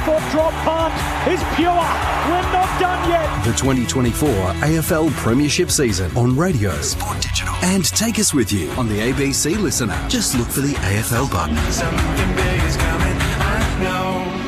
foot drop punt is pure. We're not done yet. The 2024 AFL Premiership season on radio, Sport Digital, and take us with you on the ABC Listener. Just look for the AFL button. Something big is coming, I know.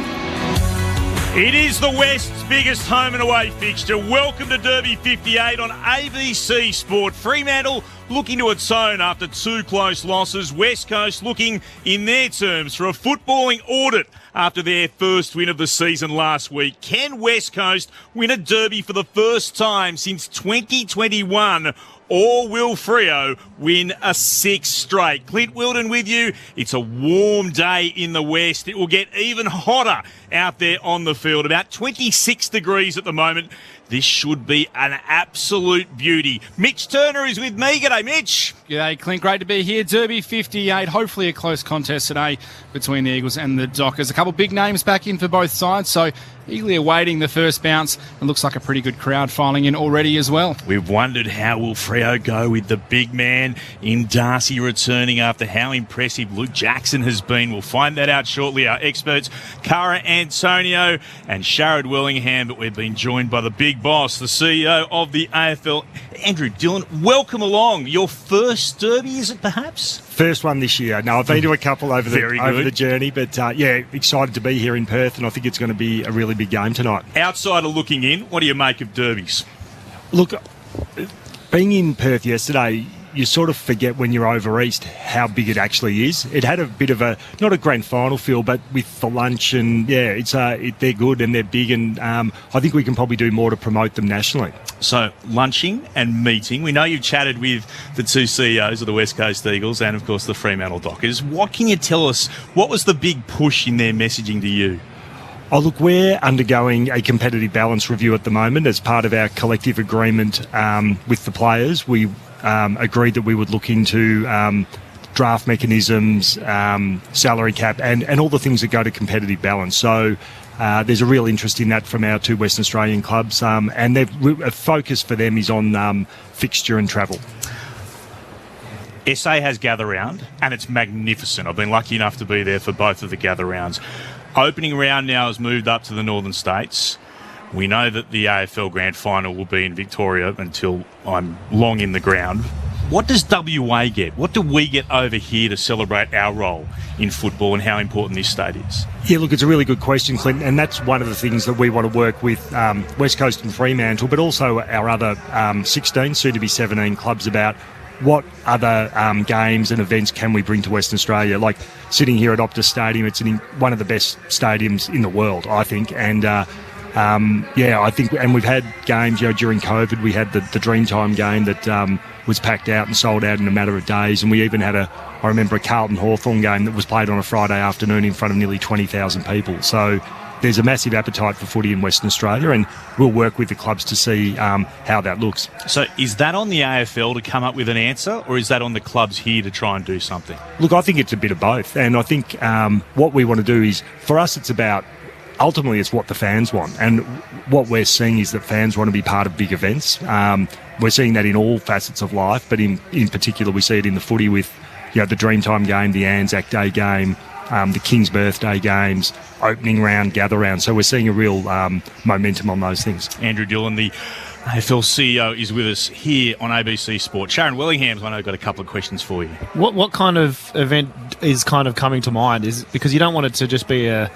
It is the West's biggest home and away fixture. Welcome to Derby 58 on ABC Sport. Fremantle looking to its own after two close losses. West Coast looking, in their terms, for a footballing audit after their first win of the season last week. Can West Coast win a Derby for the first time since 2021? Or will Freo win a sixth straight? Clint Wilden with you. It's a warm day in the West. It will get even hotter out there on the field. About 26 degrees at the moment. This should be an absolute beauty. Mitch Turner is with me. G'day, Mitch. G'day, Clint. Great to be here. Derby 58. Hopefully a close contest today between the Eagles and the Dockers. A couple of big names back in for both sides, so eagerly awaiting the first bounce. It looks like a pretty good crowd filing in already as well. We've wondered how will Freo go with the big man in Darcy returning after how impressive Luke Jackson has been. We'll find that out shortly. Our experts, Cara Antonio and Sharad Wellingham, but we've been joined by the big boss, the CEO of the AFL, Andrew Dillon. Welcome along. Your first Derby, is it perhaps? First one this year. No, I've been to a couple over the journey, but yeah, excited to be here in Perth, and I think it's going to be a really big game tonight. Outsider looking in, what do you make of derbies? Look, being in Perth yesterday, you sort of forget when you're over east how big it actually is. It had a bit of not a grand final feel, but with the lunch and yeah, they're good and they're big, and I think we can probably do more to promote them nationally. So, lunching and meeting. We know you've chatted with the two CEOs of the West Coast Eagles and, of course, the Fremantle Dockers. What can you tell us? What was the big push in their messaging to you? Oh, look, we're undergoing a competitive balance review at the moment as part of our collective agreement with the players. We agreed that we would look into draft mechanisms, salary cap, and all the things that go to competitive balance. So there's a real interest in that from our two Western Australian clubs, and a focus for them is on fixture and travel. SA has gather round, and it's magnificent. I've been lucky enough to be there for both of the gather rounds. Opening round now has moved up to the Northern States. We know that the AFL Grand Final will be in Victoria until I'm long in the ground. What does WA get? What do we get over here to celebrate our role in football and how important this state is? Yeah, look, it's a really good question, Clinton, and that's one of the things that we want to work with West Coast and Fremantle, but also our other 16, soon-to-be 17 clubs about what other games and events can we bring to Western Australia. Like sitting here at Optus Stadium, it's one of the best stadiums in the world, I think, and I think, and we've had games, during COVID, we had the Dreamtime game that was packed out and sold out in a matter of days, and we even had I remember a Carlton Hawthorn game that was played on a Friday afternoon in front of nearly 20,000 people. So there's a massive appetite for footy in Western Australia, and we'll work with the clubs to see how that looks. So is that on the AFL to come up with an answer, or is that on the clubs here to try and do something? Look, I think it's a bit of both, and I think what we want to do is, for us, it's about, ultimately it's what the fans want, and what we're seeing is that fans want to be part of big events. We're seeing that in all facets of life, but in particular we see it in the footy with the Dreamtime game, the Anzac Day game, the King's Birthday games, opening round, gather round. So we're seeing a real momentum on those things. Andrew Dillon, the AFL CEO, is with us here on ABC Sport. Sharon Wellingham, I know, got a couple of questions for you. What kind of event is kind of coming to mind? Is because you don't want it to just be a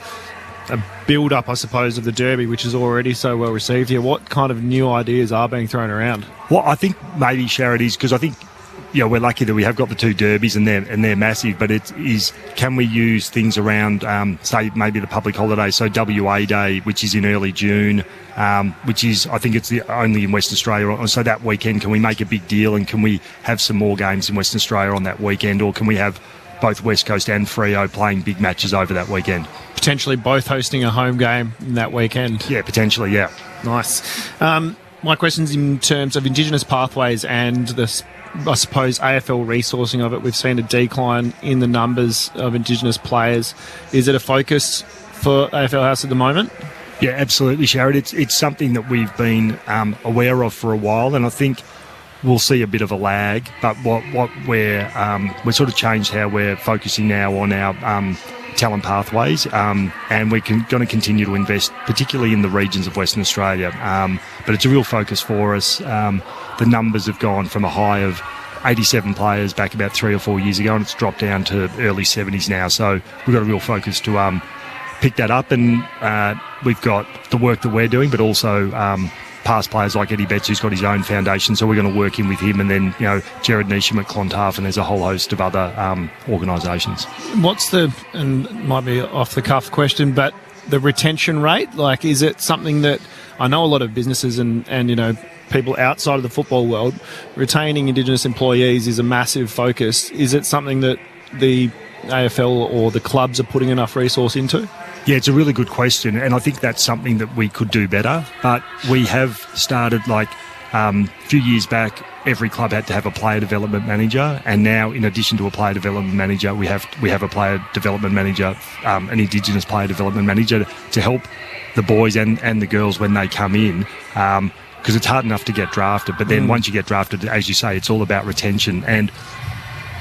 build-up, I suppose, of the Derby, which is already so well received here. What kind of new ideas are being thrown around? Well, I think maybe, Sharad, is because I think we're lucky that we have got the two derbies and they're massive, but it is, can we use things around, say, maybe the public holidays, so WA Day, which is in early June, which is, I think it's the only in Western Australia, so that weekend, can we make a big deal and can we have some more games in Western Australia on that weekend, or can we have both West Coast and Freo playing big matches over that weekend? Potentially both hosting a home game in that weekend. Yeah, potentially, yeah. Nice. My question's in terms of Indigenous pathways and the, I suppose, AFL resourcing of it. We've seen a decline in the numbers of Indigenous players. Is it a focus for AFL House at the moment? Yeah, absolutely, Sharad. It's something that we've been aware of for a while, and I think we'll see a bit of a lag. But what we're sort of changed how we're focusing now on our talent pathways, and we're going to continue to invest, particularly in the regions of Western Australia. But it's a real focus for us. The numbers have gone from a high of 87 players back about 3 or 4 years ago, and it's dropped down to early 70s now. So we've got a real focus to pick that up, and we've got the work that we're doing, but also past players like Eddie Betts, who's got his own foundation, so we're going to work in with him, and then Jared Neesham at Clontarf, and there's a whole host of other organisations. What's the, and it might be off the cuff question, but the retention rate, like, is it something that I know a lot of businesses and people outside of the football world, retaining Indigenous employees is a massive focus. Is it something that the AFL or the clubs are putting enough resource into? Yeah, it's a really good question, and I think that's something that we could do better. But we have started, a few years back, every club had to have a player development manager, and now, in addition to a player development manager, we have a player development manager, an Indigenous player development manager, to help the boys and the girls when they come in. Because it's hard enough to get drafted, but then once you get drafted, as you say, it's all about retention. And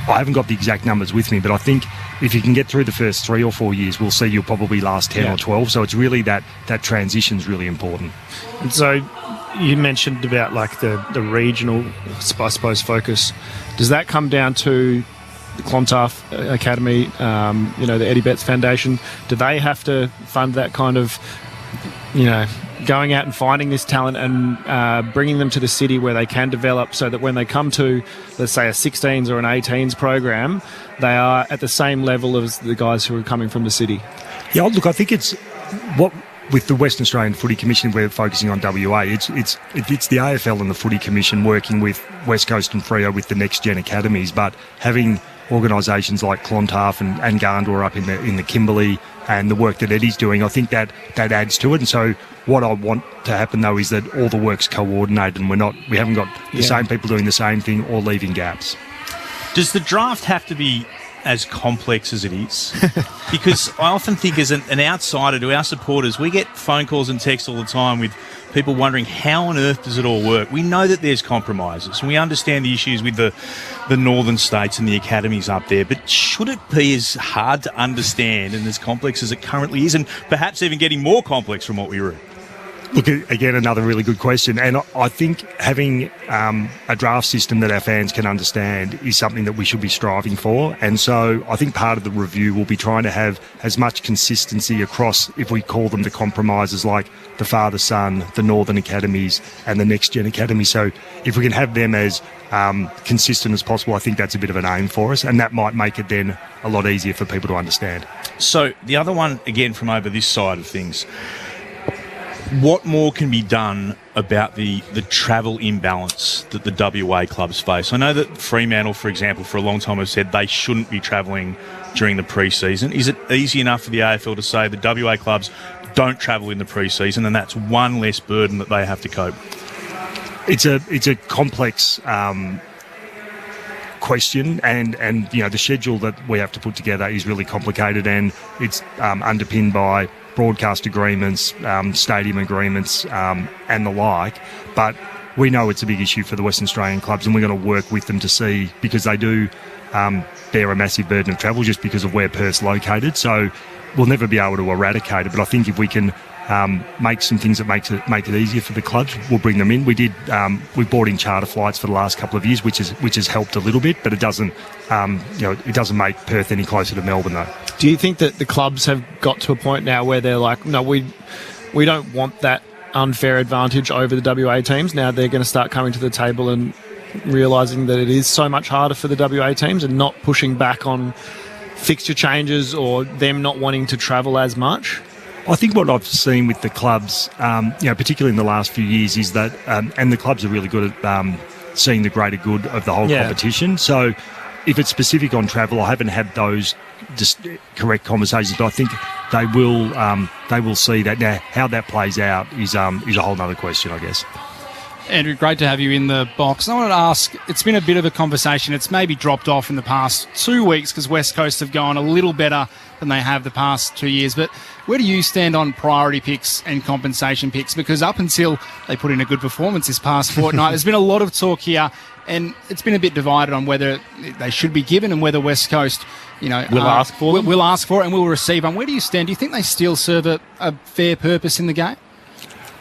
I haven't got the exact numbers with me, but I think if you can get through the first 3 or 4 years, we'll see you'll probably last 10 or 12. So it's really that transition's really important. And so you mentioned about the regional, I suppose, focus. Does that come down to the Clontarf Academy, the Eddie Betts Foundation? Do they have to fund that kind of, going out and finding this talent and bringing them to the city where they can develop, so that when they come to, let's say, a 16s or an 18s program, they are at the same level as the guys who are coming from the city? Yeah, look, I think it's what with the Western Australian Footy Commission, we're focusing on WA. It's the AFL and the Footy Commission working with West Coast and Freo with the next gen academies, but having organisations like Clontarf and Gandua up in the Kimberley, and the work that Eddie's doing, I think that adds to it. And so what I want to happen, though, is that all the work's coordinated, and we haven't got the same people doing the same thing or leaving gaps. Does the draft have to be as complex as it is? Because I often think, as an outsider to our supporters, we get phone calls and texts all the time with people wondering, how on earth does it all work? We know that there's compromises, and we understand the issues with the northern states and the academies up there, but should it be as hard to understand and as complex as it currently is, and perhaps even getting more complex from what we read? Look, again, another really good question. And I think having a draft system that our fans can understand is something that we should be striving for. And so I think part of the review will be trying to have as much consistency across, if we call them the compromises, like the father-son, the Northern Academies and the Next Gen Academy. So if we can have them as consistent as possible, I think that's a bit of an aim for us. And that might make it then a lot easier for people to understand. So the other one, again, from over this side of things, what more can be done about the travel imbalance that the WA clubs face? I know that Fremantle, for example, for a long time have said they shouldn't be travelling during the pre-season. Is it easy enough for the AFL to say the WA clubs don't travel in the pre-season, and that's one less burden that they have to cope? It's a complex question, and the schedule that we have to put together is really complicated, and it's underpinned by broadcast agreements, stadium agreements, and the like. But we know it's a big issue for the Western Australian clubs, and we're going to work with them to see, because they do bear a massive burden of travel just because of where Perth's located. So we'll never be able to eradicate it, but I think if we can make some things that make it easier for the clubs, we'll bring them in. We brought in charter flights for the last couple of years, which has helped a little bit, but it doesn't make Perth any closer to Melbourne, though. Do you think that the clubs have got to a point now where they're like, no, we don't want that unfair advantage over the WA teams? Now they're going to start coming to the table and realising that it is so much harder for the WA teams, and not pushing back on fixture changes or them not wanting to travel as much? I think what I've seen with the clubs, particularly in the last few years, is that, and the clubs are really good at seeing the greater good of the whole competition. So if it's specific on travel, I haven't had those just correct conversations, but I think they will see that. Now, how that plays out is a whole other question, I guess. Andrew, great to have you in the box. I wanted to ask, it's been a bit of a conversation. It's maybe dropped off in the past 2 weeks because West Coast have gone a little better than they have the past 2 years. But where do you stand on priority picks and compensation picks? Because up until they put in a good performance this past fortnight, there's been a lot of talk here, and it's been a bit divided on whether they should be given and whether West Coast We'll ask for them. We'll ask for it and we'll receive them. Where do you stand? Do you think they still serve a fair purpose in the game?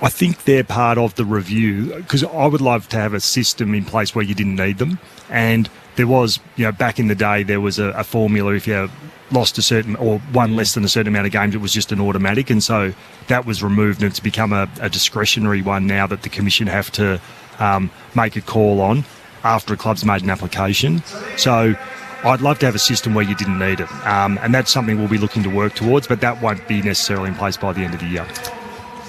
I think they're part of the review, because I would love to have a system in place where you didn't need them. And there was, back in the day, there was a formula. If you lost a certain or won less than a certain amount of games, it was just an automatic. And so that was removed, and it's become a discretionary one now that the commission have to make a call on after a club's made an application. So I'd love to have a system where you didn't need it. And that's something we'll be looking to work towards, but that won't be necessarily in place by the end of the year.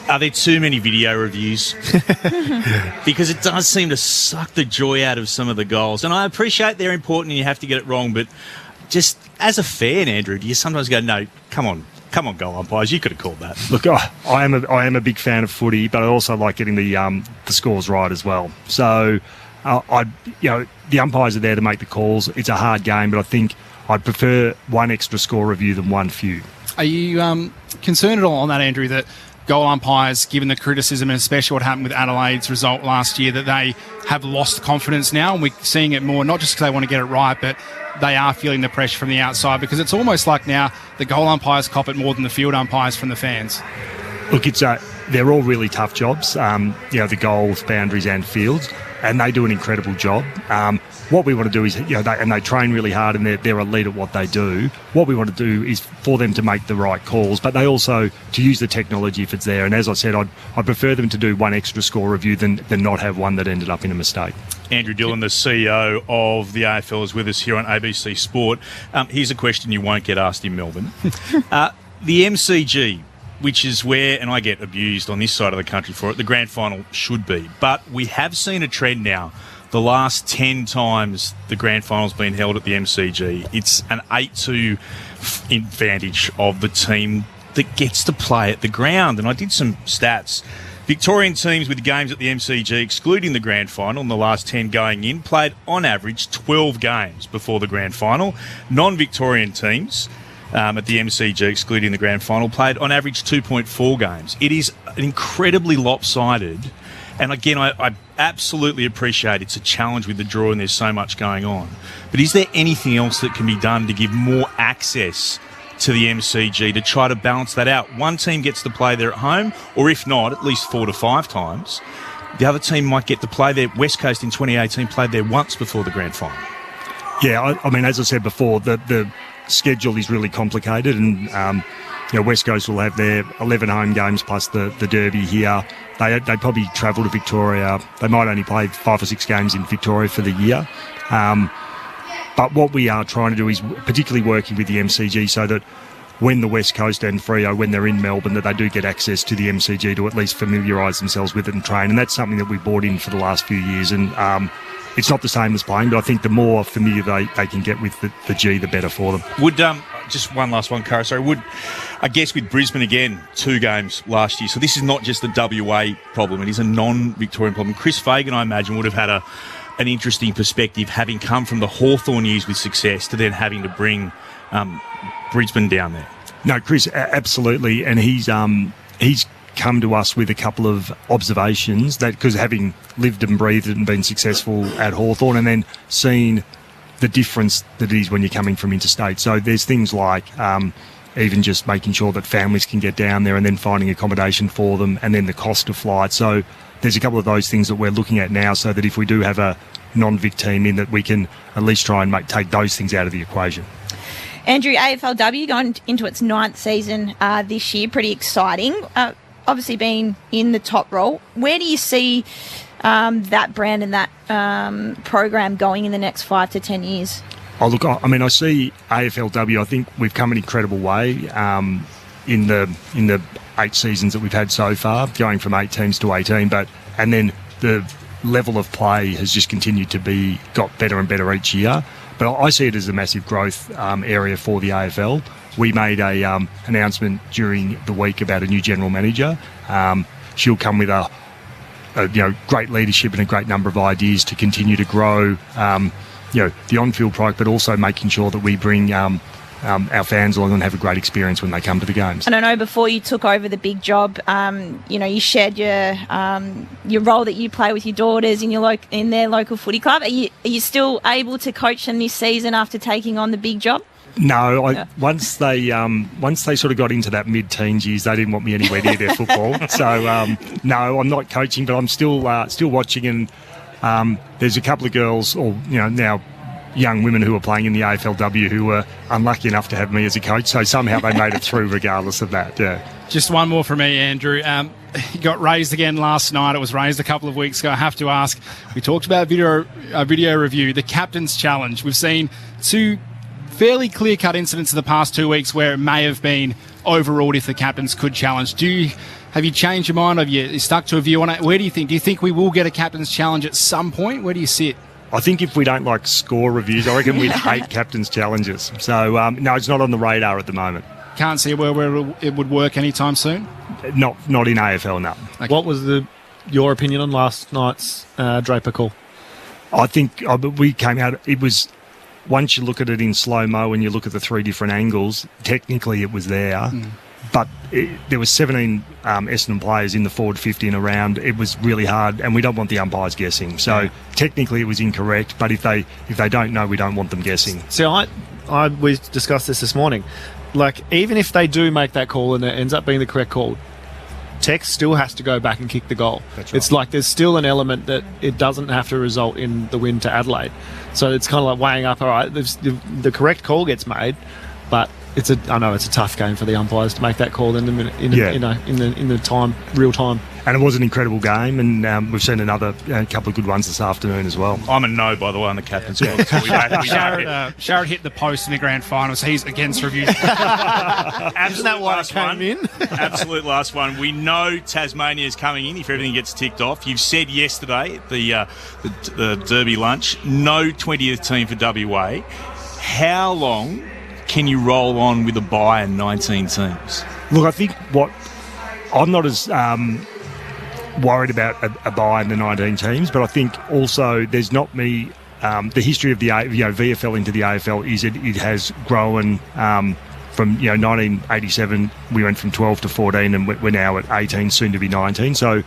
Are there too many video reviews? Because it does seem to suck the joy out of some of the goals. And I appreciate they're important and you have to get it wrong, but just as a fan, Andrew, do you sometimes go, no, come on, goal umpires, you could have called that. Look, I am a big fan of footy, but I also like getting the scores right as well. So, the umpires are there to make the calls. It's a hard game, but I think I'd prefer one extra score review than one few. Are you concerned at all on that, Andrew, that goal umpires, given the criticism and especially what happened with Adelaide's result last year, that they have lost confidence now, and we're seeing it more, not just because they want to get it right, but they are feeling the pressure from the outside, because it's almost like now the goal umpires cop it more than the field umpires from the fans. Look, they're all really tough jobs, the goals, boundaries and fields, and they do an incredible job. What we want to do is, they train really hard and they're elite at what they do. What we want to do is for them to make the right calls, but they also to use the technology if it's there. And as I said, I'd prefer them to do one extra score review than not have one that ended up in a mistake. Andrew Dillon, the CEO of the AFL, is with us here on ABC Sport. Here's a question you won't get asked in Melbourne. The MCG, which is where, and I get abused on this side of the country for it, the grand final should be. But we have seen a trend now. The last 10 times the grand final's been held at the MCG, it's an 8-2 advantage of the team that gets to play at the ground. And I did some stats. Victorian teams with games at the MCG, excluding the grand final, in the last 10 going in, played on average 12 games before the grand final. Non-Victorian teams at the MCG, excluding the grand final, played on average 2.4 games. It is incredibly lopsided. And again, I absolutely appreciate it's a challenge with the draw and there's so much going on. But is there anything else that can be done to give more access to the MCG to try to balance that out? One team gets to play there at home, or if not, at least 4 to 5 times. The other team might get to play there. West Coast in 2018 played there once before the grand final. Yeah, I mean, as I said before, the schedule is really complicated, and West Coast will have their 11 home games plus the derby here. They probably travel to Victoria. They might only play 5 or 6 games in Victoria for the year. But what we are trying to do is particularly working with the MCG so that when the West Coast and Freo, when they're in Melbourne, that they do get access to the MCG to at least familiarise themselves with it and train. And that's something that we've bought in for the last few years. And it's not the same as playing, but I think the more familiar they can get with the G, the better for them. Would just one last one, Cara. Sorry. I guess with Brisbane again, 2 games last year. So this is not just a WA problem; it is a non-Victorian problem. Chris Fagan, I imagine, would have had an interesting perspective, having come from the Hawthorn years with success to then having to bring Brisbane down there. No, Chris, absolutely, and he's come to us with a couple of observations that, because having lived and breathed and been successful at Hawthorn, and then seen the difference that it is when you're coming from interstate. So there's things like even just making sure that families can get down there and then finding accommodation for them, and then the cost of flight. So there's a couple of those things that we're looking at now, so that if we do have a non-Vic team in, that we can at least try and take those things out of the equation. Andrew, AFLW going into its 9th season this year, pretty exciting. Obviously being in the top role, where do you see that brand and that program going in the next 5 to 10 years? Oh, look, I mean, I see AFLW, I think we've come an incredible way in the 8 seasons that we've had so far, going from 8 teams to 18, and then the level of play has just continued to got better and better each year. But I see it as a massive growth area for the AFL. We made a announcement during the week about a new general manager. She'll come with a great leadership and a great number of ideas to continue to grow the on-field product, but also making sure that we bring our fans along and have a great experience when they come to the games. And I know before you took over the big job, you shared your role that you play with your daughters in their local footy club. Are you still able to coach them this season after taking on the big job? No, once they sort of got into that mid-teens years, they didn't want me anywhere near their football. So no, I'm not coaching, but I'm still watching. And there's a couple of girls, or now young women who are playing in the AFLW who were unlucky enough to have me as a coach. So somehow they made it through, regardless of that. Yeah. Just one more from me, Andrew. He got raised again last night. It was raised a couple of weeks ago. I have to ask, we talked about video review, the Captain's Challenge. We've seen two fairly clear-cut incidents in the past 2 weeks where it may have been overruled if the captains could challenge. Have you changed your mind? Have you stuck to a view on it? Where do you think? Do you think we will get a Captain's Challenge at some point? Where do you sit? I think if we don't like score reviews, I reckon we'd hate Captain's Challenges. So, no, it's not on the radar at the moment. Can't see where it would work anytime soon? Not in AFL, no. Okay. What was your opinion on last night's Draper call? I think we came out, it was, once you look at it in slow-mo and you look at the three different angles, technically it was there. But there were 17 Essendon players in the forward 50 and around. It was really hard, and we don't want the umpires guessing. So technically it was incorrect, but if they don't know, we don't want them guessing. So we discussed this morning. Like, even if they do make that call and it ends up being the correct call, Tex still has to go back and kick the goal. That's right. It's like there's still an element that it doesn't have to result in the win to Adelaide. So it's kind of like weighing up, all right, the correct call gets made, but I know it's a tough game for the umpires to make that call in the real time. And it was an incredible game, and we've seen another couple of good ones this afternoon as well. I'm a no, by the way, on the captain's call. Sharrod hit the post in the grand final, so he's against reviews. Absolute last one. Absolute last one. We know Tasmania is coming in if everything gets ticked off. You've said yesterday at the Derby lunch, no 20th team for WA. How long can you roll on with a bye and 19 teams? Look, I think I'm not as worried about a bye in the 19 teams, but I think also there's not many. The history of the VFL into the AFL is it has grown from 1987. We went from 12 to 14, and we're now at 18, soon to be 19. So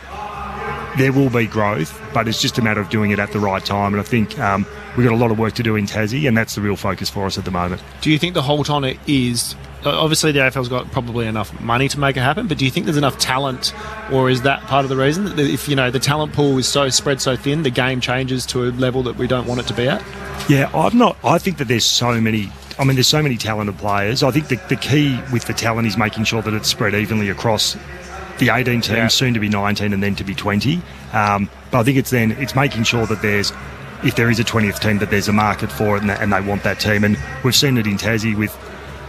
there will be growth, but it's just a matter of doing it at the right time. And I think we've got a lot of work to do in Tassie, and that's the real focus for us at the moment. Do you think the halt on it is... Obviously, the AFL's got probably enough money to make it happen, but do you think there's enough talent, or is that part of the reason? That if, the talent pool is spread so thin, the game changes to a level that we don't want it to be at? Yeah, I think that there's so many... there's so many talented players. I think the key with the talent is making sure that it's spread evenly across the 18 teams, soon to be 19 and then to be 20. But I think it's making sure that if there is a 20th team, that there's a market for it and they want that team. And we've seen it in Tassie with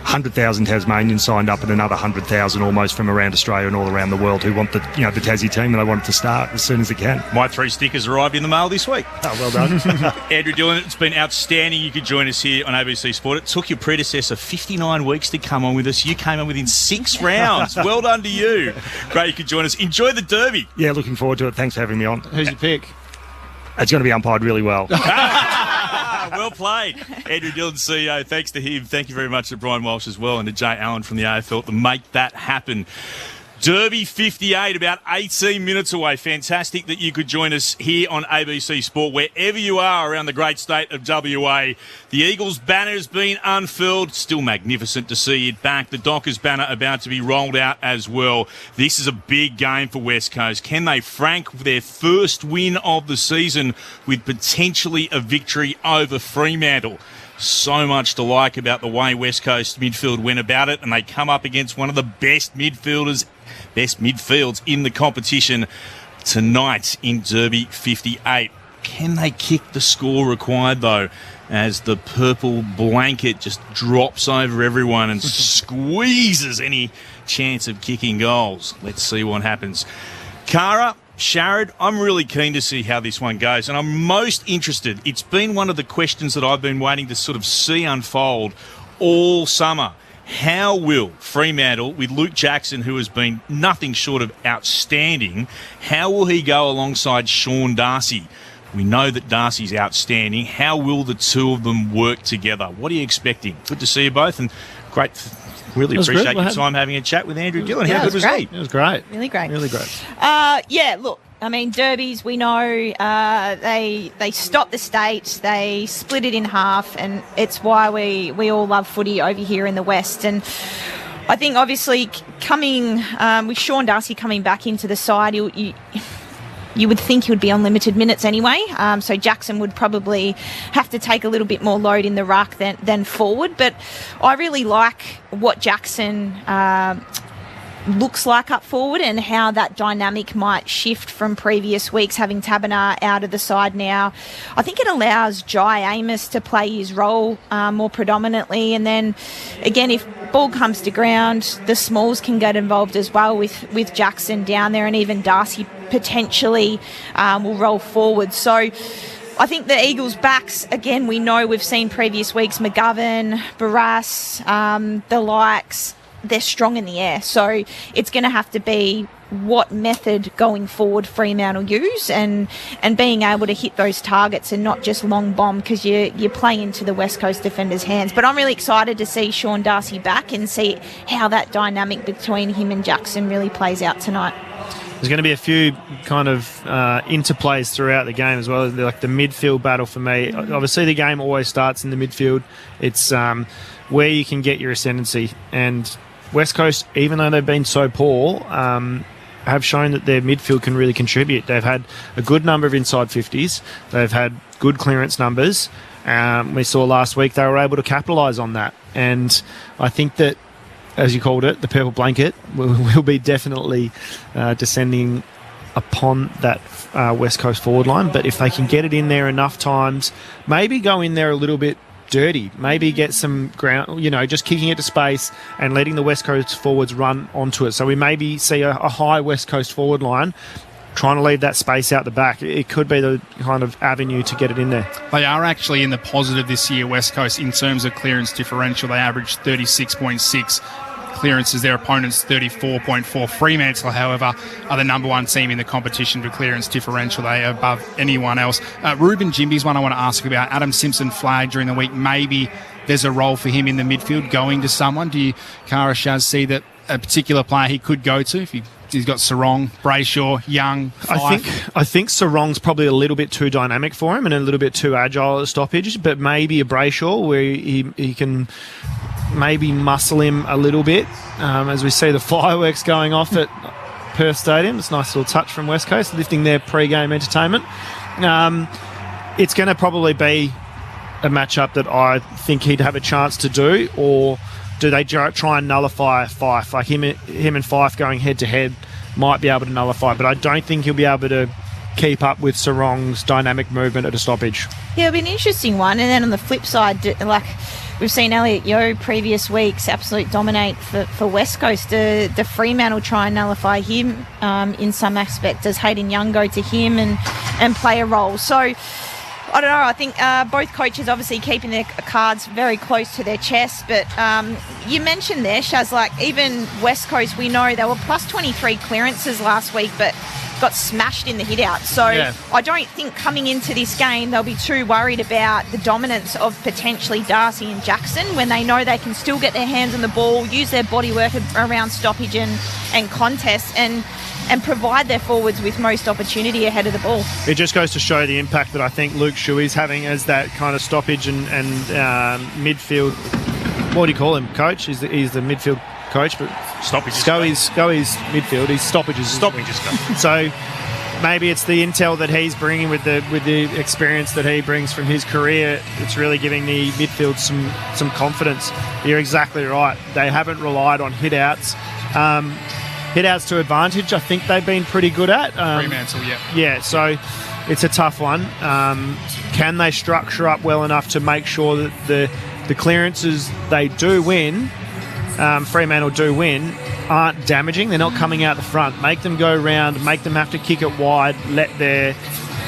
100,000 Tasmanians signed up and another 100,000 almost from around Australia and all around the world who want the Tassie team, and they want it to start as soon as they can. My 3 stickers arrived in the mail this week. Oh, well done. Andrew Dillon, it's been outstanding you could join us here on ABC Sport. It took your predecessor 59 weeks to come on with us. You came on within 6 rounds. Well done to you. Great you could join us. Enjoy the Derby. Yeah, looking forward to it. Thanks for having me on. Who's your pick? It's going to be umpired really well. Well played. Andrew Dillon, CEO. Thanks to him. Thank you very much to Brian Walsh as well and to Jay Allen from the AFL to make that happen. Derby 58, about 18 minutes away. Fantastic that you could join us here on ABC Sport, wherever you are around the great state of WA. The Eagles banner has been unfurled. Still magnificent to see it back. The Dockers banner about to be rolled out as well. This is a big game for West Coast. Can they frank their first win of the season with potentially a victory over Fremantle? So much to like about the way West Coast midfield went about it, and they come up against one of the best midfields in the competition tonight in Derby 58. Can they kick the score required, though, as the purple blanket just drops over everyone and squeezes any chance of kicking goals? Let's see what happens. Cara, Sharrod, I'm really keen to see how this one goes, and I'm most interested. It's been one of the questions that I've been waiting to sort of see unfold all summer. How will Fremantle, with Luke Jackson, who has been nothing short of outstanding, how will he go alongside Sean Darcy? We know that Darcy's outstanding. How will the two of them work together? What are you expecting? Good to see you both, and great. Really appreciate your time having a chat with Andrew Dillon. How good was he? It was great. Really great. Really great. Look, I mean, derbies, we know they stop the state, they split it in half, and it's why we all love footy over here in the West. And I think, obviously, coming with Sean Darcy coming back into the side, you would think he would be on limited minutes anyway. So Jackson would probably have to take a little bit more load in the ruck than forward. But I really like what Jackson looks like up forward and how that dynamic might shift from previous weeks, having Taberner out of the side now. I think it allows Jai Amos to play his role more predominantly. And then, again, if ball comes to ground, the smalls can get involved as well with Jackson down there, and even Darcy potentially will roll forward. So I think the Eagles' backs, again, we know we've seen previous weeks, McGovern, Barras, the likes, they're strong in the air. So it's going to have to be what method going forward Fremantle use and being able to hit those targets and not just long bomb, because you play into the West Coast defenders' hands. But I'm really excited to see Sean Darcy back and see how that dynamic between him and Jackson really plays out tonight. There's going to be a few kind of interplays throughout the game as well, like the midfield battle for me. Obviously, the game always starts in the midfield. It's where you can get your ascendancy. And West Coast, even though they've been so poor, have shown that their midfield can really contribute. They've had a good number of inside 50s. They've had good clearance numbers. We saw last week they were able to capitalise on that. And I think that, as you called it, the purple blanket will be definitely descending upon that West Coast forward line. But if they can get it in there enough times, maybe go in there a little bit dirty, maybe get some ground, just kicking it to space and letting the West Coast forwards run onto it. So we maybe see a high West Coast forward line trying to leave that space out the back. It could be the kind of avenue to get it in there. They are actually in the positive this year, West Coast, in terms of clearance differential. They average 36.6 clearances, their opponents 34.4. Fremantle, however, are the number one team in the competition for clearance differential. They are above anyone else. Ruben Jimby's one I want to ask about. Adam Simpson flagged during the week. Maybe there's a role for him in the midfield going to someone. Do you, Kara Shaz, see that a particular player he could go to if he's got Sarong, Brayshaw, Young, Fife? I think Sarong's probably a little bit too dynamic for him and a little bit too agile at stoppage, but maybe a Brayshaw where he can maybe muscle him a little bit as we see the fireworks going off at Perth Stadium. It's a nice little touch from West Coast, lifting their pre-game entertainment. It's going to probably be a matchup that I think he'd have a chance to do, or do they try and nullify Fife? Like him and Fife going head-to-head might be able to nullify, but I don't think he'll be able to keep up with Sarong's dynamic movement at a stoppage. Yeah, it'll be an interesting one. And then on the flip side, like we've seen Elliot Yeo previous weeks absolute dominate for West Coast. Do Fremantle try and nullify him in some aspect? Does Hayden Young go to him and play a role? So I don't know. I think both coaches obviously keeping their cards very close to their chest. But you mentioned there, Shaz, like even West Coast, we know they were plus 23 clearances last week, but got smashed in the hit-out. So yeah. I don't think coming into this game they'll be too worried about the dominance of potentially Darcy and Jackson when they know they can still get their hands on the ball, use their body work around stoppage and contest, and provide their forwards with most opportunity ahead of the ball. It just goes to show the impact that I think Luke Shuey's having as that kind of stoppage and midfield. What do you call him, coach? He's the midfield coach, but stoppages. Scully's midfield. He's stoppages. So maybe it's the intel that he's bringing with the experience that he brings from his career. It's really giving the midfield some confidence. You're exactly right. They haven't relied on hit-outs. Hit-outs to advantage, I think they've been pretty good at. Fremantle, yeah. Yeah, so it's a tough one. Can they structure up well enough to make sure that the clearances they do win, Fremantle do win, aren't damaging? They're not coming out the front. Make them go round, make them have to kick it wide, let their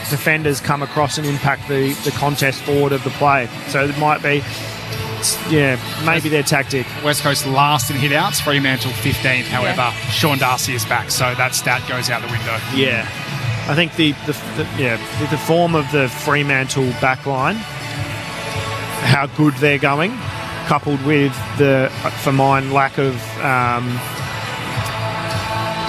defenders come across and impact the contest forward of the play. So it might be... Yeah, maybe their tactic. West Coast last in hit-outs, Fremantle 15th. However, Sean Darcy is back, so that stat goes out the window. Yeah, I think the form of the Fremantle backline, how good they're going, coupled with for mine, lack of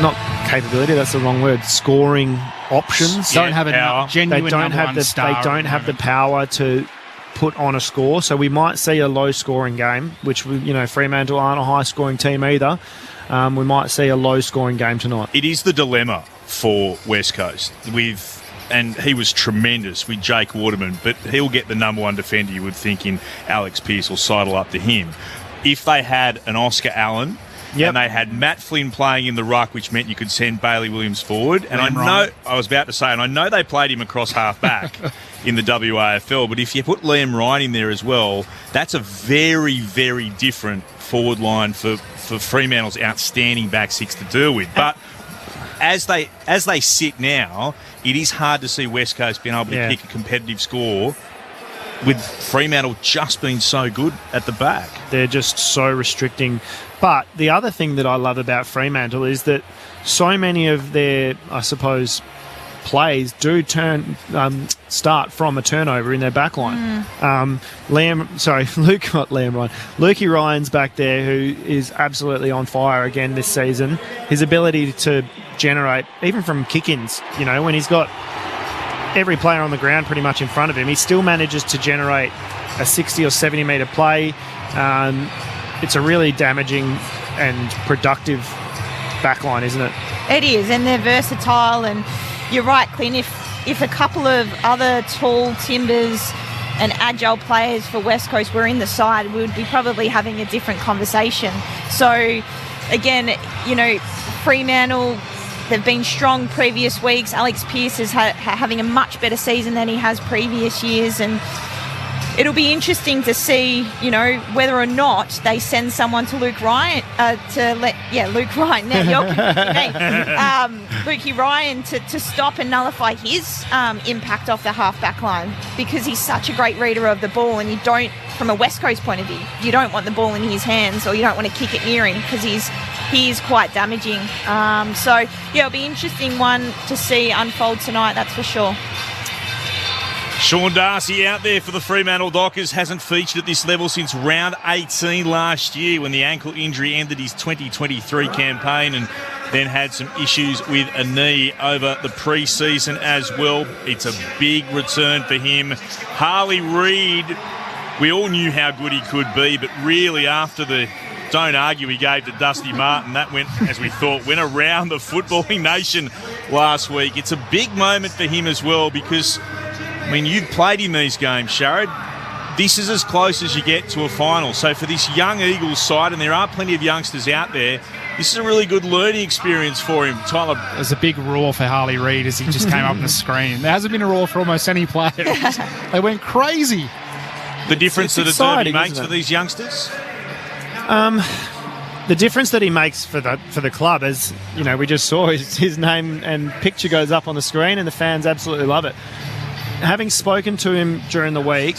not capability. That's the wrong word. Scoring options. Don't have a power. genuine They don't number have one the star they don't at the have the moment. power to put on a score. So we might see a low scoring game, which Fremantle aren't a high scoring team either. We might see a low scoring game tonight. It is the dilemma for West Coast and he was tremendous with Jake Waterman, but he'll get the number one defender, you would think, in Alex Pearce will sidle up to him. If they had an Oscar Allen and they had Matt Flynn playing in the ruck, which meant you could send Bailey Williams forward, and I was about to say, and I know they played him across half back in the WAFL, but if you put Liam Ryan in there as well, that's a very, very different forward line for Fremantle's outstanding back six to deal with. But as they sit now, it is hard to see West Coast being able to kick a competitive score with Fremantle just being so good at the back. They're just so restricting. But the other thing that I love about Fremantle is that so many of their, I suppose, plays do start from a turnover in their back line. Lukey Ryan's back there, who is absolutely on fire again this season. His ability to generate, even from kick-ins, when he's got every player on the ground pretty much in front of him, he still manages to generate a 60 or 70 metre play. It's a really damaging and productive backline, isn't it? It is, and they're versatile. And you're right, Clint. If a couple of other tall timbers and agile players for West Coast were in the side, we would be probably having a different conversation. So, again, Fremantle, they've been strong previous weeks. Alex Pearce is having a much better season than he has previous years, and it'll be interesting to see, whether or not they send someone to Luke Ryan Luke Ryan. Now you're confusing me. Lukey Ryan to stop and nullify his impact off the half-back line, because he's such a great reader of the ball, and you don't, from a West Coast point of view, you don't want the ball in his hands, or you don't want to kick it near him, because he is quite damaging. It'll be an interesting one to see unfold tonight, that's for sure. Sean Darcy out there for the Fremantle Dockers hasn't featured at this level since round 18 last year, when the ankle injury ended his 2023 campaign, and then had some issues with a knee over the pre-season as well. It's a big return for him. Harley Reid, we all knew how good he could be, but really after the don't argue he gave to Dusty Martin, that went, as we thought, went around the footballing nation last week. It's a big moment for him as well, because you've played in these games, Sharad. This is as close as you get to a final. So for this young Eagles side, and there are plenty of youngsters out there, this is a really good learning experience for him. Tyler. There's a big roar for Harley Reid as he just came up on the screen. There hasn't been a roar for almost any player. They went crazy. The difference that a derby makes for these youngsters? The difference that he makes for the club, as we just saw, his name and picture goes up on the screen, and the fans absolutely love it. Having spoken to him during the week,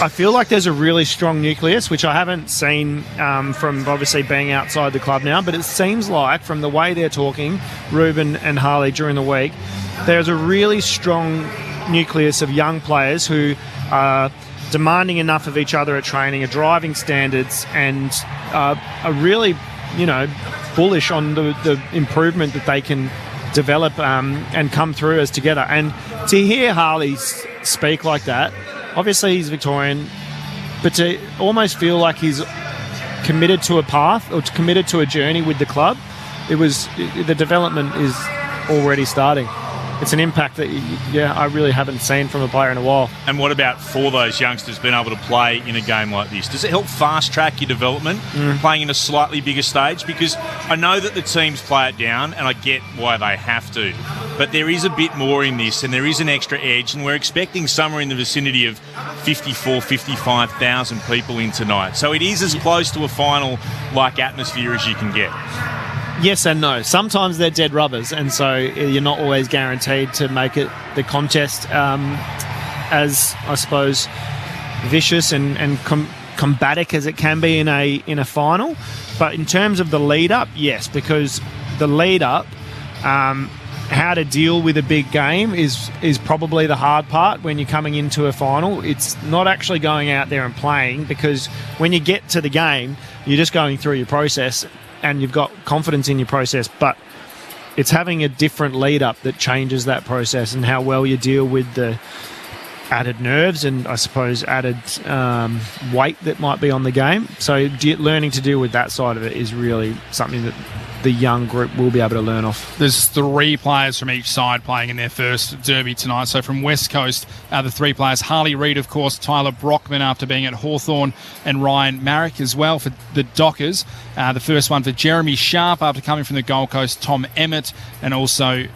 I feel like there's a really strong nucleus, which I haven't seen from obviously being outside the club now, but it seems like from the way they're talking, Ruben and Harley during the week, there's a really strong nucleus of young players who are demanding enough of each other at training, are driving standards, and are really, bullish on the improvement that they can develop and come through as together. And to hear Harley speak like that, obviously he's Victorian, but to almost feel like he's committed to a path or committed to a journey with the club, the development is already starting. It's an impact that, I really haven't seen from a player in a while. And what about for those youngsters being able to play in a game like this? Does it help fast-track your development, playing in a slightly bigger stage? Because I know that the teams play it down, and I get why they have to. But there is a bit more in this, and there is an extra edge, and we're expecting somewhere in the vicinity of 54,000, 55,000 people in tonight. So it is as close to a final-like atmosphere as you can get. Yes and no. Sometimes they're dead rubbers, and so you're not always guaranteed to make it the contest as, I suppose, vicious and combatic as it can be in a final. But in terms of the lead-up, yes, because the lead-up, how to deal with a big game is probably the hard part when you're coming into a final. It's not actually going out there and playing, because when you get to the game, you're just going through your process and you've got confidence in your process. But it's having a different lead up that changes that process and how well you deal with the added nerves and I suppose added weight that might be on the game. So learning to deal with that side of it is really something that the young group will be able to learn off. There's 3 players from each side playing in their first derby tonight. So from West Coast, the 3 players, Harley Reid, of course, Tyler Brockman after being at Hawthorn, and Ryan Marrick as well for the Dockers. The first one for Jeremy Sharp after coming from the Gold Coast, Tom Emmett, and also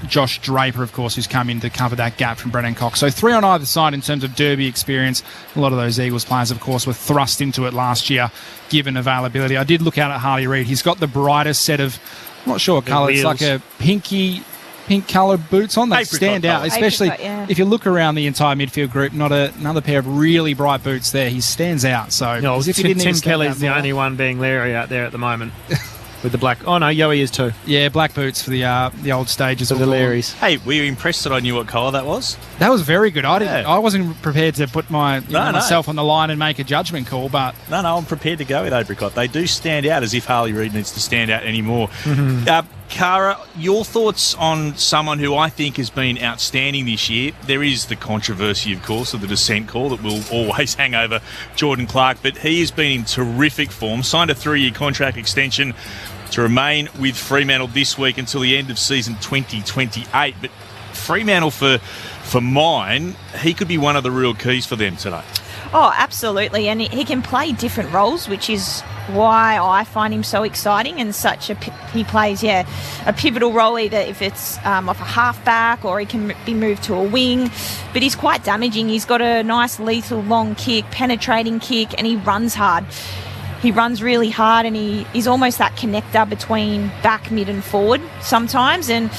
Josh Draper, of course, who's come in to cover that gap from Brennan Cox. So 3 on either side in terms of derby experience. A lot of those Eagles players, of course, were thrust into it last year, given availability. I did look out at Harley Reid. He's got the brightest set of, I'm not sure what colour, it's like a pink coloured boots on that stand out, especially if you look around the entire midfield group. Not another pair of really bright boots there. He stands out. So no, Tim Kelly's the only one being Larry out there at the moment. With the black. Oh no, Yowie is too. Yeah, black boots for the old stages of the Larrys. Hey, were you impressed that I knew what colour that was? That was very good. I wasn't prepared to put myself on the line and make a judgment call, but no, I'm prepared to go with apricot. They do stand out as if Harley Reid needs to stand out anymore. Cara, your thoughts on someone who I think has been outstanding this year? There is the controversy, of course, of the dissent call that will always hang over Jordan Clark, but he has been in terrific form, signed a 3-year contract extension to remain with Fremantle this week until the end of season 2028. But Fremantle, for mine, he could be one of the real keys for them today. Oh, absolutely. And he can play different roles, which is why I find him so exciting and he plays, a pivotal role, either if it's off a halfback or he can be moved to a wing. But he's quite damaging. He's got a nice lethal long kick, penetrating kick, and he runs hard. He runs really hard, and he's almost that connector between back, mid and forward sometimes. And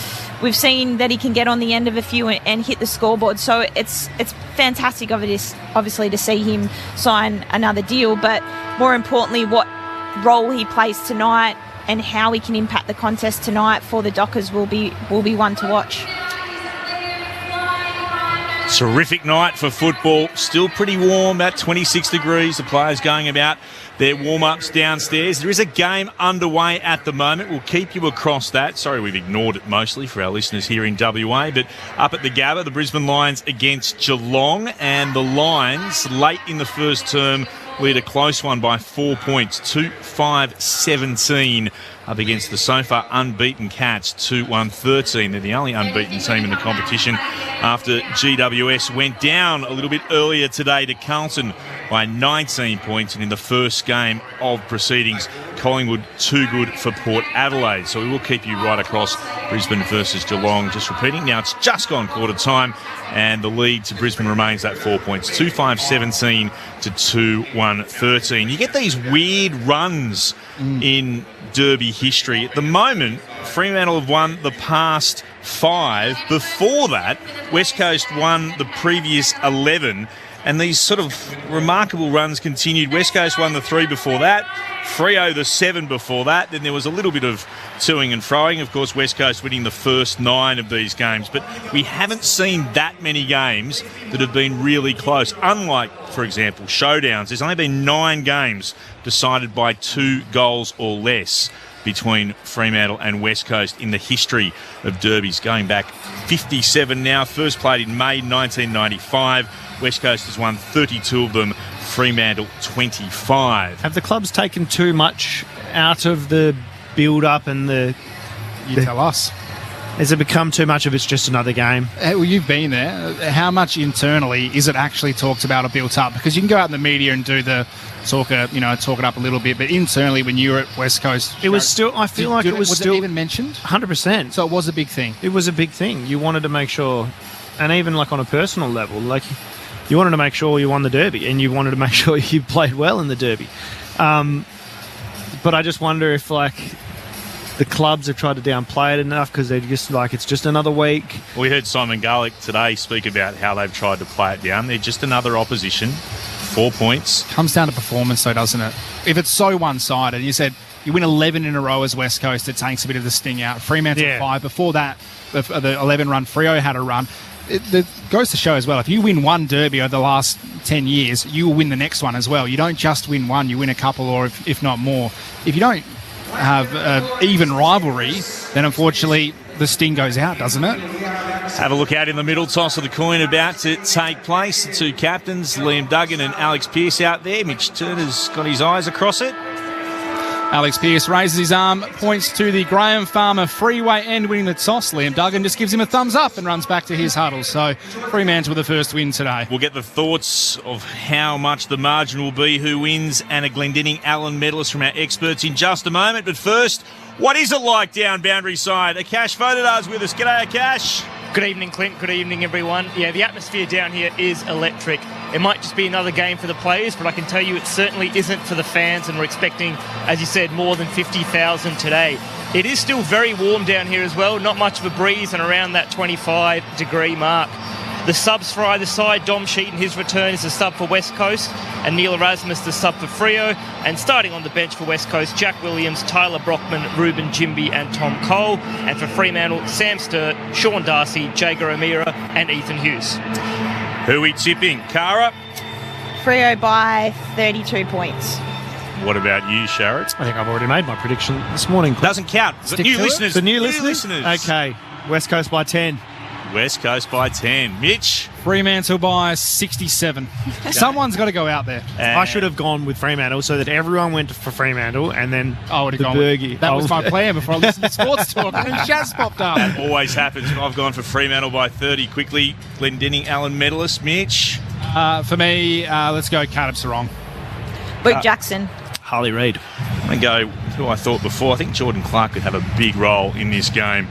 we've seen that he can get on the end of a few and hit the scoreboard. So it's fantastic, obviously, to see him sign another deal. But more importantly, what role he plays tonight and how he can impact the contest tonight for the Dockers will be one to watch. Terrific night for football. Still pretty warm, about 26 degrees. The players going about their warm-ups downstairs. There is a game underway at the moment. We'll keep you across that. Sorry, we've ignored it mostly for our listeners here in WA. But up at the Gabba, the Brisbane Lions against Geelong. And the Lions, late in the first term, lead a close one by 4 points, 2-5-17. Up against the so far unbeaten Cats, 2-1-13. They're the only unbeaten team in the competition after GWS went down a little bit earlier today to Carlton by 19 points. And in the first game of proceedings, Collingwood too good for Port Adelaide. So we will keep you right across Brisbane versus Geelong. Just repeating, now it's just gone quarter time and the lead to Brisbane remains at 4 points, 2-5-17 to 2-1-13. You get these weird runs in Derby history. At the moment, Fremantle have won the past 5. Before that, West Coast won the previous 11. And these sort of remarkable runs continued. West Coast won the 3 before that. Freo the 7 before that. Then there was a little bit of toing and froing. Of course, West Coast winning the first 9 of these games. But we haven't seen that many games that have been really close. Unlike, for example, showdowns. There's only been 9 games decided by 2 goals or less between Fremantle and West Coast in the history of derbies, going back 57 now. First played in May 1995. West Coast has won 32 of them, Fremantle 25. Have the clubs taken too much out of the build-up and the... You tell us. Has it become too much of it's just another game? Well, you've been there. How much internally is it actually talked about or built up? Because you can go out in the media and do the talk it up a little bit, but internally when you were at West Coast... It was still... I feel like it was still... Was it even mentioned? 100%. So it was a big thing? It was a big thing. You wanted to make sure... And even like on a personal level, like... You wanted to make sure you won the Derby and you wanted to make sure you played well in the Derby. But I just wonder if, like, the clubs have tried to downplay it enough because they're just like, it's just another week. We heard Simon Garlick today speak about how they've tried to play it down. They're just another opposition. 4 points. Comes down to performance, though, doesn't it? If it's so one-sided, you said you win 11 in a row as West Coast, it takes a bit of the sting out. Fremantle 5. Before that, the 11-run, Freo had a run. It goes to show as well, if you win one derby over the last 10 years, you will win the next one as well. You don't just win one, you win a couple or if not more. If you don't have even rivalry, then unfortunately the sting goes out, doesn't it? Have a look out in the middle. Toss of the coin about to take place. The two captains, Liam Duggan and Alex Pearce, out there. Mitch Turner's got his eyes across it. Alex Pearce raises his arm, points to the Graham Farmer freeway end, winning the toss. Liam Duggan just gives him a thumbs up and runs back to his huddle. So Fremantle with the first win today. We'll get the thoughts of how much the margin will be, who wins, and a Glendinning Allen medalist from our experts in just a moment. But first, what is it like down Boundary Side? Akash Fodadar's with us. G'day, Akash. Good evening, Clint. Good evening, everyone. Yeah, the atmosphere down here is electric. It might just be another game for the players, but I can tell you it certainly isn't for the fans, and we're expecting, as you said, more than 50,000 today. It is still very warm down here as well, not much of a breeze and around that 25-degree mark. The subs for either side, Dom Sheet in his return is a sub for West Coast, and Neil Erasmus the sub for Freo. And starting on the bench for West Coast, Jack Williams, Tyler Brockman, Ruben Jimby and Tom Cole. And for Fremantle, Sam Sturt, Sean Darcy, Jager O'Meara and Ethan Hughes. Who are we tipping? Cara? Freo by 32 points. What about you, Sharrett? I think I've already made my prediction this morning. Doesn't count. Stick New to it. listeners. The new listeners? Okay. West Coast by 10. West Coast by 10. Mitch? Fremantle by 67. Someone's got to go out there. I should have gone with Fremantle so that everyone went for Fremantle and then I would have the gone. Bergie. That was my plan before I listened to sports talk. And then Shaz popped up. Always happens. I've gone for Fremantle by 30. Quickly, Glendinning Allen medalist. Mitch? For me, let's go Caleb Sarong. Luke Jackson. Harley Reid. I'm going to go who I thought before. I think Jordan Clark could have a big role in this game.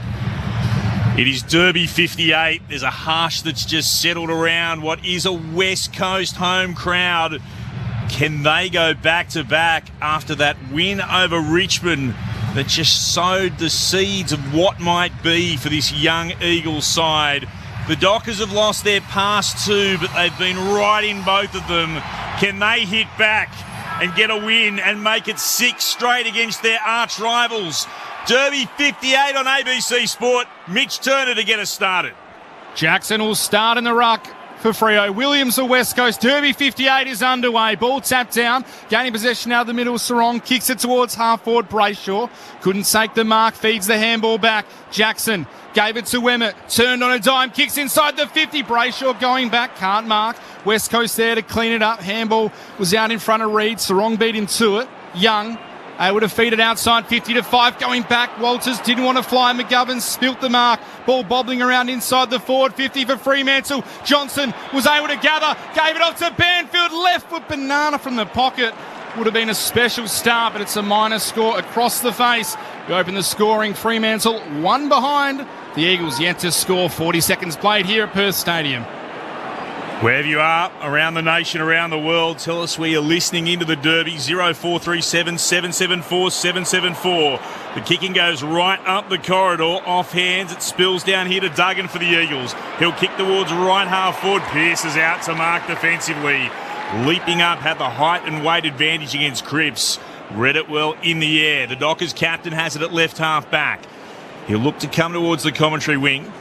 It is Derby 58. There's a hush that's just settled around what is a West Coast home crowd. Can they go back-to-back after that win over Richmond that just sowed the seeds of what might be for this young Eagles side? The Dockers have lost their past two, but they've been right in both of them. Can they hit back and get a win and make it 6 straight against their arch rivals? Derby 58 on ABC Sport. Mitch Turner to get us started. Jackson will start in the ruck for Freo. Williams the West Coast. Derby 58 is underway. Ball tapped down. Gaining possession out of the middle. Sarong kicks it towards half-forward Brayshaw. Couldn't take the mark. Feeds the handball back. Jackson gave it to Emmett. Turned on a dime. Kicks inside the 50. Brayshaw going back. Can't mark. West Coast there to clean it up. Handball was out in front of Reid. Sarong beat him to it. Young able to feed it outside, 50-5, going back. Walters didn't want to fly. McGovern spilt the mark. Ball bobbling around inside the forward 50 for Fremantle. Johnson was able to gather, gave it off to Banfield. Left foot banana from the pocket. Would have been a special start, but it's a minor score across the face. We open the scoring. Fremantle 1 behind. The Eagles yet to score. 40 seconds played here at Perth Stadium. Wherever you are, around the nation, around the world, tell us where you're listening into the Derby. 0437 774 774. The kicking goes right up the corridor, off hands. It spills down here to Duggan for the Eagles. He'll kick towards right half forward. Pearce is out to mark defensively. Leaping up, had the height and weight advantage against Cripps. Read it well in the air. The Dockers captain has it at left half back. He'll look to come towards the commentary wing.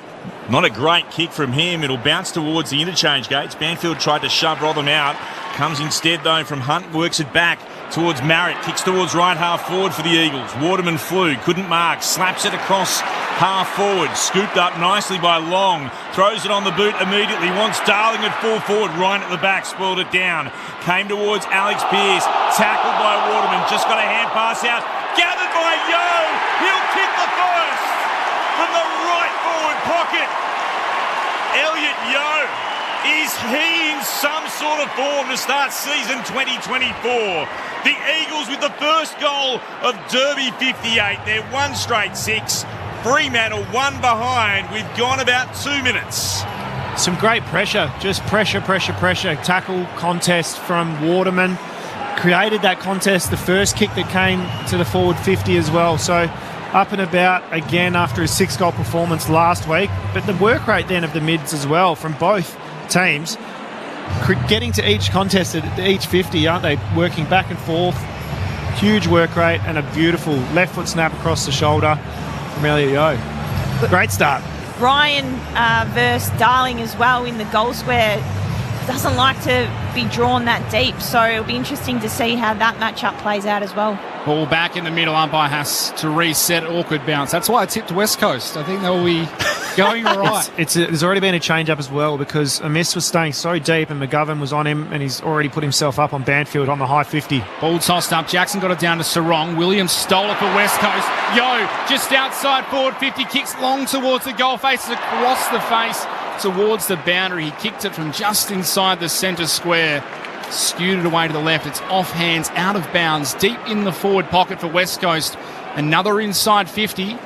Not a great kick from him. It'll bounce towards the interchange gates. Banfield tried to shove Rotherham out. Comes instead, though, from Hunt. Works it back towards Marriott. Kicks towards right half forward for the Eagles. Waterman flew. Couldn't mark. Slaps it across half forward. Scooped up nicely by Long. Throws it on the boot immediately. Wants Darling at full forward. Ryan at the back. Spoiled it down. Came towards Alex Pearce. Tackled by Waterman. Just got a hand pass out. Gathered by Yo. He'll kick the first from the right forward pocket. Elliot Yo, is he in some sort of form to start season 2024? The Eagles with the first goal of Derby 58. They're 1 straight 6. Fremantle 1 behind. We've gone about 2 minutes. Some great pressure, just pressure. Tackle contest from Waterman. Created that contest, the first kick that came to the forward 50 as well. So up and about again after his 6-goal performance last week. But the work rate then of the mids as well from both teams. Getting to each contest at each 50, aren't they? Working back and forth. Huge work rate and a beautiful left foot snap across the shoulder from Elliot Yo. Great start. Ryan versus Darling as well in the goal square. Doesn't like to be drawn that deep, so it'll be interesting to see how that matchup plays out as well. Ball back in the middle. Umpire has to reset. Awkward bounce. That's why I tipped West Coast. I think they'll be going all right. There's already been a change-up as well because Amiss was staying so deep and McGovern was on him and he's already put himself up on Banfield on the high 50. Ball tossed up. Jackson got it down to Sarong. Williams stole it for West Coast. Yo, just outside forward 50. Kicks long towards the goal. Faces across the face towards the boundary. He kicked it from just inside the centre square. Skewed it away to the left. It's off hands, out of bounds, deep in the forward pocket for West Coast. Another inside 50.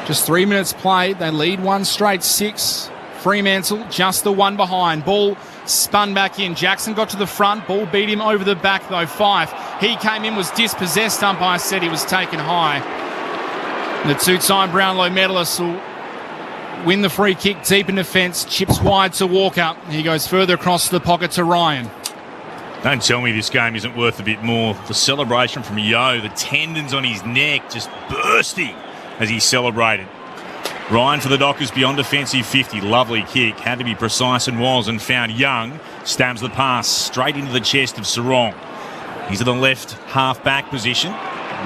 Just 3 minutes played. They lead one straight 6. Fremantle just the one behind. Ball spun back in. Jackson got to the front. Ball beat him over the back though. Fife. He came in, was dispossessed. Umpire said he was taken high. The two-time Brownlow medalist will win the free kick deep in defence. Chips wide to Walker. He goes further across the pocket to Ryan. Don't tell me this game isn't worth a bit more. The celebration from Yo, the tendons on his neck just bursting as he celebrated. Ryan for the Dockers beyond defensive 50. Lovely kick. Had to be precise and was, and found Young. Stabs the pass straight into the chest of Sarong. He's in the left half-back position.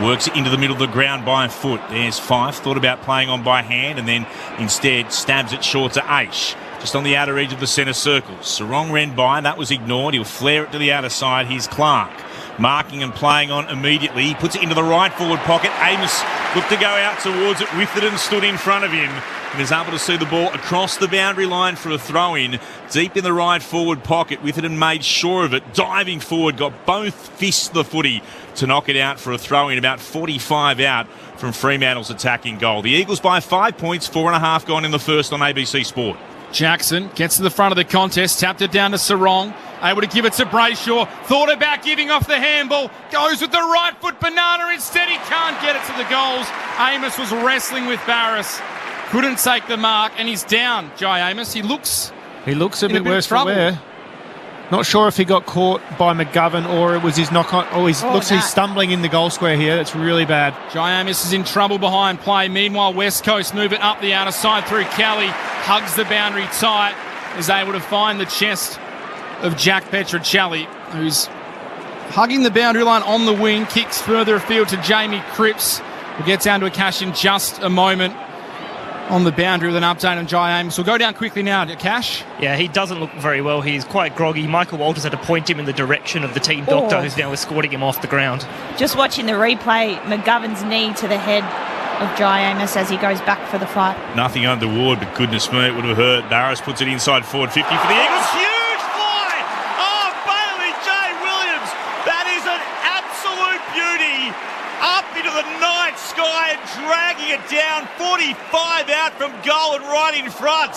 Works it into the middle of the ground by a foot. There's Fife. Thought about playing on by hand and then instead stabs it short to Aish. Just on the outer edge of the centre circle. Sarong ran by. That was ignored. He'll flare it to the outer side. Here's Clark. Marking and playing on immediately. He puts it into the right forward pocket. Amos looked to go out towards it. Witherden stood in front of him and is able to see the ball across the boundary line for a throw-in. Deep in the right forward pocket. Witherden made sure of it. Diving forward. Got both fists of the footy to knock it out for a throw-in. About 45 out from Fremantle's attacking goal. The Eagles by 5 points. 4.5 gone in the first on ABC Sport. Jackson gets to the front of the contest, tapped it down to Sarong, able to give it to Brayshaw, thought about giving off the handball, goes with the right foot banana, instead he can't get it to the goals. Amos was wrestling with Barris, couldn't take the mark, and he's down, Jai Amos. He looks a bit worse for wear. Not sure if he got caught by McGovern or it was his knock on. Oh, he's stumbling in the goal square here. That's really bad. Jai Amos is in trouble behind play. Meanwhile, West Coast move it up the outer side through Kelly. Hugs the boundary tight. Is able to find the chest of Jack Petrocelli, who's hugging the boundary line on the wing. Kicks further afield to Jamie Cripps, who gets down to a cash in just a moment. On the boundary with an update on Jai Amos. We'll go down quickly now to Cash. Yeah, he doesn't look very well. He's quite groggy. Michael Walters had to point him in the direction of the team doctor, who's now escorting him off the ground. Just watching the replay, McGovern's knee to the head of Jai Amos as he goes back for the fight. Nothing untoward, but goodness me, it would have hurt. Barris puts it inside forward 50 for the Eagles. Huge fly! Oh, Bailey J. Williams. That is an absolute beauty. Up into the night sky and dragging it down. 45 out from goal and right in front.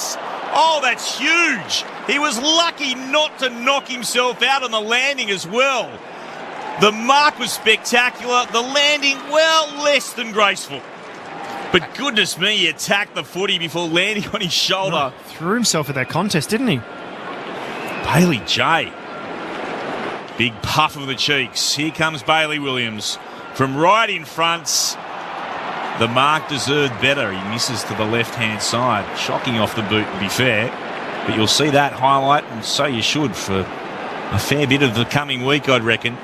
Oh, that's huge. He was lucky not to knock himself out on the landing as well. The mark was spectacular. The landing, well, less than graceful. But goodness me, he attacked the footy before landing on his shoulder. Threw himself at that contest, didn't he? Bailey J. Big puff of the cheeks. Here comes Bailey Williams. From right in front, the mark deserved better. He misses to the left-hand side. Shocking off the boot, to be fair. But you'll see that highlight, and so you should, for a fair bit of the coming week, I'd reckon.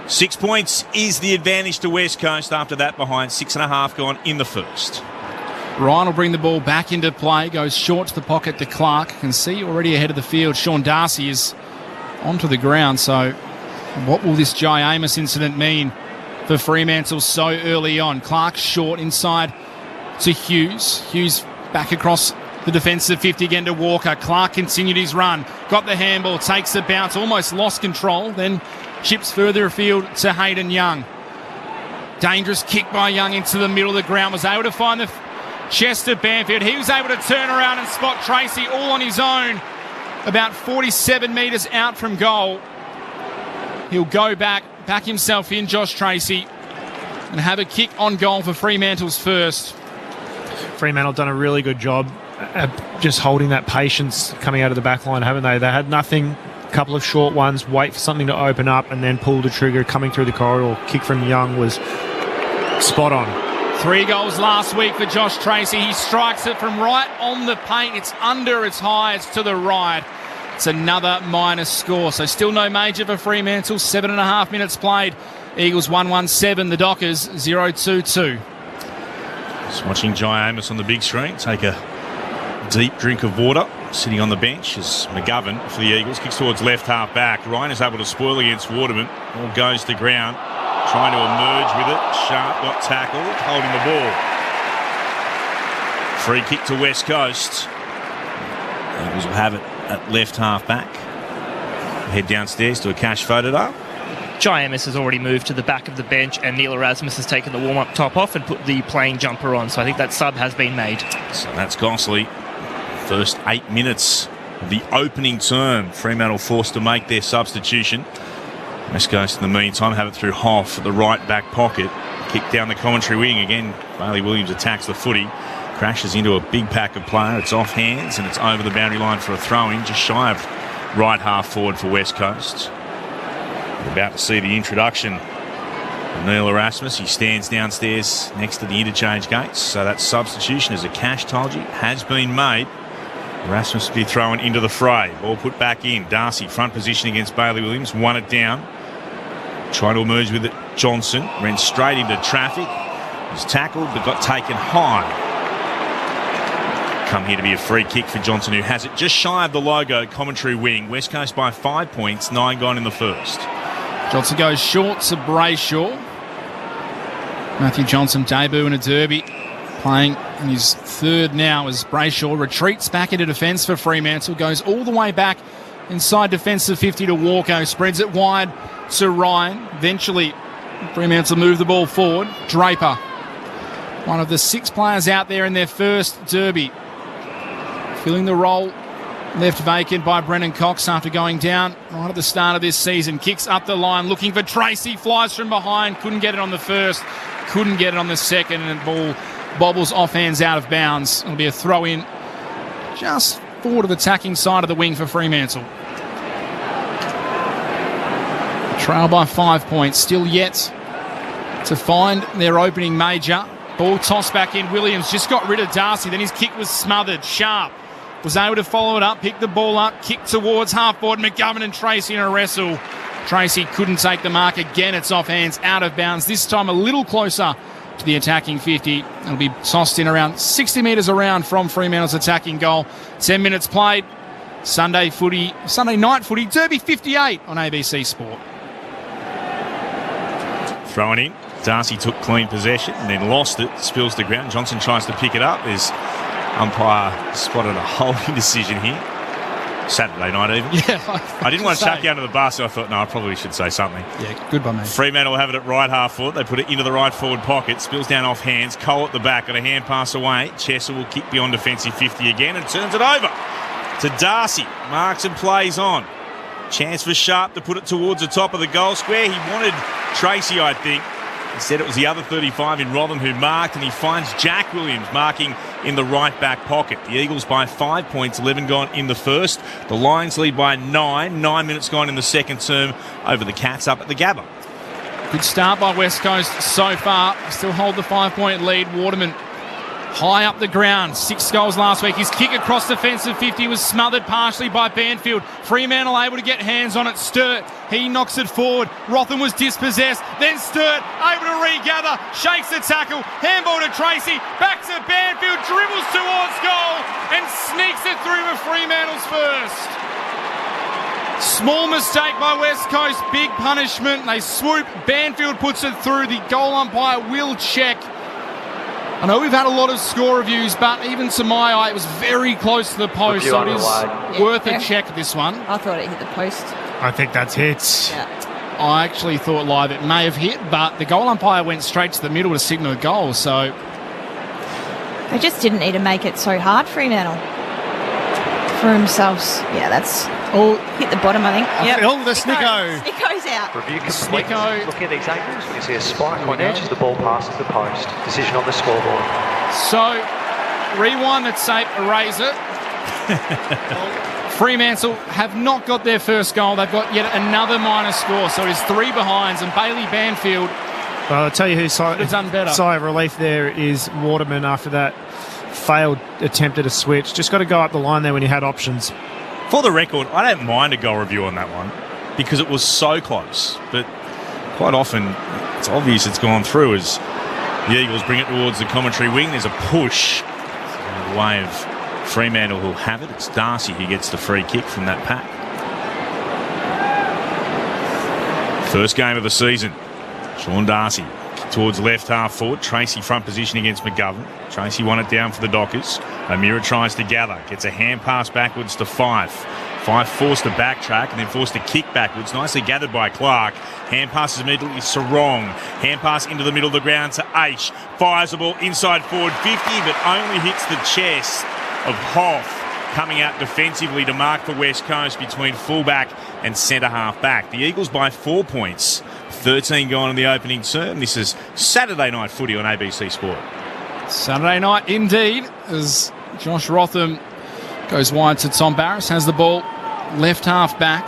6 points is the advantage to West Coast after that behind. 6.5 gone in the first. Ryan will bring the ball back into play. Goes short to the pocket to Clark. Can see already ahead of the field. Sean Darcy is onto the ground. So what will this Jai Amos incident mean for Fremantle so early on? Clark short inside to Hughes. Hughes back across the defensive 50 again to Walker. Clark continued his run. Got the handball. Takes the bounce. Almost lost control. Then chips further afield to Hayden Young. Dangerous kick by Young into the middle of the ground. Was able to find the chest of Banfield. He was able to turn around and spot Tracy all on his own. About 47 metres out from goal. He'll go back himself in, Josh Tracy, and have a kick on goal for Fremantle's first. Fremantle done a really good job at just holding that patience coming out of the back line, haven't they? They had nothing, a couple of short ones, wait for something to open up and then pull the trigger coming through the corridor. Kick from Young was spot on. 3 goals last week for Josh Tracy. He strikes it from right on the paint. It's under, it's high, it's to the right. It's another minus score. So still no major for Fremantle. 7.5 minutes played Eagles 1-1-7, the Dockers 0-2-2. Just watching Jai Amos on the big screen take a deep drink of water, sitting on the bench as McGovern for the Eagles kicks towards left half back. Ryan is able to spoil against Waterman. All goes to ground, trying to emerge with it. Sharp got tackled, holding the ball. Free kick to West Coast. Eagles will have it at left half back. Head downstairs to a cash photograph. Jai Amos has already moved to the back of the bench, and Neil Erasmus has taken the warm-up top off and put the playing jumper on. So I think that sub has been made. So that's Gossley. First 8 minutes of the opening term. Fremantle forced to make their substitution. West Coast in the meantime have it through Hoff at the right back pocket. Kick down the commentary wing. Again, Bailey Williams attacks the footy. Crashes into a big pack of player. It's off hands and it's over the boundary line for a throw-in. Just shy of right half forward for West Coast. We're about to see the introduction of Neil Erasmus. He stands downstairs next to the interchange gates. So that substitution, as a cash told you, has been made. Erasmus will be thrown into the fray. Ball put back in. Darcy, front position against Bailey Williams. Won it down. Trying to emerge with it. Johnson ran straight into traffic. Was tackled but got taken high. Come here to be a free kick for Johnson, who has it just shy of the logo commentary wing. West Coast by 5 points, 9 gone in the first. Johnson goes short to Brayshaw. Matthew Johnson debut in a derby, playing in his third now as Brayshaw retreats back into defence for Fremantle, goes all the way back inside defensive 50 to Walko, spreads it wide to Ryan. Eventually, Fremantle move the ball forward. Draper, one of the 6 players out there in their first derby, filling the role left vacant by Brennan Cox after going down right at the start of this season. Kicks up the line, looking for Tracy, flies from behind, couldn't get it on the first, couldn't get it on the second, and the ball bobbles off hands out of bounds. It'll be a throw in just forward of the attacking side of the wing for Fremantle. Trail by 5 points, still yet to find their opening major. Ball tossed back in. Williams just got rid of Darcy, then his kick was smothered. Sharp was able to follow it up, pick the ball up, kick towards half-board. McGovern and Tracy in a wrestle. Tracy couldn't take the mark. Again, it's off hands, out of bounds. This time a little closer to the attacking 50. It'll be tossed in around 60 metres around from Fremantle's attacking goal. 10 minutes played. Sunday night footy, Derby 58 on ABC Sport. Thrown in. Darcy took clean possession and then lost it. Spills to ground. Johnson tries to pick it up. There's umpire spotted a holding decision here. Saturday night even. Yeah, I didn't want to chuck you under the bus, so I thought, no, I probably should say something. Yeah, good by me. Fremantle will have it at right half forward. They put it into the right forward pocket. Spills down off hands. Cole at the back. Got a hand pass away. Chesser will kick beyond defensive 50 again and turns it over to Darcy. Marks and plays on. Chance for Sharp to put it towards the top of the goal square. He wanted Tracy, I think. Instead, it was the other 35 in Rotherham who marked, and he finds Jack Williams marking in the right back pocket. The Eagles by 5 points, 11 gone in the first. The Lions lead by 9 minutes gone in the second term over the Cats up at the Gabba. Good start by West Coast so far. Still hold the 5 point lead. Waterman high up the ground. 6 goals last week. His kick across defensive 50 was smothered partially by Banfield. Fremantle able to get hands on it. Sturt, he knocks it forward. Rotham was dispossessed. Then Sturt able to regather. Shakes the tackle. Handball to Tracy. Back to Banfield. Dribbles towards goal and sneaks it through for Fremantle's first. Small mistake by West Coast. Big punishment. They swoop. Banfield puts it through. The goal umpire will check. I know we've had a lot of score reviews, but even to my eye, it was very close to the post, so it is worth a check, this one. I thought it hit the post. I think that's hits. Yeah. I actually thought live it may have hit, but the goal umpire went straight to the middle to signal a goal, so... They just didn't need to make it so hard, Fremantle. For themselves. Yeah, that's... Oh, hit the bottom, I think. Yep. Oh, the Snicko. Snicko's out. Review complete. Snicko. Looking at these angles, we can see a spike on edge as the ball passes the post. Decision on the scoreboard. So, rewind that tape, erase it. Fremantle have not got their first goal. They've got yet another minus score, so it is 3 behinds, and Bailey Banfield... I'll tell you who have done better. Sigh of relief there is Waterman after that failed attempt at a switch. Just got to go up the line there when you had options. For the record, I don't mind a goal review on that one because it was so close. But quite often it's obvious it's gone through as the Eagles bring it towards the commentary wing. There's a push in the way of Fremantle who'll have it. It's Darcy who gets the free kick from that pack. First game of the season. Sean Darcy towards left half forward. Tracy front position against McGovern. Tracy won it down for the Dockers. O'Meara tries to gather. Gets a hand pass backwards to Fife. Fife forced to backtrack and then forced to kick backwards. Nicely gathered by Clark. Hand passes immediately to Sarong. Hand pass into the middle of the ground to Aish. Fires the ball inside forward 50, but only hits the chest of Hoff, coming out defensively to mark for West Coast between fullback and centre half back. The Eagles by 4 points. 13 gone in the opening term. This is Saturday night footy on ABC Sport. Saturday night indeed, as Josh Rotham goes wide to Tom Barras, has the ball left half back,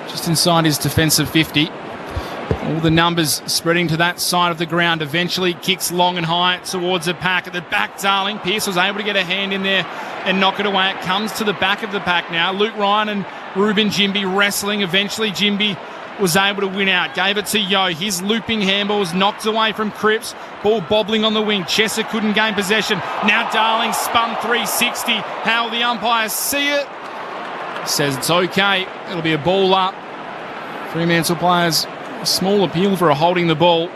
just inside his defensive 50. All the numbers spreading to that side of the ground. Eventually kicks long and high towards the pack. At the back, Darling. Pearce was able to get a hand in there and knock it away. It comes to the back of the pack now. Luke Ryan and Ruben Jimby wrestling. Eventually Jimby was able to win out. Gave it to Yo. His looping handball was knocked away from Cripps. Ball bobbling on the wing. Chesser couldn't gain possession. Now Darling spun 360. How will the umpires see it? Says it's okay. It'll be a ball up. Fremantle players, a small appeal for holding the ball.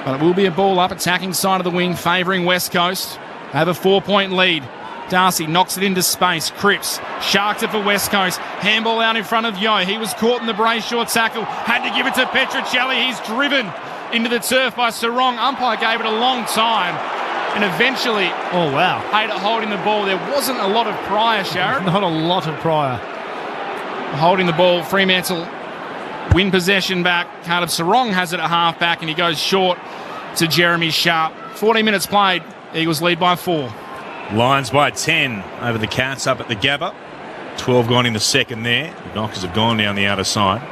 But it will be a ball up, attacking side of the wing, favouring West Coast. They have a 4-point lead. Darcy knocks it into space. Cripps sharks it for West Coast. Handball out in front of Yo. He was caught in the Brayshaw tackle. Had to give it to Petruccelli. He's driven into the turf by Sarong. Umpire gave it a long time. And eventually, Hayter holding the ball. There wasn't a lot of prior, Sharon. Not a lot of prior. Holding the ball, Fremantle win possession back. Caleb Sarong has it at half back and he goes short to Jeremy Sharp. 14 minutes played. Eagles lead by 4. Lions by 10 over the Cats up at the Gabba. 12 gone in the second there. The Knockers have gone down the outer side.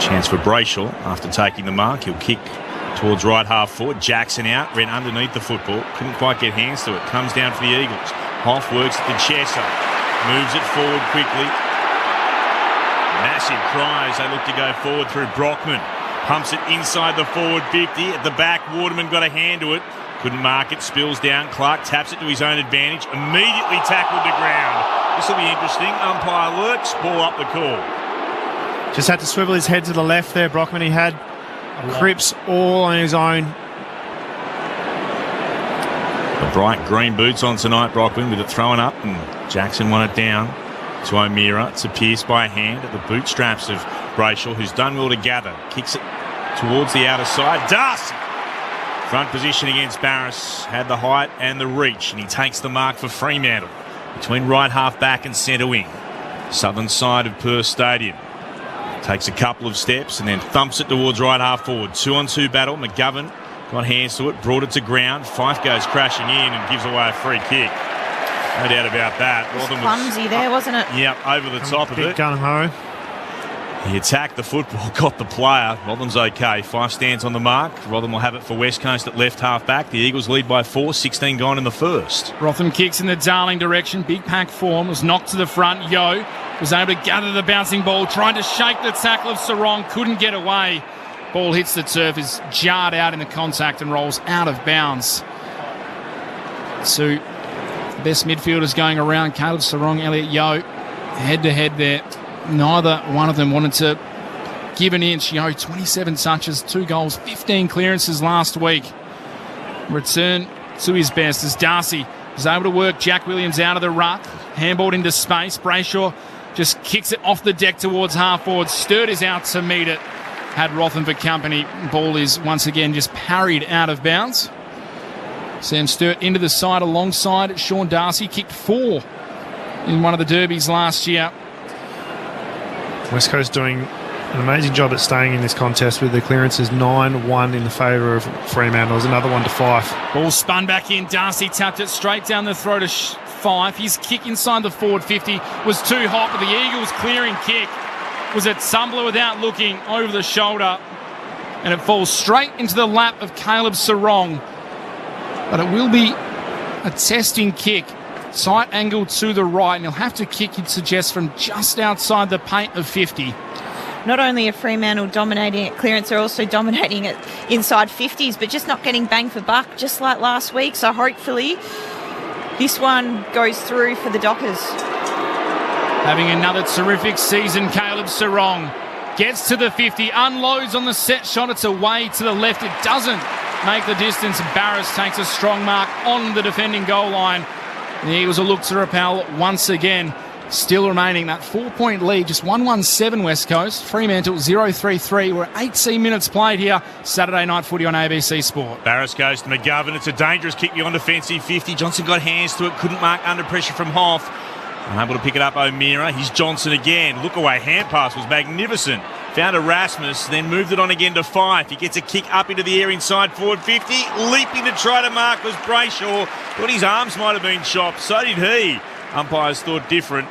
Chance for Brayshaw after taking the mark. He'll kick towards right half forward. Jackson out, ran underneath the football. Couldn't quite get hands to it. Comes down for the Eagles. Hoff works at the Chesser. Moves it forward quickly. Massive cries. They look to go forward through Brockman. Pumps it inside the forward 50. At the back, Waterman got a hand to it. Couldn't mark it. Spills down. Clark taps it to his own advantage. Immediately tackled to ground. This will be interesting. Umpire lurks. Ball up the call. Just had to swivel his head to the left there, Brockman. He had Cripps all on his own. The bright green boots on tonight, Brockman, with it thrown up, and Jackson won it down to O'Meara. It's a pierce by hand at the bootstraps of Brayshaw, who's done well to gather. Kicks it towards the outer side. Darcy! Front position against Barras. Had the height and the reach, and he takes the mark for Fremantle between right half back and centre wing. Southern side of Perth Stadium. Takes a couple of steps and then thumps it towards right half forward. 2-on-2 battle. McGovern got hands to it, brought it to ground. Fife goes crashing in and gives away a free kick. No doubt about that. It was clumsy there, wasn't it? Yep, over the top of it. Gung-ho. He attacked the football, got the player. Rotham's okay. Fife stands on the mark. Rotham will have it for West Coast at left half back. The Eagles lead by 4, 16 gone in the first. Rotham kicks in the Darling direction. Big pack form, was knocked to the front. Yo was able to gather the bouncing ball, trying to shake the tackle of Sarong, couldn't get away. Ball hits the turf, is jarred out in the contact and rolls out of bounds. So the best midfielders going around, Caleb Sarong, Elliot Yo, head-to-head there. Neither one of them wanted to give an inch. Yo, 27 touches, 2 goals, 15 clearances last week. Return to his best as Darcy is able to work Jack Williams out of the ruck. Handballed into space. Brayshaw just kicks it off the deck towards half forward. Sturt is out to meet it. Had Rotham for company. Ball is once again just parried out of bounds. Sam Sturt into the side alongside Sean Darcy. Kicked 4 in one of the derbies last year. West Coast doing an amazing job at staying in this contest with the clearances 9-1 in the favour of Fremantle. There's another one to Fife. Ball spun back in. Darcy tapped it straight down the throat of Fife. His kick inside the forward 50 was too hot, but the Eagles' clearing kick was at Sumbler without looking over the shoulder, and it falls straight into the lap of Caleb Sarong. But it will be a testing kick. Tight angle to the right, and he'll have to kick, you'd suggest, from just outside the paint of 50. not only are Fremantle dominating at clearance, they're also dominating at inside 50s, but just not getting bang for buck, just like last week. So hopefully this one goes through for the Dockers. Having another terrific season, Caleb Sarong gets to the 50, unloads on the set shot. It's away to the left. It doesn't make the distance. Barris takes a strong mark on the defending goal line. The Eagles will look to repel once again. Still remaining that 4-point lead, just 1-1-7 West Coast. Fremantle 0-3-3. We're 18 minutes played here. Saturday night footy on ABC Sport. Barris goes to McGovern. It's a dangerous kick beyond defensive 50. Johnson got hands to it, couldn't mark under pressure from Hoff. Unable to pick it up, O'Meara. Here's Johnson again. Look away, hand pass was magnificent. Found Erasmus, then moved it on again to Fife. He gets a kick up into the air inside forward 50. Leaping to try to mark was Brayshaw. Thought his arms might have been chopped. So did he. Umpires thought different.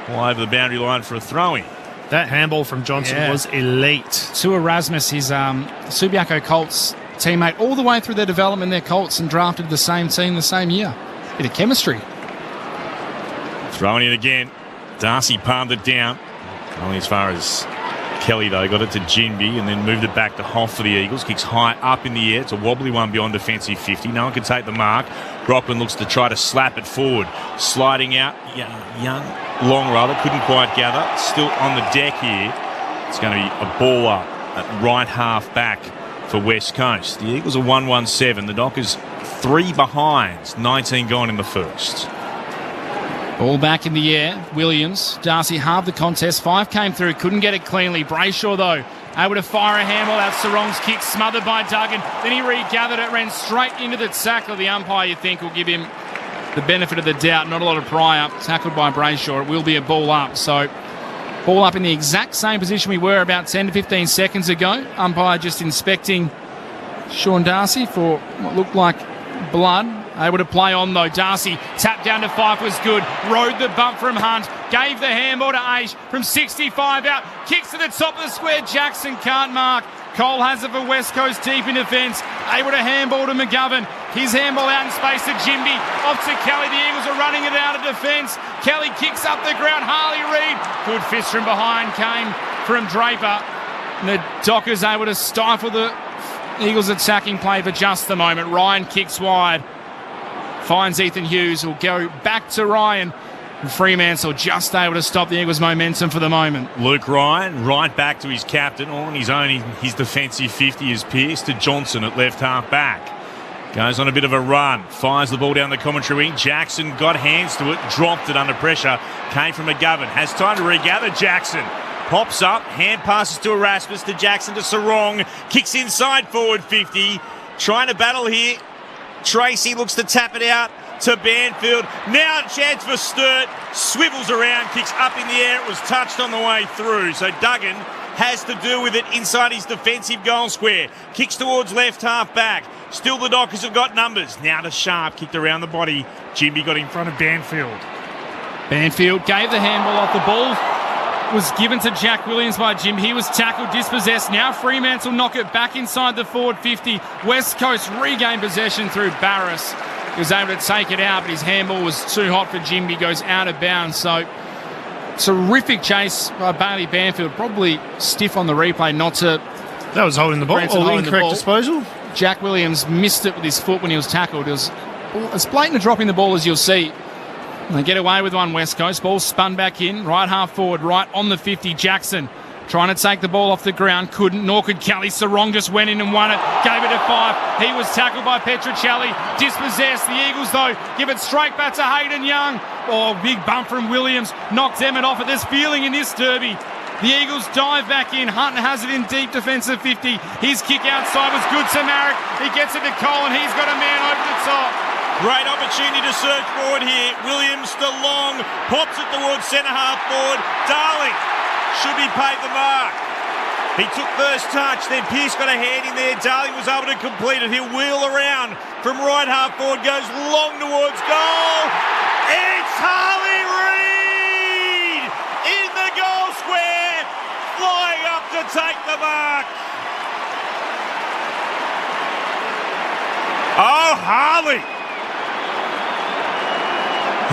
All over the boundary line for a throw-in. That handball from Johnson was elite. To Erasmus, his Subiaco Colts teammate, all the way through their development, their Colts, and drafted the same team the same year. Bit of chemistry. Throwing in again. Darcy palmed it down. Only as far as Kelly, though. Got it to Jinby and then moved it back to Hoff for the Eagles. Kicks high up in the air. It's a wobbly one beyond defensive 50. No one can take the mark. Brockman looks to try to slap it forward. Sliding out. Young. Long rather. Couldn't quite gather. Still on the deck here. It's going to be a ball up at right half back for West Coast. The Eagles are 1-1-7. The Dockers 3 behinds. 19 gone in the first. Ball back in the air. Williams. Darcy halved the contest. 5 came through. Couldn't get it cleanly. Brayshaw, though, able to fire a handball out. Sarong's kick smothered by Duggan. Then he regathered it, ran straight into the tackle. The umpire, you think, will give him the benefit of the doubt. Not a lot of prior. Tackled by Brayshaw. It will be a ball up. So, ball up in the exact same position we were about 10 to 15 seconds ago. Umpire just inspecting Sean Darcy for what looked like blood. Able to play on, though. Darcy tapped down to Fife was good. Rode the bump from Hunt. Gave the handball to Aish from 65 out. Kicks to the top of the square. Jackson can't mark. Cole has it for West Coast deep in defence. Able to handball to McGovern. His handball out in space to Jimby. Off to Kelly. The Eagles are running it out of defence. Kelly kicks up the ground. Harley Reid. Good fist from behind came from Draper. And the Dockers able to stifle the Eagles attacking play for just the moment. Ryan kicks wide. Finds Ethan Hughes, who'll go back to Ryan. And Fremantle just able to stop the Eagles' momentum for the moment. Luke Ryan, right back to his captain. On his own, his defensive 50 is Pearce to Johnson at left half back. Goes on a bit of a run. Fires the ball down the commentary wing. Jackson got hands to it, dropped it under pressure. Came from McGovern. Has time to regather. Jackson pops up, hand passes to Erasmus, to Jackson, to Sarong. Kicks inside forward 50. Trying to battle here. Tracy looks to tap it out to Banfield. Now a chance for Sturt. Swivels around, kicks up in the air. It was touched on the way through. So Duggan has to deal with it inside his defensive goal square. Kicks towards left half back. Still the Dockers have got numbers. Now to Sharp, kicked around the body. Jimby got in front of Banfield. Banfield gave the handball off the ball. Was given to Jack Williams by Jim. He was tackled, dispossessed. Now Fremantle knock it back inside the forward 50. West Coast regain possession through Barris. He was able to take it out, but his handball was too hot for Jim. He goes out of bounds. So, terrific chase by Bailey Banfield. Probably stiff on the replay not to... That was holding the ball. Incorrect disposal. Jack Williams missed it with his foot when he was tackled. It was as blatant a dropping the ball as you'll see. They get away with one, West Coast. Ball spun back in, right half forward, right on the 50. Jackson trying to take the ball off the ground. Couldn't, nor could Kelly. Sarong just went in and won it. Gave it to Fife. He was tackled by Petruccelli. Dispossessed. The Eagles, though, give it straight back to Hayden Young. Oh, big bump from Williams. Knocks Emmett off it. There's feeling in this derby. The Eagles dive back in. Hunt has it in deep defensive 50. His kick outside was good to Marek. He gets it to Cole, and he's got a man over the top. Great opportunity to surge forward here. Williams to Long, pops it towards centre half forward. Darling should be paid the mark. He took first touch, then Pearce got a hand in there. Darling was able to complete it. He'll wheel around from right half forward, goes long towards goal. It's Harley Reid in the goal square, flying up to take the mark. Oh, Harley.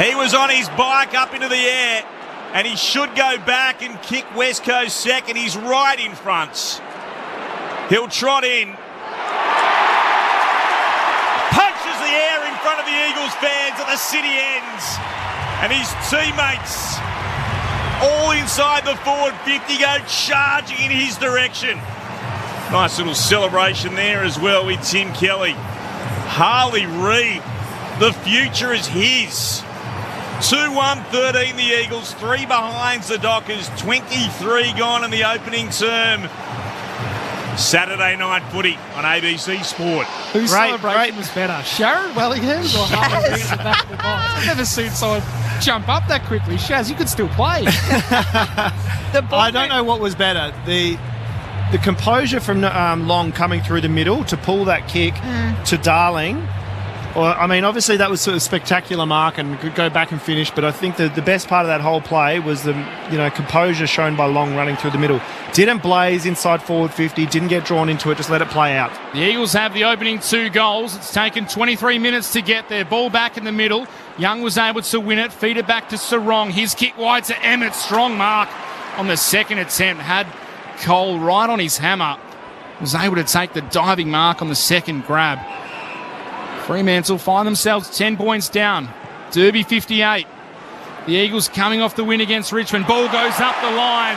He was on his bike up into the air. and he should go back and kick West Coast second. He's right in front. He'll trot in. Punches the air in front of the Eagles fans at the city ends. And his teammates, all inside the forward 50, go charging in his direction. Nice little celebration there as well with Tim Kelly. Harley Reid, the future is his. 2-1-13 the Eagles, 3 behind the Dockers, 23 gone in the opening term. Saturday night footy on ABC Sport. Whose celebration was better, Sharon Wellingham's or Harley Reid at the back of the box? I've never seen someone jump up that quickly. Shaz, you could still play. I don't know what was better. The composure from Long coming through the middle to pull that kick to Darling. Well, I mean, obviously that was sort of spectacular mark and could go back and finish, but I think the best part of that whole play was the composure shown by Long running through the middle. Didn't blaze inside forward 50, didn't get drawn into it, just let it play out. The Eagles have the opening 2 goals. It's taken 23 minutes to get there. Ball back in the middle. Young was able to win it, feed it back to Sarong. His kick wide to Emmett. Strong mark on the second attempt. Had Cole right on his hammer. Was able to take the diving mark on the second grab. Fremantle find themselves 10 points down. Derby 58. The Eagles coming off the win against Richmond. Ball goes up the line.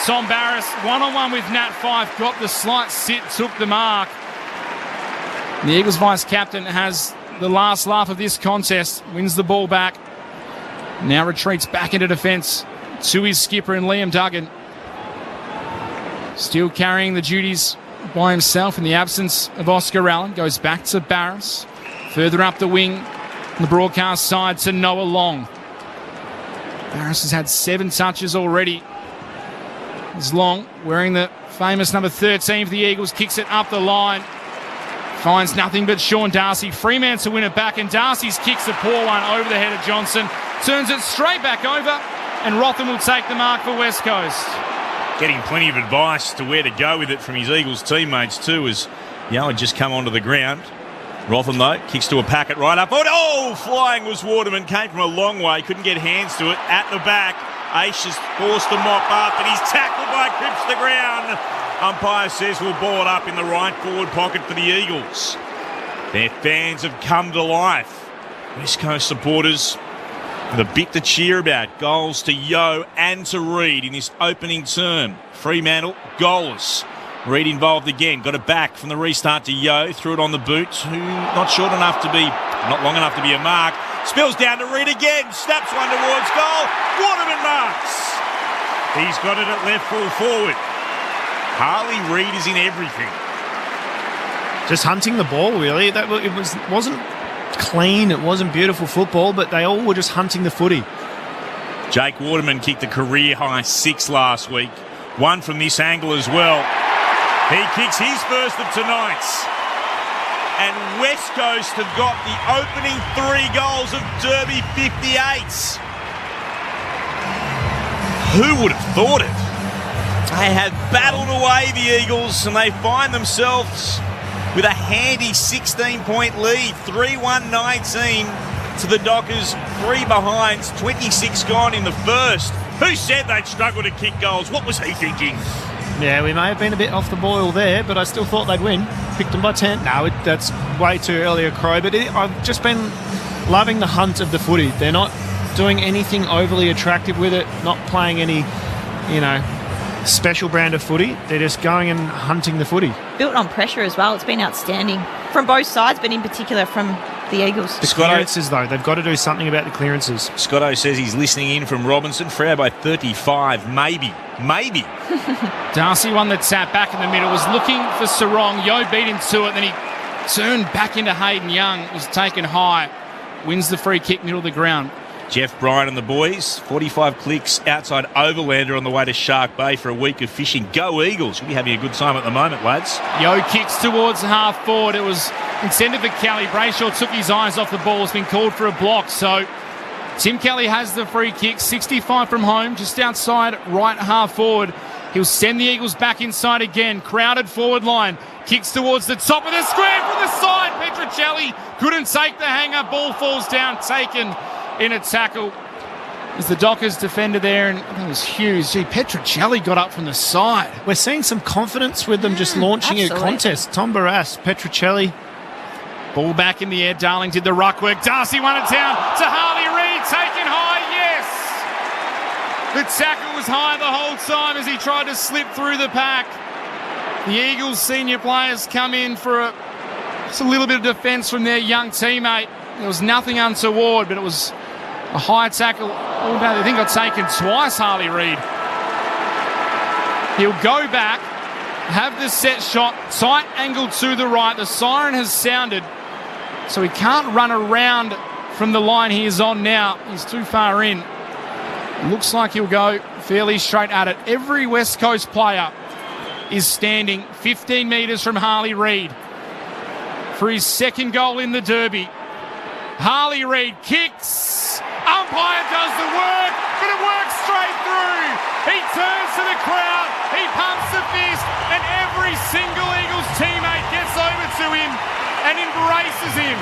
Tom Barras, one-on-one with Nat Fyfe, got the slight sit, took the mark. The Eagles vice-captain has the last laugh of this contest, wins the ball back. Now retreats back into defence to his skipper and Liam Duggan. Still carrying the duties by himself in the absence of Oscar Allen. Goes back to Barras. Further up the wing, on the broadcast side to Noah Long. Barras has had 7 touches already. As Long, wearing the famous number 13 for the Eagles, kicks it up the line. Finds nothing but Sean Darcy. Fremantle win it back, and Darcy's kicks a poor one over the head of Johnson. Turns it straight back over, and Rotham will take the mark for West Coast. Getting plenty of advice to where to go with it from his Eagles teammates too, as Yao had just come onto the ground. Rotham, though, kicks to a packet right up. Oh, flying was Waterman. Came from a long way. Couldn't get hands to it. At the back, Aish is forced to mop up, and he's tackled by Cripps to the ground. Umpire says we'll ball it up in the right forward pocket for the Eagles. Their fans have come to life. West Coast supporters with a bit to cheer about. Goals to Yeo and to Reid in this opening term. Fremantle, goalless. Reid involved again, got it back from the restart to Yeo, threw it on the boot, who not long enough to be a mark. Spills down to Reid again, snaps one towards goal. Waterman marks. He's got it at left full forward. Harley Reid is in everything. Just hunting the ball, really. It wasn't clean, it wasn't beautiful football, but they all were just hunting the footy. Jake Waterman kicked a career-high 6 last week. 1 from this angle as well. He kicks his first of tonight's. And West Coast have got the opening 3 goals of Derby 58. Who would have thought it? They have battled away the Eagles, and they find themselves with a handy 16-point lead. 3-1-19 to the Dockers. 3 behinds, 26 gone in the first. Who said they'd struggle to kick goals? What was he thinking? Yeah, we may have been a bit off the boil there, but I still thought they'd win. Picked them by 10. No, that's way too early a crow, but I've just been loving the hunt of the footy. They're not doing anything overly attractive with it, not playing any, special brand of footy. They're just going and hunting the footy. Built on pressure as well. It's been outstanding from both sides, but in particular from the Eagles. The clearances, though, they've got to do something about the clearances. Scotto says he's listening in from Robinson. Freo by 35, maybe. Darcy won the tap back in the middle, was looking for Sarong. Yeo beat him to it, then he turned back into Hayden Young, was taken high, wins the free kick middle of the ground. Jeff Bryan and the boys, 45 clicks outside Overlander on the way to Shark Bay for a week of fishing. Go Eagles. You'll be having a good time at the moment, lads. Yeo kicks towards half forward. It was intended for Kelly. Brayshaw took his eyes off the ball. It's been called for a block. So Tim Kelly has the free kick. 65 from home, just outside right half forward. He'll send the Eagles back inside again. Crowded forward line. Kicks towards the top of the square from the side. Petrocelli couldn't take the hanger. Ball falls down, taken in a tackle There's the Dockers defender there, and that was huge. Gee, Petruccelli got up from the side. We're seeing some confidence with them just launching a contest. Tom Barras, Petruccelli. Ball back in the air. Darling did the ruck work. Darcy won it down to Harley Reid. Taken high, yes. The tackle was high the whole time as he tried to slip through the pack. The Eagles senior players come in for just a little bit of defence from their young teammate. There was nothing untoward, but it was a high tackle. Oh, no, I think got taken twice, Harley Reid. He'll go back, have the set shot, tight angle to the right. The siren has sounded, so he can't run around from the line he is on now. He's too far in. Looks like he'll go fairly straight at it. Every West Coast player is standing 15 metres from Harley Reid for his second goal in the Derby. Harley Reid kicks. Umpire does the work, but it works straight through. He turns to the crowd, he pumps the fist, and every single Eagles teammate gets over to him and embraces him.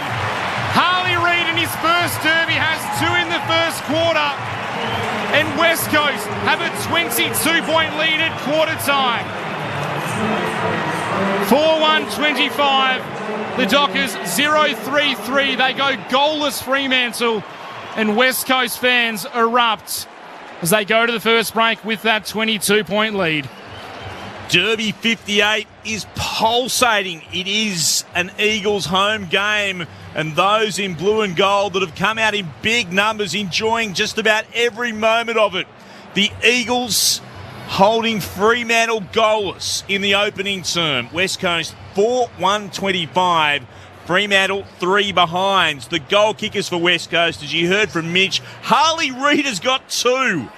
Harley Reid in his first Derby has 2 in the first quarter, and West Coast have a 22-point lead at quarter time. 4-1-25. The Dockers 0-3-3. They go goalless Fremantle, and West Coast fans erupt as they go to the first break with that 22-point lead. Derby 58 is pulsating. It is an Eagles home game, and those in blue and gold that have come out in big numbers enjoying just about every moment of it. The Eagles holding Fremantle goalless in the opening term. West Coast 4-1-25. Fremantle 3 behinds. The goal kickers for West Coast, as you heard from Mitch, Harley Reid has got 2.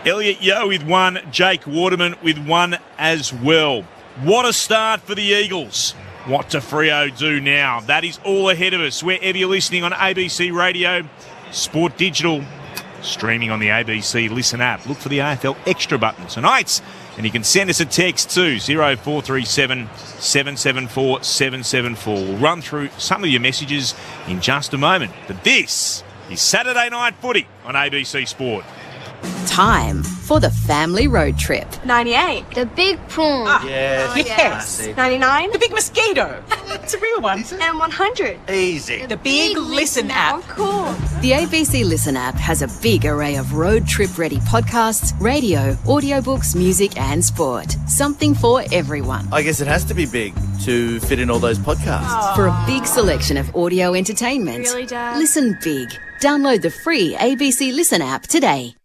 Elliot Yeo with 1, Jake Waterman with 1 as well. What a start for the Eagles. What do Freo do now? That is all ahead of us. Wherever you're listening on ABC Radio, Sport Digital, streaming on the ABC Listen app. Look for the AFL Extra button tonight, and you can send us a text to 0437 774 774. We'll run through some of your messages in just a moment. But this is Saturday Night Footy on ABC Sport. Time for the family road trip. 98. The big prawn. Yes. 99. The big mosquito. It's a real one. And 100. Easy. The big Listen app. Of course. The ABC Listen app has a big array of road trip ready podcasts, radio, audiobooks, music and sport. Something for everyone. I guess it has to be big to fit in all those podcasts. Aww. For a big selection of audio entertainment. Really, Dad? Listen big. Download the free ABC Listen app today.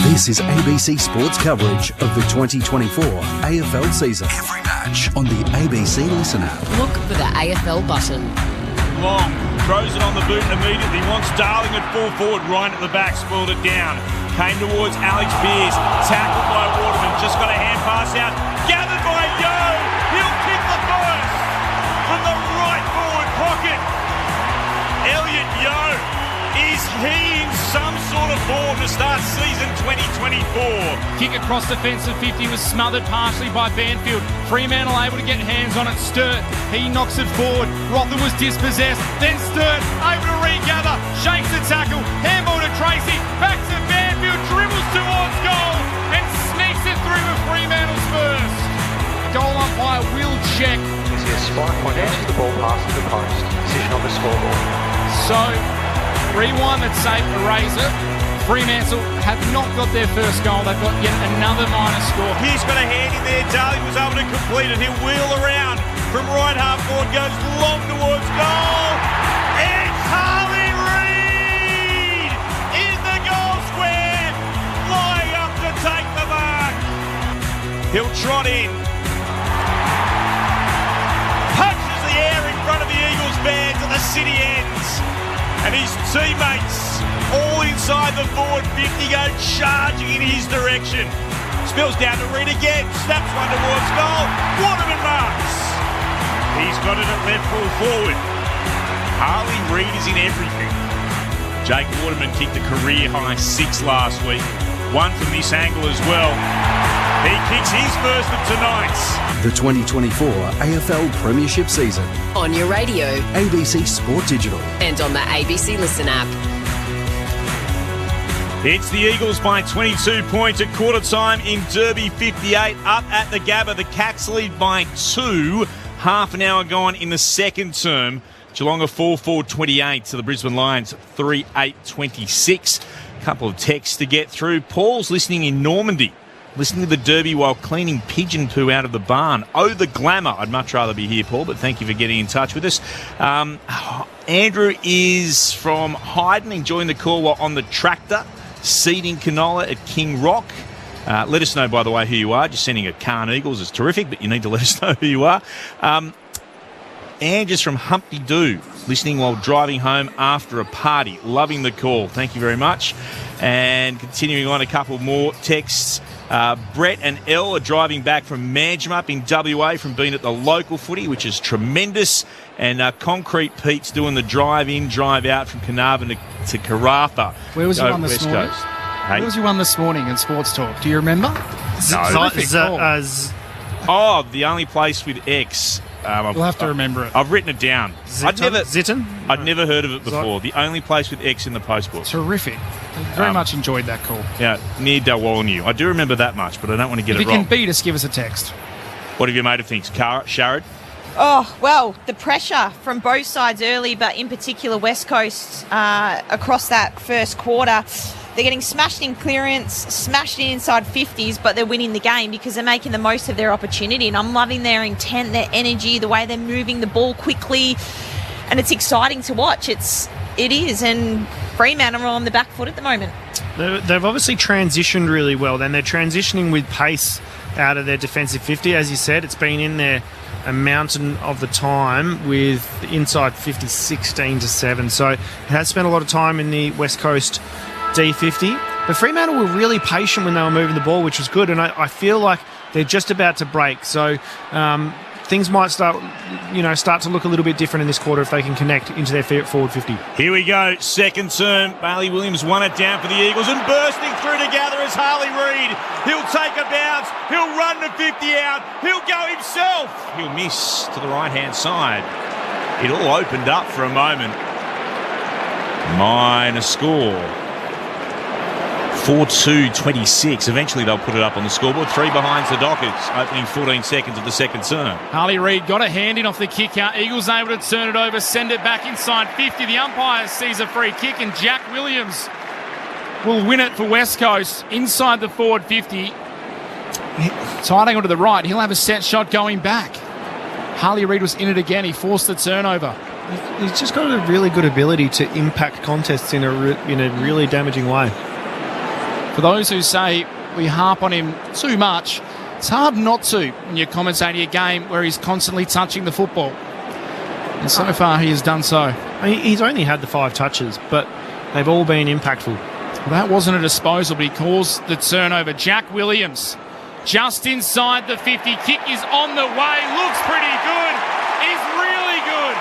This is ABC Sports coverage of the 2024 AFL season. Every match on the ABC Listen app. Look for the AFL button. Long throws it on the boot immediately. Wants Darling at full forward, right at the back, spoiled it down. Came towards Alex Beers, tackled by Waterman, just got a hand pass out, gathered by Yo. He'll kick the first from the right forward pocket. Elliot Yo. Is he in some sort of form to start season 2024? Kick across defensive 50 was smothered partially by Banfield. Fremantle able to get hands on it. Sturt, he knocks it forward. Rotham was dispossessed. Then Sturt able to regather. Shakes the tackle. Handball to Tracy. Back to Banfield. Dribbles towards goal. And sneaks it through with Fremantle's first. Goal umpire will check. You see a spike point edges the ball past the post. Decision on the scoreboard. So, rewind that safe eraser. Fremantle have not got their first goal. They've got yet another minor score. He's got a hand in there. Darling was able to complete it. He'll wheel around from right half forward, goes long towards goal. It's Harley Reid in the goal square, lying up to take the mark. He'll trot in. Punches the air in front of the Eagles fans at the city ends. And his teammates, all inside the forward 50, go charging in his direction. Spills down to Reid again, snaps one towards goal. Waterman marks. He's got it at left full forward. Harley Reid is in everything. Jake Waterman kicked a career-high 6 last week. 1 from this angle as well. He kicks his first of tonight's. The 2024 AFL Premiership season. On your radio. ABC Sport Digital. And on the ABC Listen app. It's the Eagles by 22 points at quarter time in Derby 58. Up at the Gabba, the Cats lead by 2. Half an hour gone in the second term. Geelong are 4-4-28 to the Brisbane Lions 3-8-26. Couple of texts to get through. Paul's listening in Normandy, listening to the Derby while cleaning pigeon poo out of the barn. Oh, the glamour. I'd much rather be here, Paul, but thank you for getting in touch with us. Andrew is from Hyden, enjoying the call while on the tractor, seeding canola at King Rock. Let us know, by the way, who you are. Just sending a Carn Eagles is terrific, but you need to let us know who you are. Andrew's from Humpty Doo, listening while driving home after a party. Loving the call. Thank you very much. And continuing on, a couple more texts. Brett and Elle are driving back from Manjimup in WA from being at the local footy, which is tremendous. And Concrete Pete's doing the drive-in, drive-out from Carnarvon to Karratha. Where was he on this morning? Hey? Where was he on this morning in Sports Talk? Do you remember? No. The only place with X. We'll have to remember it. I've written it down. Zitten? I'd never heard of it before. The only place with X in the postbook. Terrific. Very much enjoyed that call. Yeah, near Dalwallinu. I do remember that much, but I don't want to get it wrong. If you can beat us, give us a text. What have you made of things? Sharad? Oh, well, the pressure from both sides early, but in particular West Coast across that first quarter. They're getting smashed in clearance, smashed in inside 50s, but they're winning the game because they're making the most of their opportunity. And I'm loving their intent, their energy, the way they're moving the ball quickly. And it's exciting to watch. It is. And Fremantle are on the back foot at the moment. They've obviously transitioned really well. Then they're transitioning with pace out of their defensive 50. As you said, it's been in there a mountain of the time with inside 50, 16-7. So it has spent a lot of time in the West Coast D50. But Fremantle were really patient when they were moving the ball, which was good. And I feel like they're just about to break. So things might start to look a little bit different in this quarter if they can connect into their forward 50. Here we go. Second term. Bailey Williams won it down for the Eagles and bursting through together is Harley Reid. He'll take a bounce. He'll run the 50 out. He'll go himself. He'll miss to the right-hand side. It all opened up for a moment. Minor score. 4-2-26. Eventually they'll put it up on the scoreboard. 3 behind the Dockers, opening 14 seconds of the second term. Harley Reid got a hand in off the kick out. Eagles able to turn it over, send it back inside 50. The umpire sees a free kick and Jack Williams will win it for West Coast inside the forward 50. Tight angle to the right. He'll have a set shot going back. Harley Reid was in it again. He forced the turnover. He's just got a really good ability to impact contests in a really damaging way. For those who say we harp on him too much, it's hard not to when you're commentating a game where he's constantly touching the football. And so far he has done so. I mean, he's only had the 5 touches, but they've all been impactful. Well, that wasn't a disposal, but he calls the turnover. Jack Williams just inside the 50. Kick is on the way. Looks pretty good. Is really good.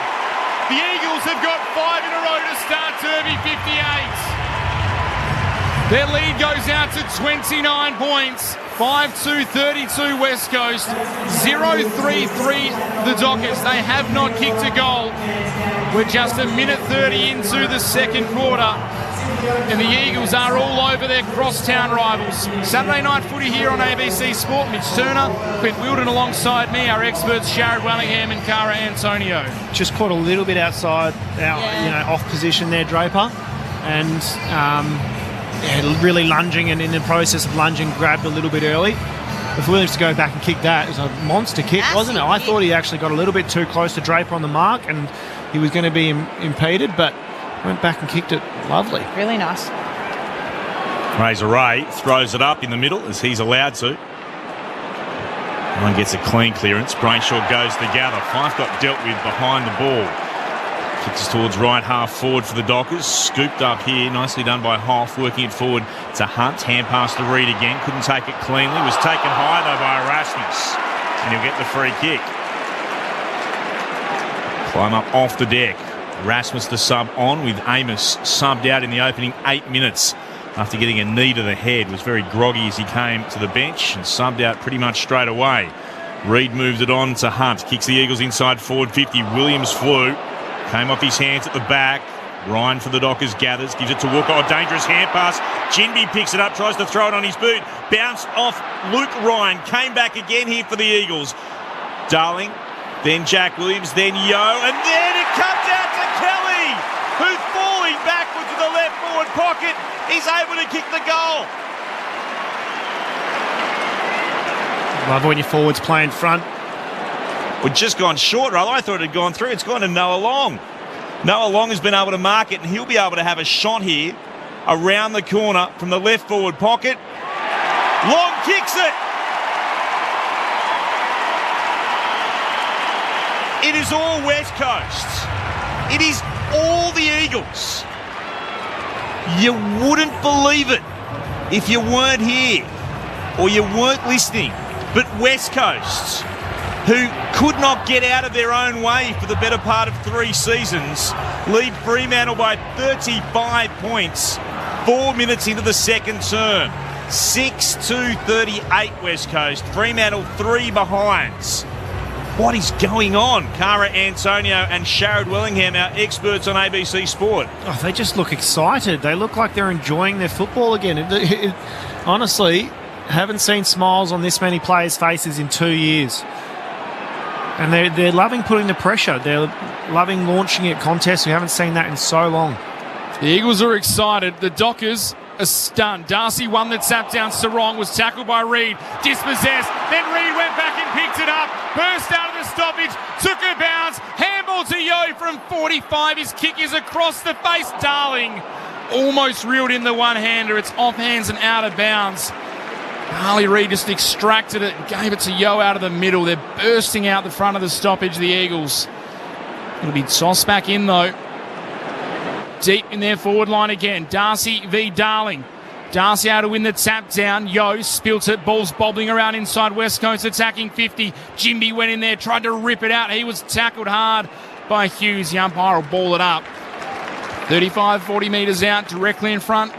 The Eagles have got 5 in a row to start Derby 58. Their lead goes out to 29 points. 5-2-32 West Coast. 0-3-3 the Dockers. They have not kicked a goal. We're just a minute 30 into the second quarter. And the Eagles are all over their crosstown rivals. Saturday night footy here on ABC Sport. Mitch Turner, Clint Wilden alongside me, our experts Sharad Wellingham and Cara Antonio. Just caught a little bit outside, off position there, Draper. And really lunging, and in the process of lunging, grabbed a little bit early. For Williams to go back and kick that, it was a monster kick, wasn't it? I thought he actually got a little bit too close to Draper on the mark, and he was going to be impeded, but went back and kicked it. Lovely. Really nice. Razor Ray throws it up in the middle as he's allowed to. One gets a clean clearance. Brainshaw goes to gather. Fife got dealt with behind the ball. Kicks towards right half forward for the Dockers. Scooped up here. Nicely done by Hoff. Working it forward to Hunt. Hand pass to Reid again. Couldn't take it cleanly. Was taken high though by Erasmus. And he'll get the free kick. Climb up off the deck. Erasmus the sub on with Amos subbed out in the opening 8 minutes after getting a knee to the head. Was very groggy as he came to the bench and subbed out pretty much straight away. Reid moved it on to Hunt. Kicks the Eagles inside forward 50. Williams flew. Came off his hands at the back. Ryan for the Dockers gathers, gives it to Walker. Oh, dangerous hand pass. Jinby picks it up, tries to throw it on his boot. Bounced off Luke Ryan. Came back again here for the Eagles. Darling, then Jack Williams, then Yo, and then it comes out to Kelly, who's falling backwards to the left forward pocket. He's able to kick the goal. Love when your forwards play in front. We've just gone short, rather. I thought it had gone through. It's gone to Noah Long. Noah Long has been able to mark it, and he'll be able to have a shot here around the corner from the left forward pocket. Long kicks it. It is all West Coast. It is all the Eagles. You wouldn't believe it if you weren't here or you weren't listening. But West Coast, who could not get out of their own way for the better part of 3 seasons, lead Fremantle by 35 points 4 minutes into the second term. 6-2-38 West Coast. Fremantle 3 behinds. What is going on? Cara Antonio and Sharad Wellingham, our experts on ABC Sport. Oh, they just look excited. They look like they're enjoying their football again. Honestly, haven't seen smiles on this many players' faces in 2 years. And they're loving putting the pressure. They're loving launching at contests. We haven't seen that in so long. The Eagles are excited. The Dockers are stunned. Darcy won that tap down. Sarong was tackled by Reid. Dispossessed. Then Reid went back and picked it up. Burst out of the stoppage. Took a bounce. Handball to Yo from 45. His kick is across the face. Darling almost reeled in the one-hander. It's off hands and out of bounds. Harley Reid just extracted it and gave it to Yo out of the middle. They're bursting out the front of the stoppage, the Eagles. It'll be tossed back in, though. Deep in their forward line again. Darcy v. Darling. Darcy able to win the tap down. Yo spilt it. Ball's bobbling around inside West Coast, attacking 50. Jimby went in there, tried to rip it out. He was tackled hard by Hughes. The umpire will ball it up. 35, 40 metres out, directly in front.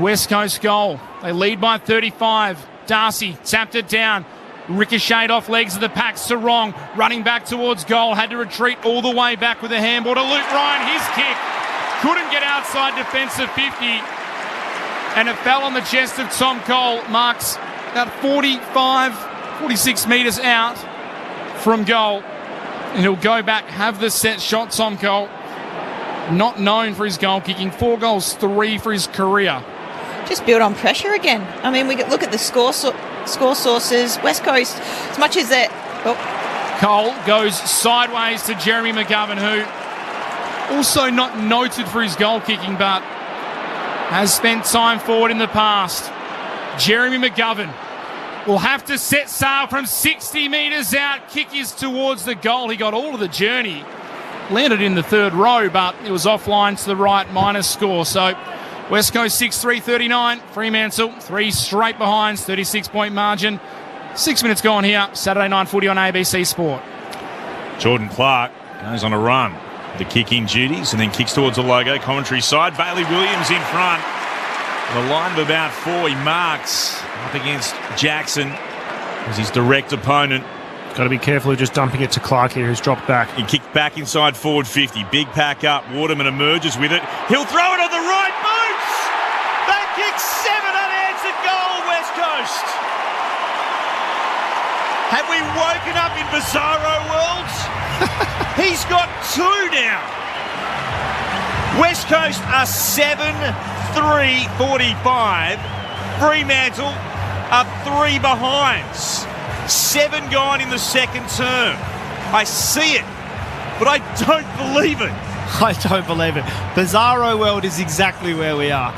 West Coast goal. They lead by 35. Darcy tapped it down. Ricocheted off legs of the pack. Sarong running back towards goal. Had to retreat all the way back with a handball to Luke Ryan. His kick couldn't get outside defensive 50. And it fell on the chest of Tom Cole. Marks about 45, 46 metres out from goal. And he'll go back, have the set shot. Tom Cole, not known for his goal kicking. 4 goals, 3 for his career. Just build on pressure again. I mean, we could look at the score sources. West Coast, as much as that. Oh. Cole goes sideways to Jeremy McGovern, who also not noted for his goal kicking, but has spent time forward in the past. Jeremy McGovern will have to set sail from 60 metres out. Kick is towards the goal. He got all of the journey. Landed in the third row, but it was offline to the right, minus score. So West Coast 6-3-39. Fremantle 3 straight behinds, 36-point margin. 6 minutes gone here. Saturday night footy on ABC Sport. Jordan Clark goes on a run. The kicking duties and then kicks towards the logo. Commentary side. Bailey Williams in front. The line of about 4. He marks up against Jackson as his direct opponent. Got to be careful of just dumping it to Clark here, who's dropped back. He kicked back inside forward 50. Big pack up. Waterman emerges with it. He'll throw it on the right. Boots! They kick 7 unanswered goal, West Coast. Have we woken up in Bizarro worlds? He's got 2 now. West Coast are 7-3-45. Fremantle are 3 behinds. 7 gone in the second term. I see it, but I don't believe it. I don't believe it. Bizarro world is exactly where we are.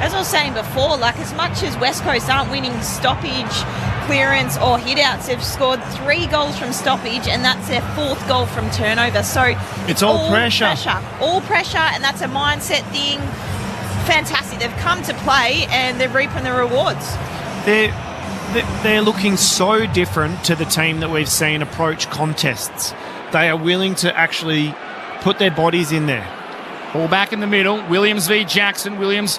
As I was saying before, like as much as West Coast aren't winning stoppage, clearance or hit-outs, they've scored 3 goals from stoppage and that's their 4th goal from turnover. So it's all pressure. All pressure, and that's a mindset thing. Fantastic. They've come to play and they're reaping the rewards. They're looking so different to the team that we've seen approach contests. They are willing to actually put their bodies in there. Ball back in the middle. Williams v. Jackson. Williams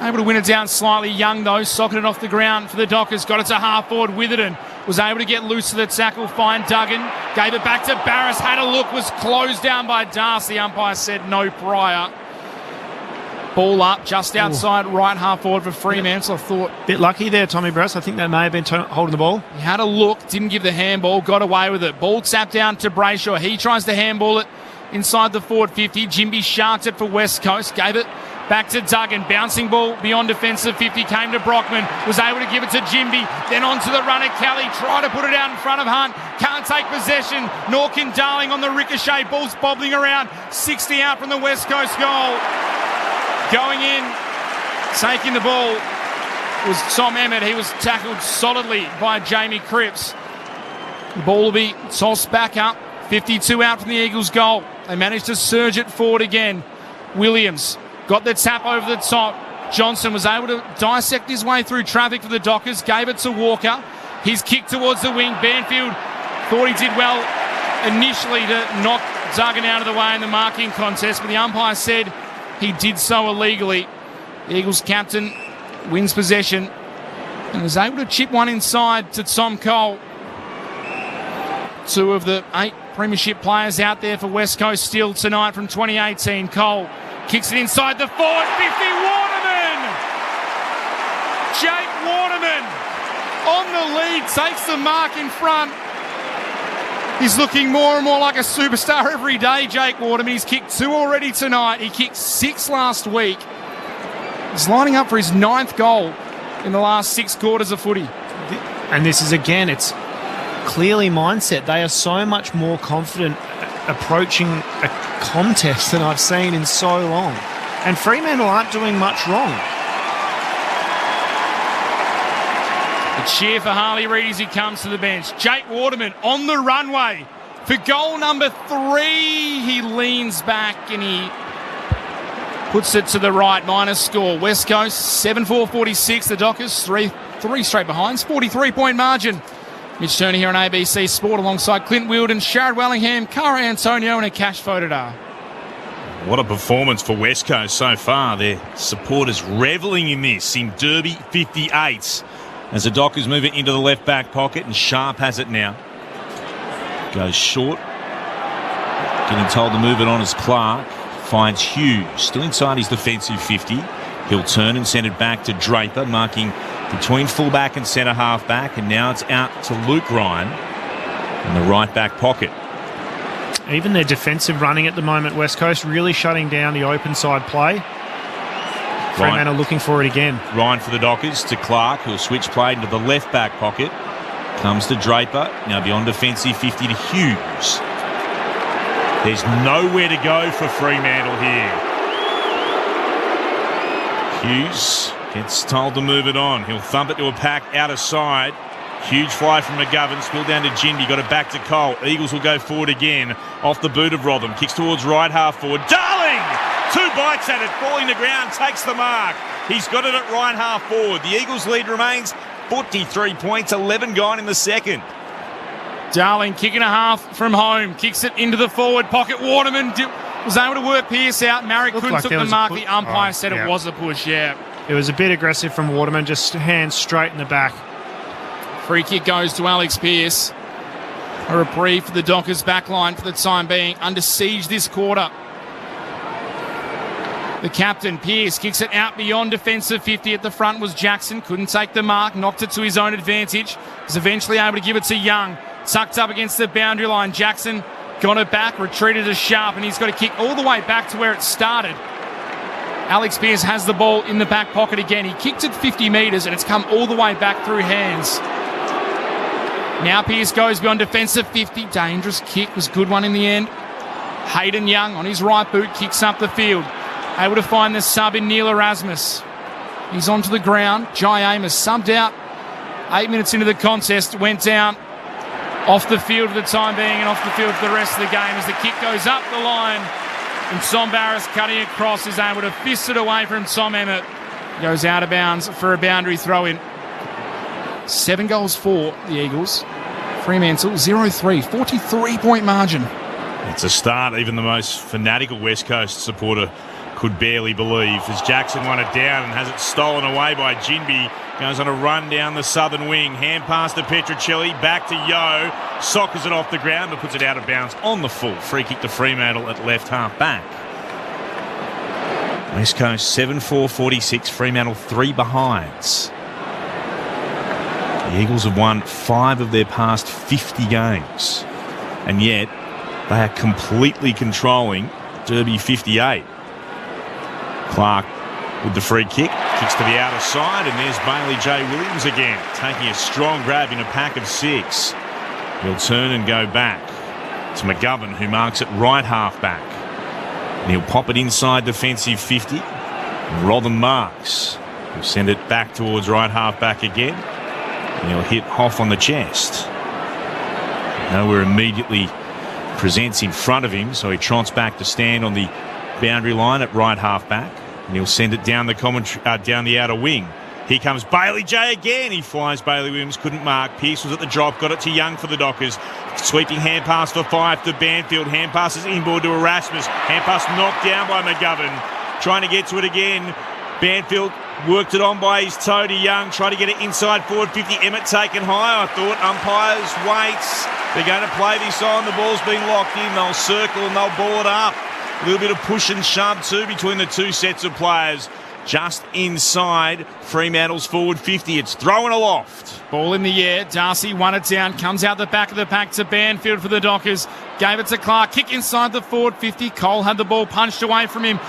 able to win it down slightly. Young, though, socketed it off the ground for the Dockers. Got it to half forward. Witherden was able to get loose to the tackle. Find Duggan. Gave it back to Barris. Had a look. Was closed down by Darcy. Umpire said no prior. Ball up just outside right half forward for Fremantle. I thought Bit lucky there, Tommy Brass. I think that may have been holding the ball. he had a look, didn't give the handball, got away with it. Ball tapped down to Brayshaw. He tries to handball it inside the forward 50. Jimby sharked it for West Coast, gave it back to Duggan. Bouncing ball beyond defensive 50, came to Brockman, was able to give it to Jimby, then on to the runner Kelly, tried to put it out in front of Hunt, can't take possession, nor can Darling on the ricochet, ball's bobbling around, 60 out from the West Coast goal. Going in, taking the ball was Tom Emmett. He was tackled solidly by Jamie Cripps. The ball will be tossed back up, 52 out from the Eagles goal. They managed to surge it forward again. Williams got the tap over the top. Johnson was able to dissect his way through traffic for the Dockers, gave it to Walker. His kick towards the wing. Banfield thought he did well initially to knock Duggan out of the way in the marking contest, but the umpire said he did so illegally. The Eagles captain wins possession and was able to chip one inside to Tom Cole. 2 of the 8 premiership players out there for West Coast still tonight from 2018. Cole kicks it inside the forward 50. Waterman! Jake Waterman on the lead, takes the mark in front. He's looking more and more like a superstar every day, Jake Waterman. He's kicked 2 already tonight. He kicked 6 last week. He's lining up for his 9th goal in the last 6 quarters of footy. And this is, again, it's clearly mindset. They are so much more confident approaching a contest than I've seen in so long. And Fremantle aren't doing much wrong. A cheer for Harley Reid as he comes to the bench. Jake Waterman on the runway for goal number 3. He leans back and he puts it to the right. Minus score. West Coast 7-4-46. The Dockers 3 straight behinds. 43-point margin. Mitch Turner here on ABC Sport alongside Clint Wilden, Sharad Wellingham, Cara Antonio and Akash Fodadar. What a performance for West Coast so far. Their supporters revelling in this in Derby 58. As the Dockers move it into the left back pocket and Sharp has it now. Goes short. Getting told to move it on as Clark. Finds Hughes. Still inside his defensive 50. He'll turn and send it back to Draper, marking between fullback and centre half back. And now it's out to Luke Ryan in the right back pocket. Even their defensive running at the moment, West Coast really shutting down the open side play. Fremantle looking for it again. Ryan for the Dockers to Clark, who'll switch play into the left back pocket. Comes to Draper, now beyond defensive 50 to Hughes. There's nowhere to go for Fremantle here. Hughes gets told to move it on. He'll thump it to a pack out of side. Huge fly from McGovern, spill down to Jindy, got it back to Cole. Eagles will go forward again, off the boot of Rotham. Kicks towards right half forward. Darling! 2 bites at it, falling to ground, takes the mark. He's got it at right half forward. The Eagles' lead remains 43 points, 11 gone in the second. Darling kicking a half from home, kicks it into the forward pocket. Waterman was able to work Pearce out. Marrick couldn't took the mark. The umpire said it was a push, yeah. It was a bit aggressive from Waterman, just hands straight in the back. Free kick goes to Alex Pearce. A reprieve for the Dockers backline for the time being. Under siege this quarter. The captain, Pearce, kicks it out beyond defensive 50. At the front was Jackson. Couldn't take the mark. Knocked it to his own advantage. Was eventually able to give it to Young. Tucked up against the boundary line. Jackson got it back, retreated to Sharp, and he's got to kick all the way back to where it started. Alex Pearce has the ball in the back pocket again. He kicked it 50 metres, and it's come all the way back through hands. Now Pearce goes beyond defensive 50. Dangerous kick. Was a good one in the end. Hayden Young on his right boot kicks up the field. Able to find the sub in Neil Erasmus. He's onto the ground. Jai Amos subbed out 8 minutes into the contest. Went down off the field for the time being and off the field for the rest of the game as the kick goes up the line. And Tom Barris cutting across is able to fist it away from Tom Emmett. Goes out of bounds for a boundary throw-in. 7 goals for the Eagles. Fremantle 0-3, 43-point margin. It's a start even the most fanatical West Coast supporter could barely believe as Jackson won it down and has it stolen away by Jinby. Goes on a run down the southern wing. Hand pass to Petruccelli. Back to Yo. Soccers it off the ground but puts it out of bounds on the full. Free kick to Fremantle at left half back. West Coast 7-4-46, Fremantle 3 behinds. The Eagles have won 5 of their past 50 games, and yet they are completely controlling Derby 58. Clark with the free kick, kicks to the outer side, and there's Bailey J. Williams again, taking a strong grab in a pack of 6. He'll turn and go back to McGovern, who marks it right half-back. And he'll pop it inside defensive 50. And Rotherham marks. He'll send it back towards right half-back again. And he'll hit Hoff on the chest. Nowhere immediately presents in front of him, so he trots back to stand on the boundary line at right half-back. And he'll send it down down the outer wing. Here comes Bailey J again. He flies Bailey Williams, couldn't mark. Pearce was at the drop, got it to Young for the Dockers. Sweeping hand pass for Fife to Banfield. Hand passes inboard to Erasmus. Hand pass knocked down by McGovern. Trying to get to it again. Banfield worked it on by his toe to Young. Tried to get it inside forward 50. Emmett taken high. I thought umpires waits. They're going to play this on. The ball's been locked in. They'll circle and they'll ball it up. A little bit of push and shove too between the two sets of players. Just inside Fremantle's forward 50. It's thrown aloft. Ball in the air. Darcy won it down. Comes out the back of the pack to Banfield for the Dockers. Gave it to Clark. Kick inside the forward 50. Cole had the ball punched away from him.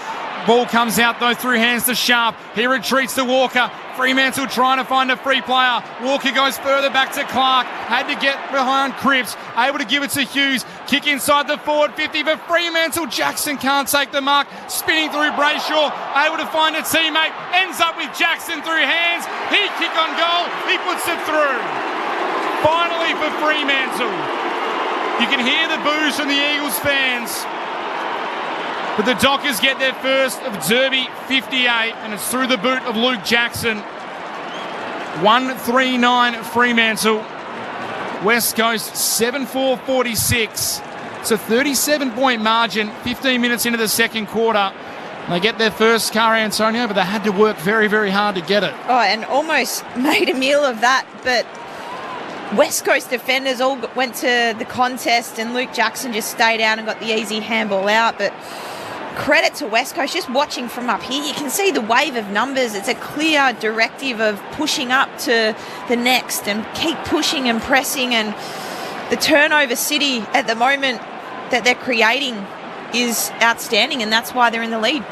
Ball comes out though through hands to Sharp. He retreats to Walker. Fremantle trying to find a free player. Walker goes further back to Clark. Had to get behind Cripps. Able to give it to Hughes. Kick inside the forward 50 for Fremantle. Jackson can't take the mark. Spinning through Brayshaw. Able to find a teammate. Ends up with Jackson through hands. He kick on goal. He puts it through. Finally for Fremantle. You can hear the boos from the Eagles fans. But the Dockers get their first of Derby 58, and it's through the boot of Luke Jackson. 1-3-9 Fremantle. West Coast 7-4-46. It's a 37-point margin, 15 minutes into the second quarter. They get their first, Cara Antonio, but they had to work very, very hard to get it. Oh, and almost made a meal of that, but West Coast defenders all went to the contest, and Luke Jackson just stayed out and got the easy handball out, but credit to West Coast. Just watching from up here, you can see the wave of numbers. It's a clear directive of pushing up to the next and keep pushing and pressing, and the turnover city at the moment that they're creating is outstanding, and that's why they're in the lead.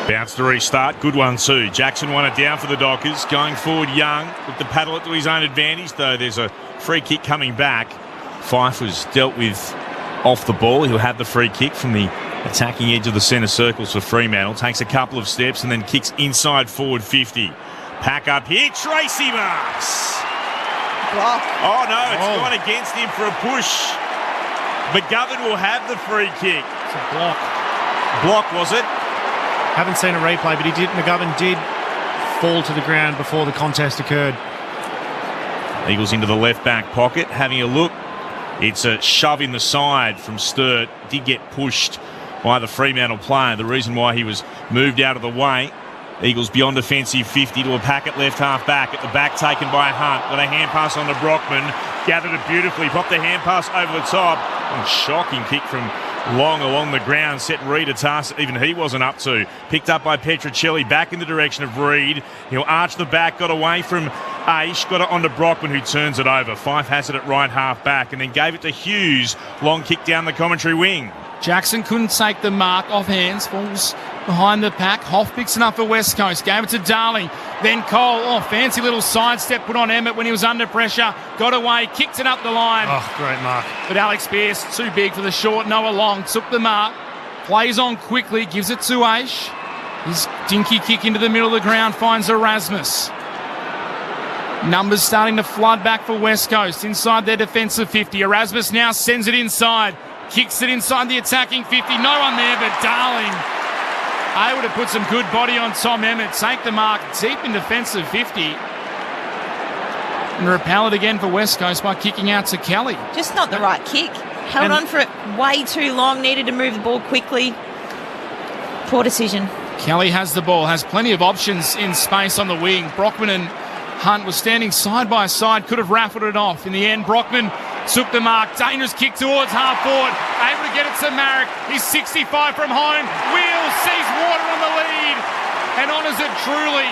Bounce to restart. Good one too. Jackson won it down for the Dockers. Going forward, Young with the paddle it to his own advantage, though there's a free kick coming back. Fife was dealt with off the ball. He'll have the free kick from the attacking edge of the centre circles for Fremantle. Takes a couple of steps and then kicks inside forward 50. Pack up here. Tracy marks. Block. Oh no, it's gone against him for a push. McGovern will have the free kick. It's a block. Block, was it? Haven't seen a replay, but McGovern did fall to the ground before the contest occurred. Eagles into the left back pocket, having a look. It's a shove in the side from Sturt. Did get pushed by the Fremantle player. The reason why he was moved out of the way. Eagles beyond defensive 50 to a packet left half back. At the back taken by Hunt with a hand pass on to Brockman. Gathered it beautifully. Popped the hand pass over the top. And shocking kick from Long along the ground. Set Reid a task that even he wasn't up to. Picked up by Petrocelli. Back in the direction of Reid. He'll arch the back. Got away from Aish. Got it onto Brockman, who turns it over. Fife has it at right half back and then gave it to Hughes. Long kick down the commentary wing. Jackson couldn't take the mark off hands, falls behind the pack. Hoff picks it up for West Coast, gave it to Darling. Then Cole, fancy little sidestep put on Emmett when he was under pressure. Got away, kicked it up the line. Oh, great mark. But Alex Pearce, too big for the short. Noah Long took the mark, plays on quickly, gives it to Aish. His dinky kick into the middle of the ground finds Erasmus. Numbers starting to flood back for West Coast inside their defensive 50. Erasmus now sends it inside. Kicks it inside the attacking 50. No one there but Darling. Able to put some good body on Tom Emmett. Take the mark deep in defensive 50. And repel it again for West Coast by kicking out to Kelly. Just not the right kick. Held on for it way too long. Needed to move the ball quickly. Poor decision. Kelly has the ball. Has plenty of options in space on the wing. Brockman and Hunt was standing side by side. Could have raffled it off. In the end, Brockman took the mark. Dangerous kick towards half forward. Able to get it to Marek. He's 65 from home. Wheels, sees Water on the lead and honours it truly.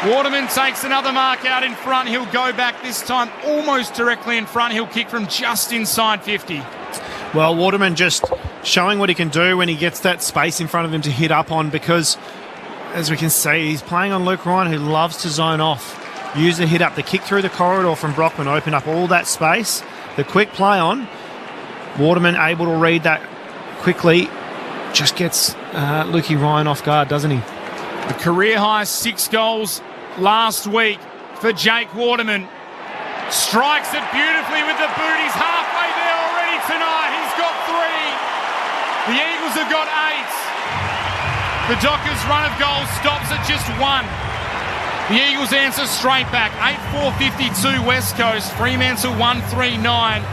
Waterman takes another mark out in front. He'll go back this time almost directly in front. He'll kick from just inside 50. Well, Waterman just showing what he can do when he gets that space in front of him to hit up on, because, as we can see, he's playing on Luke Ryan, who loves to zone off. Use the hit up, the kick through the corridor from Brockman, open up all that space. The quick play on. Waterman able to read that quickly. Just gets Lukey Ryan off guard, doesn't he? A career high 6 goals last week for Jake Waterman. Strikes it beautifully with the boot. He's halfway there already tonight. He's got 3. The Eagles have got 8. The Dockers' run of goals stops at just 1. The Eagles answer straight back. 8-4-52 West Coast. Fremantle 1-3-9.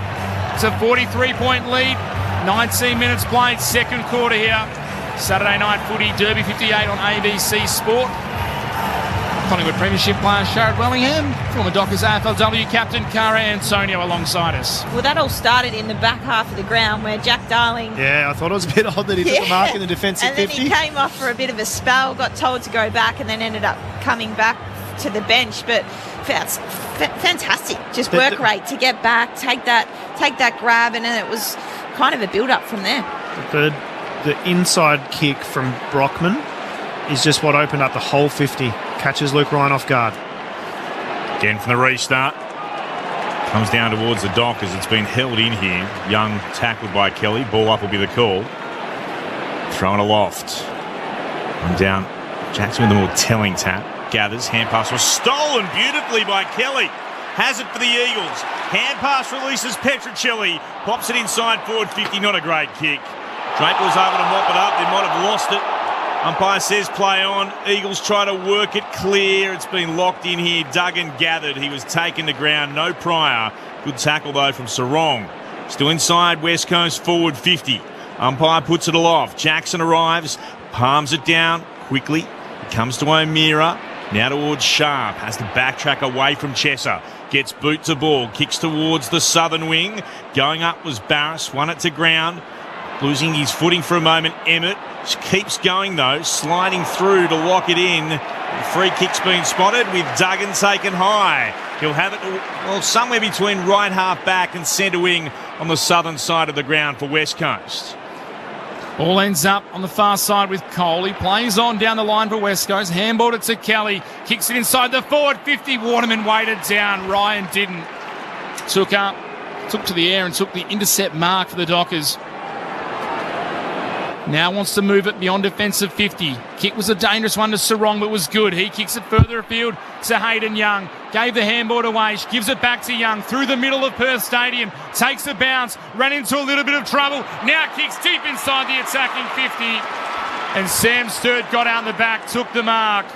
It's a 43-point lead. 19 minutes played, second quarter here. Saturday night footy, Derby 58 on ABC Sport. Collingwood Premiership player Sharad Wellingham, former Dockers AFLW captain Cara Antonio alongside us. Well, that all started in the back half of the ground where Jack Darling... Yeah, I thought it was a bit odd that he took a mark in the defensive 50. And then he came off for a bit of a spell, got told to go back, and then ended up coming back to the bench. But that's fantastic. Just work rate to get back, take that grab, and then it was kind of a build-up from there. The inside kick from Brockman is just what opened up the whole 50. Catches Luke Ryan off guard. Again from the restart. Comes down towards the Dockers. It's been held in here. Young tackled by Kelly. Ball up will be the call. Thrown aloft. And down. Jackson with the more telling tap. Gathers. Hand pass was stolen beautifully by Kelly. Has it for the Eagles. Hand pass releases Petricelli. Pops it inside forward 50. Not a great kick. Draper was able to mop it up. They might have lost it. Umpire says play on. Eagles try to work it clear. It's been locked in here. Duggan gathered. He was taken to ground. No prior. Good tackle, though, from Sarong. Still inside West Coast forward 50. Umpire puts it aloft. Jackson arrives. Palms it down quickly. It comes to O'Meara. Now towards Sharp. Has to backtrack away from Chesser. Gets boot to ball. Kicks towards the southern wing. Going up was Barris. Won it to ground. Losing his footing for a moment, Emmett. Keeps going, though, sliding through to lock it in. The free kick's been spotted with Duggan taken high. He'll have it, well, somewhere between right half back and centre wing on the southern side of the ground for West Coast. Ball ends up on the far side with Cole. He plays on down the line for West Coast. Handballed it to Kelly. Kicks it inside the forward 50. Waterman weighted down. Ryan didn't. Took to the air and took the intercept mark for the Dockers. Now wants to move it beyond defensive 50. Kick was a dangerous one to Sarong, but was good. He kicks it further afield to Hayden Young. Gave the handball away. Gives it back to Young through the middle of Perth Stadium. Takes a bounce. Ran into a little bit of trouble. Now kicks deep inside the attacking 50. And Sam Sturt got out in the back, took the mark.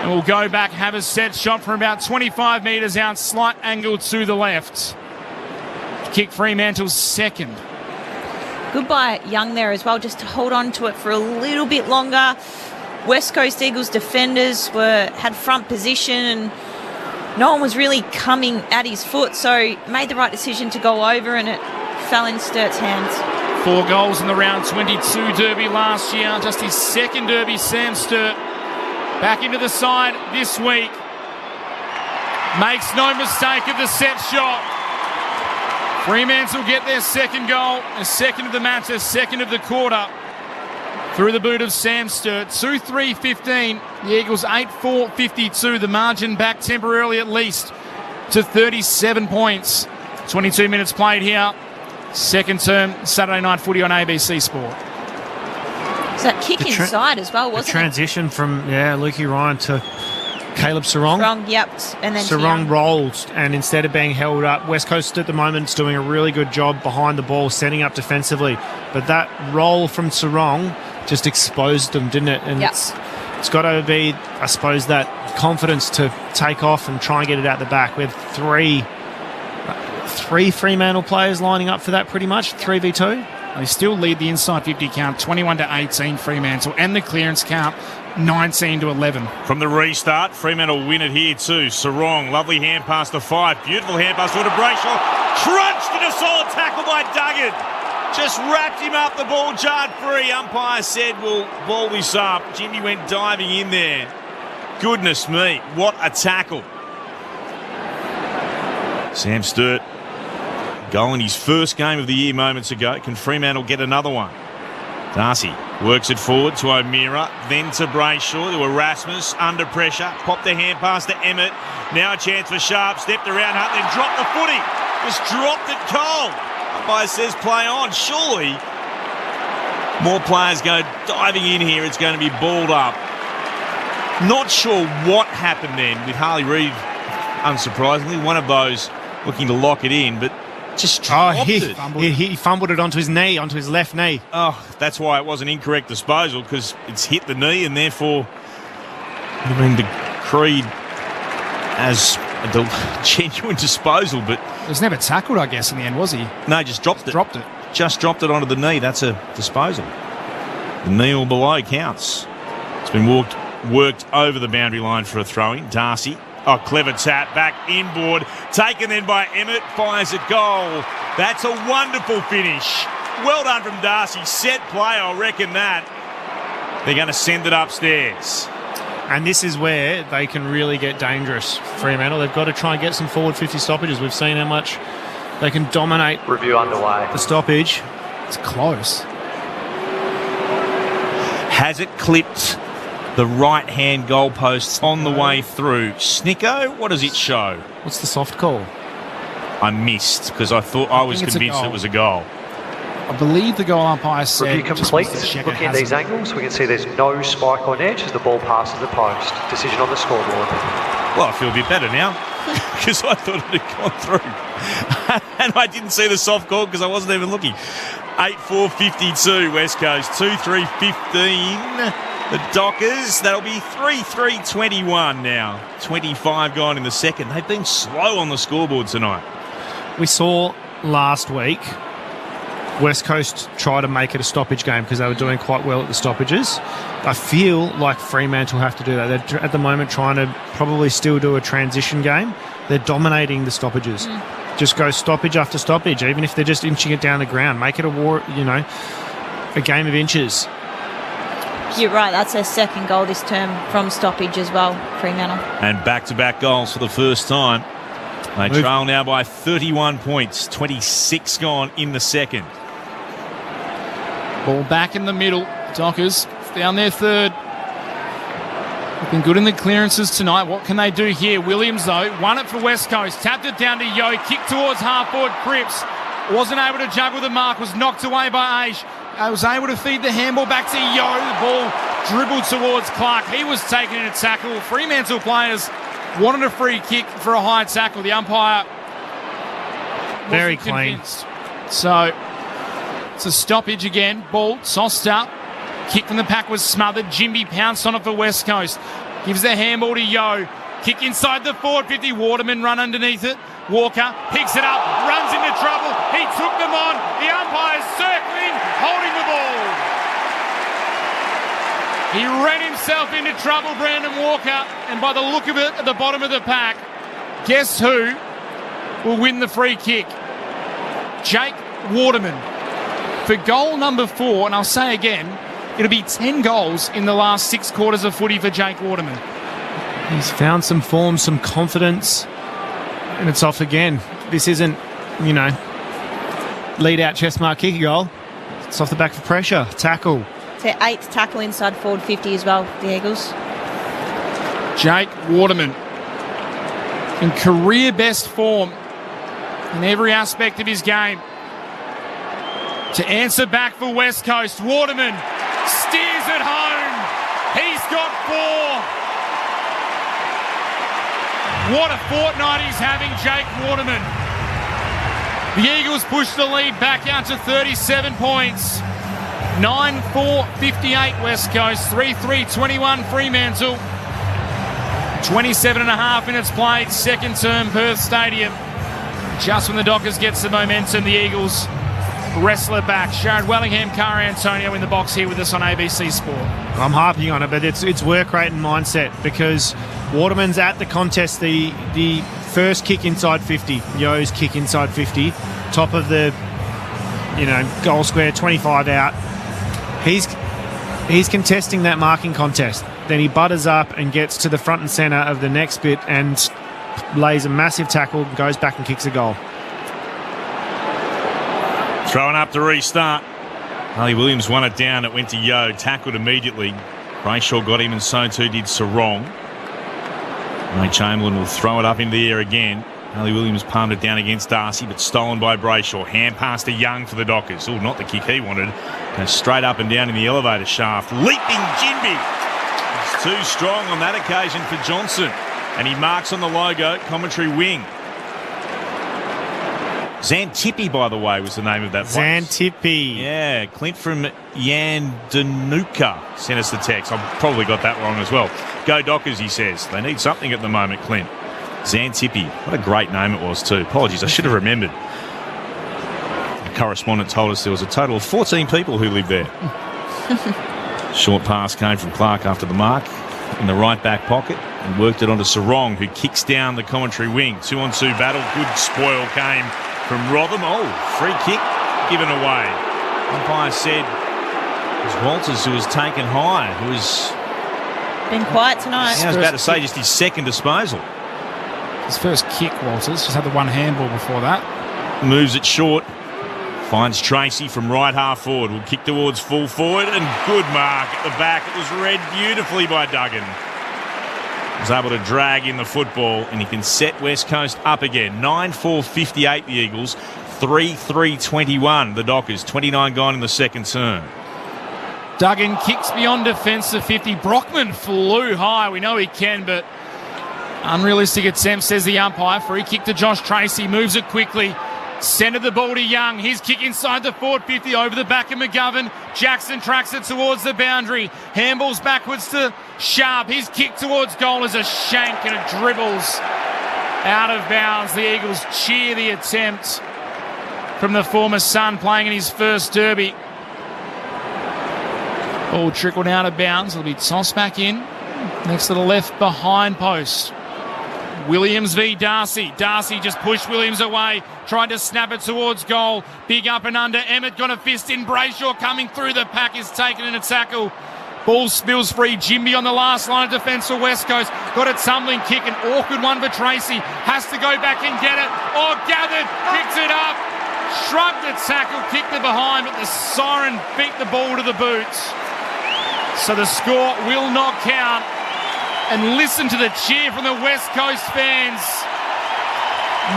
And we'll go back, have a set shot from about 25 metres out, slight angle to the left. Kick Fremantle's second. Good by Young there as well, just to hold on to it for a little bit longer. West Coast Eagles defenders had front position and no one was really coming at his foot, so made the right decision to go over and it fell in Sturt's hands. 4 goals in the round 22 Derby last year. Just his second Derby, Sam Sturt. Back into the side this week. Makes no mistake of the set shot. Fremantle get their second goal, a second of the match, a second of the quarter. Through the boot of Sam Sturt. 2-3-15. The Eagles 8-4-52. The margin back temporarily at least to 37 points. 22 minutes played here. Second term, Saturday night footy on ABC Sport. So that kick inside as well, wasn't it? Transition from, Lukey Ryan to Caleb Sarong. Sarong, yep. And then Sarong rolls, and instead of being held up, West Coast at the moment is doing a really good job behind the ball, setting up defensively. But that roll from Sarong just exposed them, didn't it? And it's got to be, I suppose, that confidence to take off and try and get it out the back. We have three Fremantle players lining up for that pretty much, 3v2. They still lead the inside 50 count, 21-18 Fremantle, and the clearance count, 19-11. From the restart, Fremantle win it here too. Sarong, lovely hand pass to 5. Beautiful hand pass to Brayshaw. Crunched tackle by Duggan. Just wrapped him up, the ball jarred free. Umpire said, we'll ball this up. Jimmy went diving in there. Goodness me, what a tackle. Sam Sturt, goal in his first game of the year moments ago. Can Fremantle get another one? Darcy works it forward to O'Meara, then to Brayshaw, to Erasmus, under pressure. Popped the hand pass to Emmett. Now a chance for Sharp. Stepped around Hunt, then dropped the footy. Just dropped it cold. Umpire says play on. Surely more players go diving in here. It's going to be balled up. Not sure what happened then with Harley Reid, unsurprisingly. One of those looking to lock it in, but just dropped it. He fumbled it onto his knee, onto his left knee. Oh, that's why it was an incorrect disposal, because it's hit the knee and therefore been decreed as a genuine disposal. But he was never tackled, I guess, in the end, was he? No, just dropped it. Just dropped it onto the knee. That's a disposal. The knee or below counts. It's been worked over the boundary line for a throw-in. Darcy. Oh, clever tap, back inboard, taken then by Emmett, fires at goal. That's a wonderful finish. Well done from Darcy. Set play, I reckon that. They're going to send it upstairs. And this is where they can really get dangerous, Fremantle. They've got to try and get some forward 50 stoppages. We've seen how much they can dominate. Review underway. The stoppage. It's close. Has it clipped the right-hand goalposts on the way through? Snicko, what does it show? What's the soft call? I missed because I was convinced it was a goal. I believe the goal umpire said... Review complete. Looking at these angles, we can see there's no spike on edge as the ball passes the post. Decision on the scoreboard. Well, I feel a bit better now because I thought it had gone through. And I didn't see the soft call because I wasn't even looking. 8-4-52 West Coast, 2-3-15. The Dockers, that'll be 3-3-21 now. 25 gone in the second. They've been slow on the scoreboard tonight. We saw last week West Coast try to make it a stoppage game because they were doing quite well at the stoppages. I feel like Fremantle have to do that. They're at the moment trying to probably still do a transition game. They're dominating the stoppages. Just go stoppage after stoppage, even if they're just inching it down the ground. Make it a game of inches. You're right, that's their second goal this term from stoppage as well, Fremantle. And back-to-back goals for the first time. They trail now by 31 points, 26 gone in the second. Ball back in the middle. Dockers down their third. Looking good in the clearances tonight. What can they do here? Williams, though, won it for West Coast. Tapped it down to Yo. Kicked towards half-forward Cripps. Wasn't able to juggle the mark. Was knocked away by Aish. Was able to feed the handball back to Yo. The ball dribbled towards Clark. He was taken in a tackle. Fremantle players wanted a free kick for a high tackle. The umpire very clean. So it's a stoppage again. Ball tossed up. Kick from the pack was smothered. Jimby pounced on it for West Coast. Gives the handball to Yo. Kick inside the forward 50. Waterman run underneath it. Walker picks it up, runs into trouble. He took them on. The umpire's circling, holding the ball. He ran himself into trouble, Brandon Walker. And by the look of it, at the bottom of the pack, guess who will win the free kick? Jake Waterman. For goal number 4, and I'll say again, it'll be 10 goals in the last 6 quarters of footy for Jake Waterman. He's found some form, some confidence. And it's off again. This isn't, lead out chest mark kick goal. It's off the back of pressure. Tackle. It's their 8th tackle inside forward 50 as well, the Eagles. Jake Waterman in career best form in every aspect of his game. To answer back for West Coast, Waterman steers it home. He's got 4. What a fortnight he's having, Jake Waterman. The Eagles push the lead back out to 37 points. 9-4-58 West Coast, 3-3-21 Fremantle. 27.5 minutes played, second term Perth Stadium. Just when the Dockers gets the momentum, the Eagles wrestle it back. Sharon Wellingham, Cara Antonio in the box here with us on ABC Sport. I'm harping on it, but it's work rate and mindset because Waterman's at the contest, the first kick inside 50, Yo's kick inside 50, top of the goal square, 25 out. He's contesting that marking contest. Then he butters up and gets to the front and centre of the next bit and lays a massive tackle, goes back and kicks a goal. Throwing up to restart. Harley Williams won it down. It went to Yo, tackled immediately. Brayshaw got him and so too did Sarong. Ray Chamberlain will throw it up in the air again. Harley Williams palmed it down against Darcy, but stolen by Brayshaw. Hand pass to Young for the Dockers. Oh, not the kick he wanted. Goes straight up and down in the elevator shaft. Leaping Jinby. He's too strong on that occasion for Johnson. And he marks on the logo, commentary wing. Xantippe, by the way, was the name of that place. Xantippe. Yeah, Clint from Yandanuka sent us the text. I've probably got that wrong as well. Go Dockers, he says. They need something at the moment, Clint. Xantippe. What a great name it was too. Apologies, I should have remembered. The correspondent told us there was a total of 14 people who lived there. Short pass came from Clark after the mark in the right back pocket and worked it onto Sarong, who kicks down the commentary wing. 2-on-2 battle. Good spoil came from Rotham. Oh, free kick given away. Umpire said it was Walters who was taken high, who was... Been quiet tonight. I was about to say just his second disposal. His first kick, Walters. Just had the one handball before that. Moves it short. Finds Tracy from right half forward. Will kick towards full forward and good mark at the back. It was read beautifully by Duggan. Was able to drag in the football and he can set West Coast up again. 9-4-58 the Eagles. 3-3-21 the Dockers. 29 gone in the second term. Duggan kicks beyond defensive 50. Brockman flew high. We know he can, but unrealistic attempt, says the umpire. Free kick to Josh Tracy. Moves it quickly. Centred the ball to Young. His kick inside the forward 50 over the back of McGovern. Jackson tracks it towards the boundary. Handballs backwards to Sharp. His kick towards goal is a shank and it dribbles out of bounds. The Eagles cheer the attempt from the former Sun playing in his first derby. Ball trickled out of bounds. It'll be tossed back in next to the left behind post. Williams v Darcy. Darcy just pushed Williams away. Tried to snap it towards goal. Big up and under. Emmett got a fist in. Brayshaw coming through. The pack is taken in a tackle. Ball spills free. Jimby on the last line of defence for West Coast. Got a tumbling kick. An awkward one for Tracy. Has to go back and get it. Oh, gathered. Picks it up. Shrugged the tackle. Kicked it behind. But the siren beat the ball to the boots. So the score will not count. And listen to the cheer from the West Coast fans.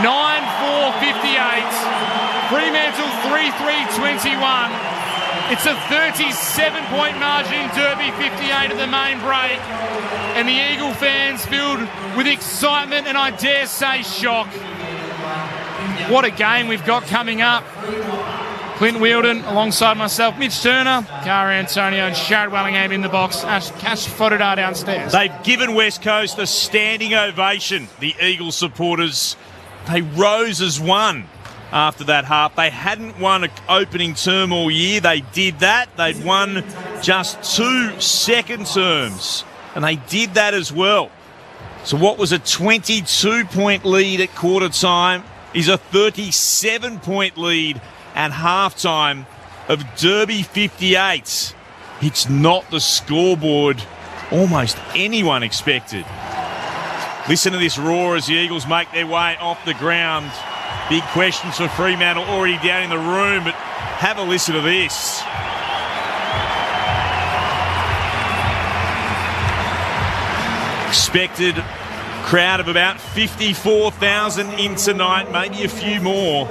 9-4-58. Fremantle 3-3-21. It's a 37-point margin in Derby 58 at the main break. And the Eagle fans filled with excitement and I dare say shock. What a game we've got coming up. Clint Wheeldon alongside myself, Mitch Turner, Cara Antonio and Sharad Wellingham in the box. Cash Fodadar downstairs. They've given West Coast a standing ovation, the Eagles supporters. They rose as one after that half. They hadn't won an opening term all year. They did that. They'd won just 2 second terms, and they did that as well. So what was a 22-point lead at quarter time is a 37-point lead at halftime of Derby 58. It's not the scoreboard almost anyone expected. Listen to this roar as the Eagles make their way off the ground. Big questions for Fremantle already down in the room, but have a listen to this. Expected crowd of about 54,000 in tonight, maybe a few more.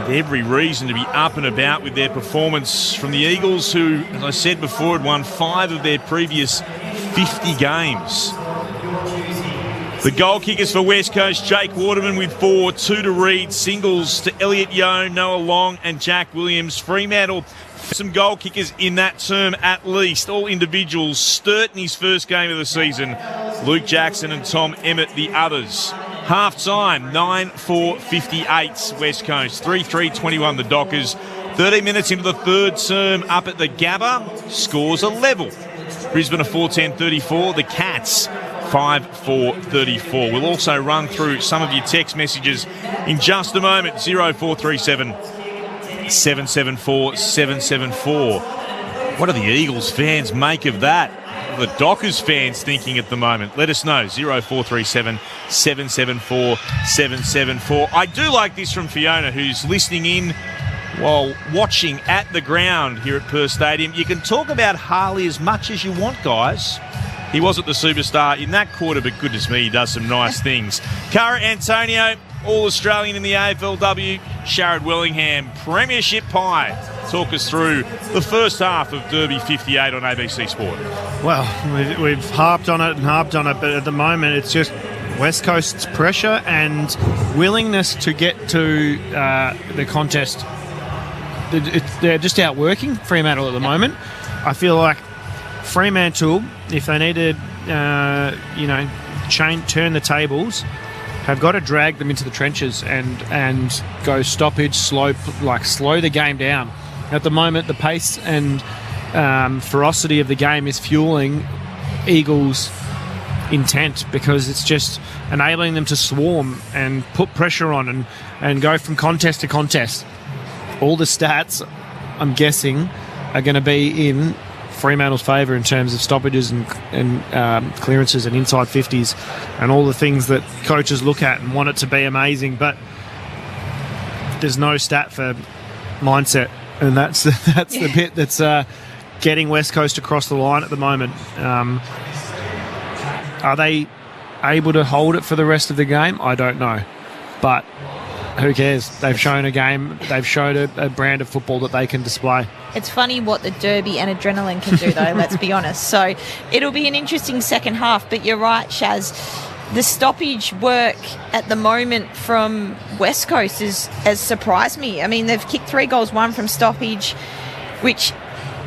Every reason to be up and about with their performance from the Eagles, who, as I said before, had won 5 of their previous 50 games. The goal kickers for West Coast, Jake Waterman with 4, 2 to Reid, singles to Elliot Yeo, Noah Long and Jack Williams. Fremantle, some goal kickers in that term at least, all individuals. Sturt in his first game of the season, Luke Jackson and Tom Emmett the others. Half-time, 9-4-58 West Coast, 3-3-21 the Dockers. 13 minutes into the third term up at the Gabba, scores are level. Brisbane a 4-10-34, the Cats 5-4-34. We'll also run through some of your text messages in just a moment. 0437 774 774. What do the Eagles fans make of that? What are the Dockers fans thinking at the moment? Let us know. 0437 774 774. I do like this from Fiona, who's listening in while watching at the ground here at Perth Stadium. You can talk about Harley as much as you want, guys. He wasn't the superstar in that quarter, but goodness me, he does some nice things. Cara Antonio, All-Australian in the AFLW. Sharad Wellingham, Premiership Pie. Talk us through the first half of Derby 58 on ABC Sport. Well, we've harped on it, but at the moment it's just West Coast's pressure and willingness to get to the contest. They're just outworking Fremantle at the moment. I feel like Fremantle, if they need to, turn the tables, have got to drag them into the trenches and go stoppage, slow the game down. At the moment, the pace and ferocity of the game is fueling Eagles' intent because it's just enabling them to swarm and put pressure on and go from contest to contest. All the stats, I'm guessing, are going to be in Fremantle's favour in terms of stoppages and clearances and inside 50s and all the things that coaches look at and want it to be amazing, but there's no stat for mindset, and that's the bit that's getting West Coast across the line at the moment. Are they able to hold it for the rest of the game? I don't know, but who cares? They've shown a game. They've showed a brand of football that they can display. It's funny what the Derby and adrenaline can do, though, let's be honest. So it'll be an interesting second half, but you're right, Shaz. The stoppage work at the moment from West Coast has surprised me. I mean, they've kicked 3 goals, 1 from stoppage, which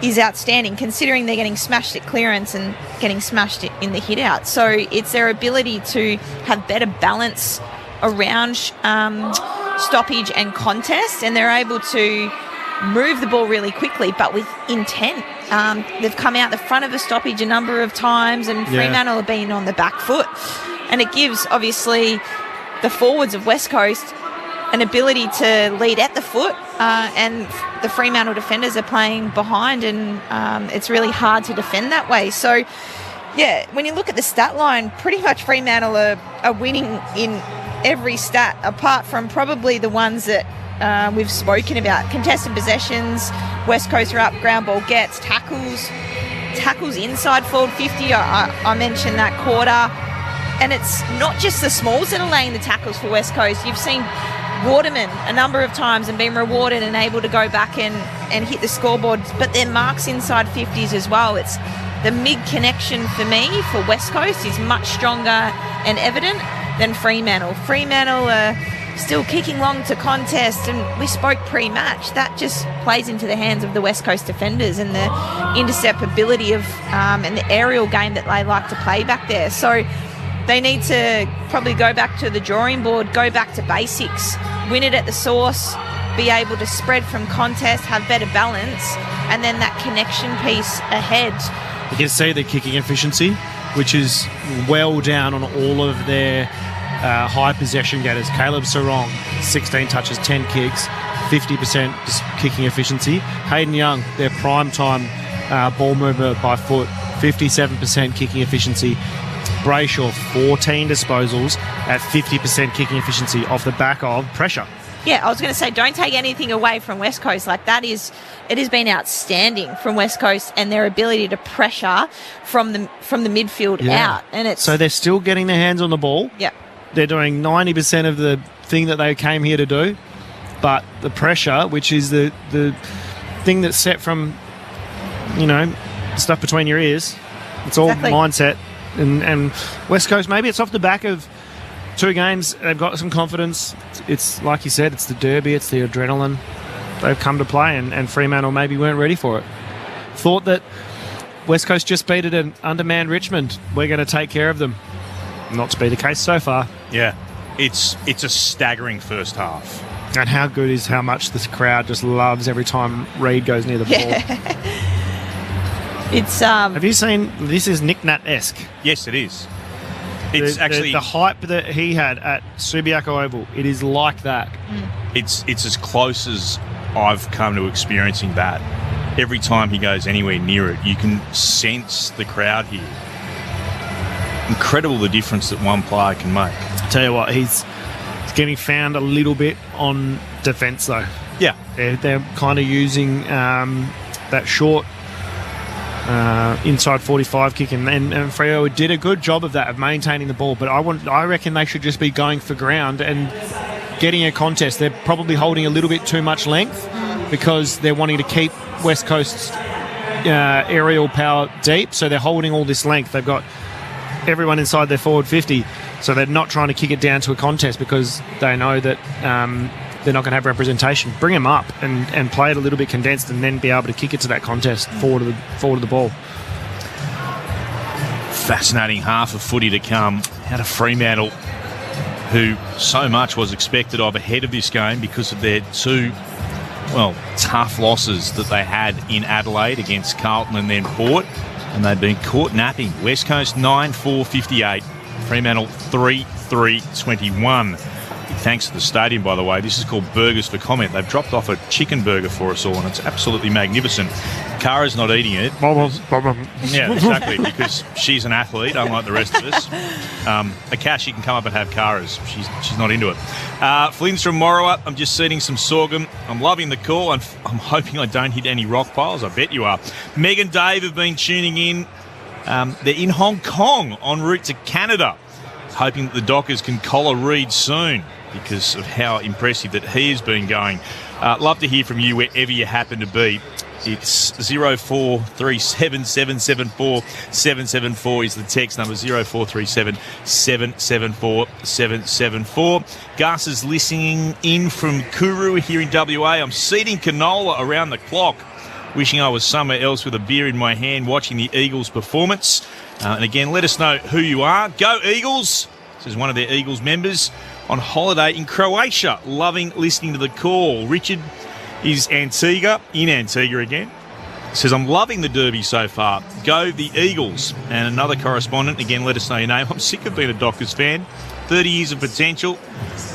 is outstanding considering they're getting smashed at clearance and getting smashed in the hit-out. So it's their ability to have better balance around stoppage and contest, and they're able to move the ball really quickly but with intent. They've come out the front of a stoppage a number of times, and Fremantle have been on the back foot, and it gives obviously the forwards of West Coast an ability to lead at the foot, and the Fremantle defenders are playing behind, and it's really hard to defend that way. So yeah, when you look at the stat line, pretty much Fremantle are winning in every stat, apart from probably the ones that we've spoken about. Contested possessions, West Coast are up, ground ball gets, tackles inside forward 50, I mentioned that quarter. And it's not just the smalls that are laying the tackles for West Coast. You've seen Waterman a number of times and been rewarded and able to go back and hit the scoreboard, but their marks inside 50s as well. It's the mid-connection for me for West Coast is much stronger and evident than Fremantle. Fremantle are still kicking long to contest, and we spoke pre-match. That just plays into the hands of the West Coast defenders and the interceptability of and the aerial game that they like to play back there. So they need to probably go back to the drawing board, go back to basics, win it at the source, be able to spread from contest, have better balance, and then that connection piece ahead. You can see the kicking efficiency, which is well down on all of their high possession getters. Caleb Sarong, 16 touches, 10 kicks, 50% kicking efficiency. Hayden Young, their prime time ball mover by foot, 57% kicking efficiency. Brayshaw, 14 disposals at 50% kicking efficiency off the back of pressure. Yeah, I was going to say, don't take anything away from West Coast. Like, it has been outstanding from West Coast and their ability to pressure from the midfield out. And so they're still getting their hands on the ball. Yeah. They're doing 90% of the thing that they came here to do, but the pressure, which is the thing that's set from, stuff between your ears, it's all mindset. And West Coast, maybe it's off the back of 2 games. They've got some confidence. It's like you said, it's the Derby, it's the adrenaline. They've come to play, and Fremantle maybe weren't ready for it. Thought that West Coast just beat an undermanned Richmond. We're going to take care of them. Not to be the case so far. Yeah, it's a staggering first half. And how good is how much this crowd just loves every time Reid goes near the ball. Yeah. It's Have you seen? This is Nick Nat-esque. Yes, it is. It's actually the hype that he had at Subiaco Oval. It is like that. It's as close as I've come to experiencing that. Every time he goes anywhere near it, you can sense the crowd here. Incredible the difference that one player can make. I tell you what, he's getting found a little bit on defence, though. Yeah. They're kind of using that short inside 45 kick, and Freo did a good job of that, of maintaining the ball. But I reckon they should just be going for ground and getting a contest. They're probably holding a little bit too much length because they're wanting to keep West Coast's aerial power deep, so they're holding all this length. They've got everyone inside their forward 50, so they're not trying to kick it down to a contest because they know that they're not going to have representation. Bring them up and play it a little bit condensed, and then be able to kick it to that contest forward of the ball. Fascinating half of footy to come out of Fremantle, who so much was expected of ahead of this game because of their two, tough losses that they had in Adelaide against Carlton and then Port, and they've been caught napping. West Coast 9-4-58, Fremantle 3-3-21. Thanks to the stadium, by the way. This is called Burgers for Comment. They've dropped off a chicken burger for us all, and it's absolutely magnificent. Kara's not eating it. Yeah, exactly, because she's an athlete, unlike the rest of us. Akash, you can come up and have Kara's. She's not into it. Flynn's from Morawat. I'm just seeding some sorghum. I'm loving the call. I'm hoping I don't hit any rock piles. I bet you are. Meg and Dave have been tuning in. They're in Hong Kong en route to Canada, hoping that the Dockers can collar Reid soon because of how impressive that he has been going. Love to hear from you wherever you happen to be. It's 0437 774 774 is the text number, 0437 774 774. Gus is listening in from Kuru here in WA. I'm seeding canola around the clock, wishing I was somewhere else with a beer in my hand watching the Eagles' performance. And again, let us know who you are. Go Eagles, says one of their Eagles members, on holiday in Croatia, loving listening to the call. Richard is in Antigua again. Says, I'm loving the Derby so far. Go the Eagles. And another correspondent, again, let us know your name. I'm sick of being a Dockers fan. 30 years of potential.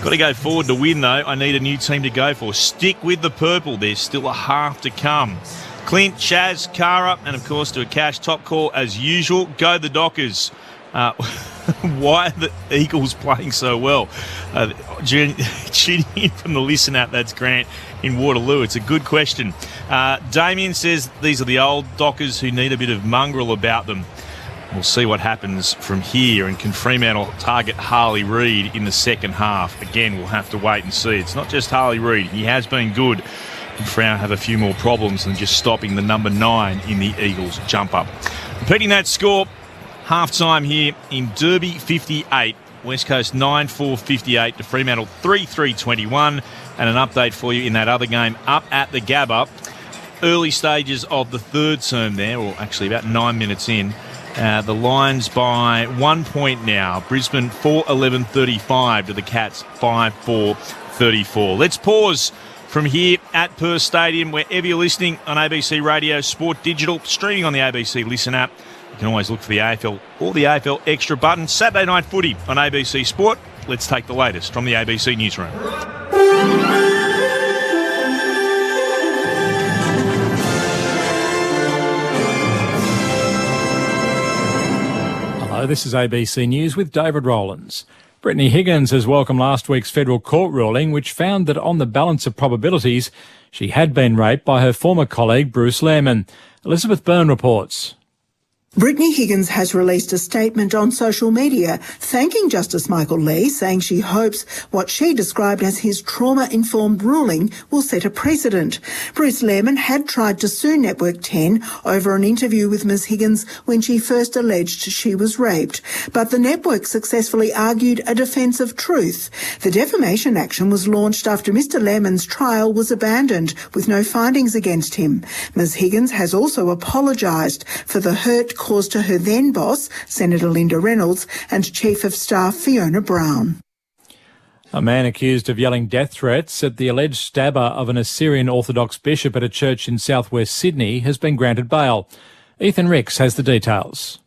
Got to go forward to win, though. I need a new team to go for. Stick with the purple. There's still a half to come. Clint, Shaz, Kara, and of course to Akash, top call as usual. Go the Dockers. Why are the Eagles playing so well? Tuning in from the Listen app, that's Grant in Waterloo. It's a good question. Damien says these are the old Dockers who need a bit of mongrel about them. We'll see what happens from here, and can Fremantle target Harley Reid in the second half? Again, we'll have to wait and see. It's not just Harley Reid. He has been good. And Fremantle have a few more problems than just stopping the number 9 in the Eagles jump up. Repeating that score, half-time here in Derby 58. West Coast 9-4-58 to Fremantle 3-3-21. And an update for you in that other game up at the Gabba. Early stages of the third term there, or actually about 9 minutes in. The Lions by 1 point now. Brisbane 4-11-35 to the Cats 5-4-34. Let's pause from here at Perth Stadium, wherever you're listening on ABC Radio, Sport Digital, streaming on the ABC Listen app. You can always look for the AFL or the AFL Extra button. Saturday Night Footy on ABC Sport. Let's take the latest from the ABC Newsroom. Hello, this is ABC News with David Rowlands. Brittany Higgins has welcomed last week's federal court ruling, which found that on the balance of probabilities, she had been raped by her former colleague Bruce Lehrmann. Elizabeth Byrne reports. Brittany Higgins has released a statement on social media thanking Justice Michael Lee, saying she hopes what she described as his trauma-informed ruling will set a precedent. Bruce Lehrmann had tried to sue Network 10 over an interview with Ms Higgins when she first alleged she was raped, but the network successfully argued a defence of truth. The defamation action was launched after Mr Lehrmann's trial was abandoned with no findings against him. Ms Higgins has also apologised for the hurt caused to her then boss, Senator Linda Reynolds, and Chief of Staff Fiona Brown. A man accused of yelling death threats at the alleged stabber of an Assyrian Orthodox bishop at a church in southwest Sydney has been granted bail. Ethan Ricks has the details.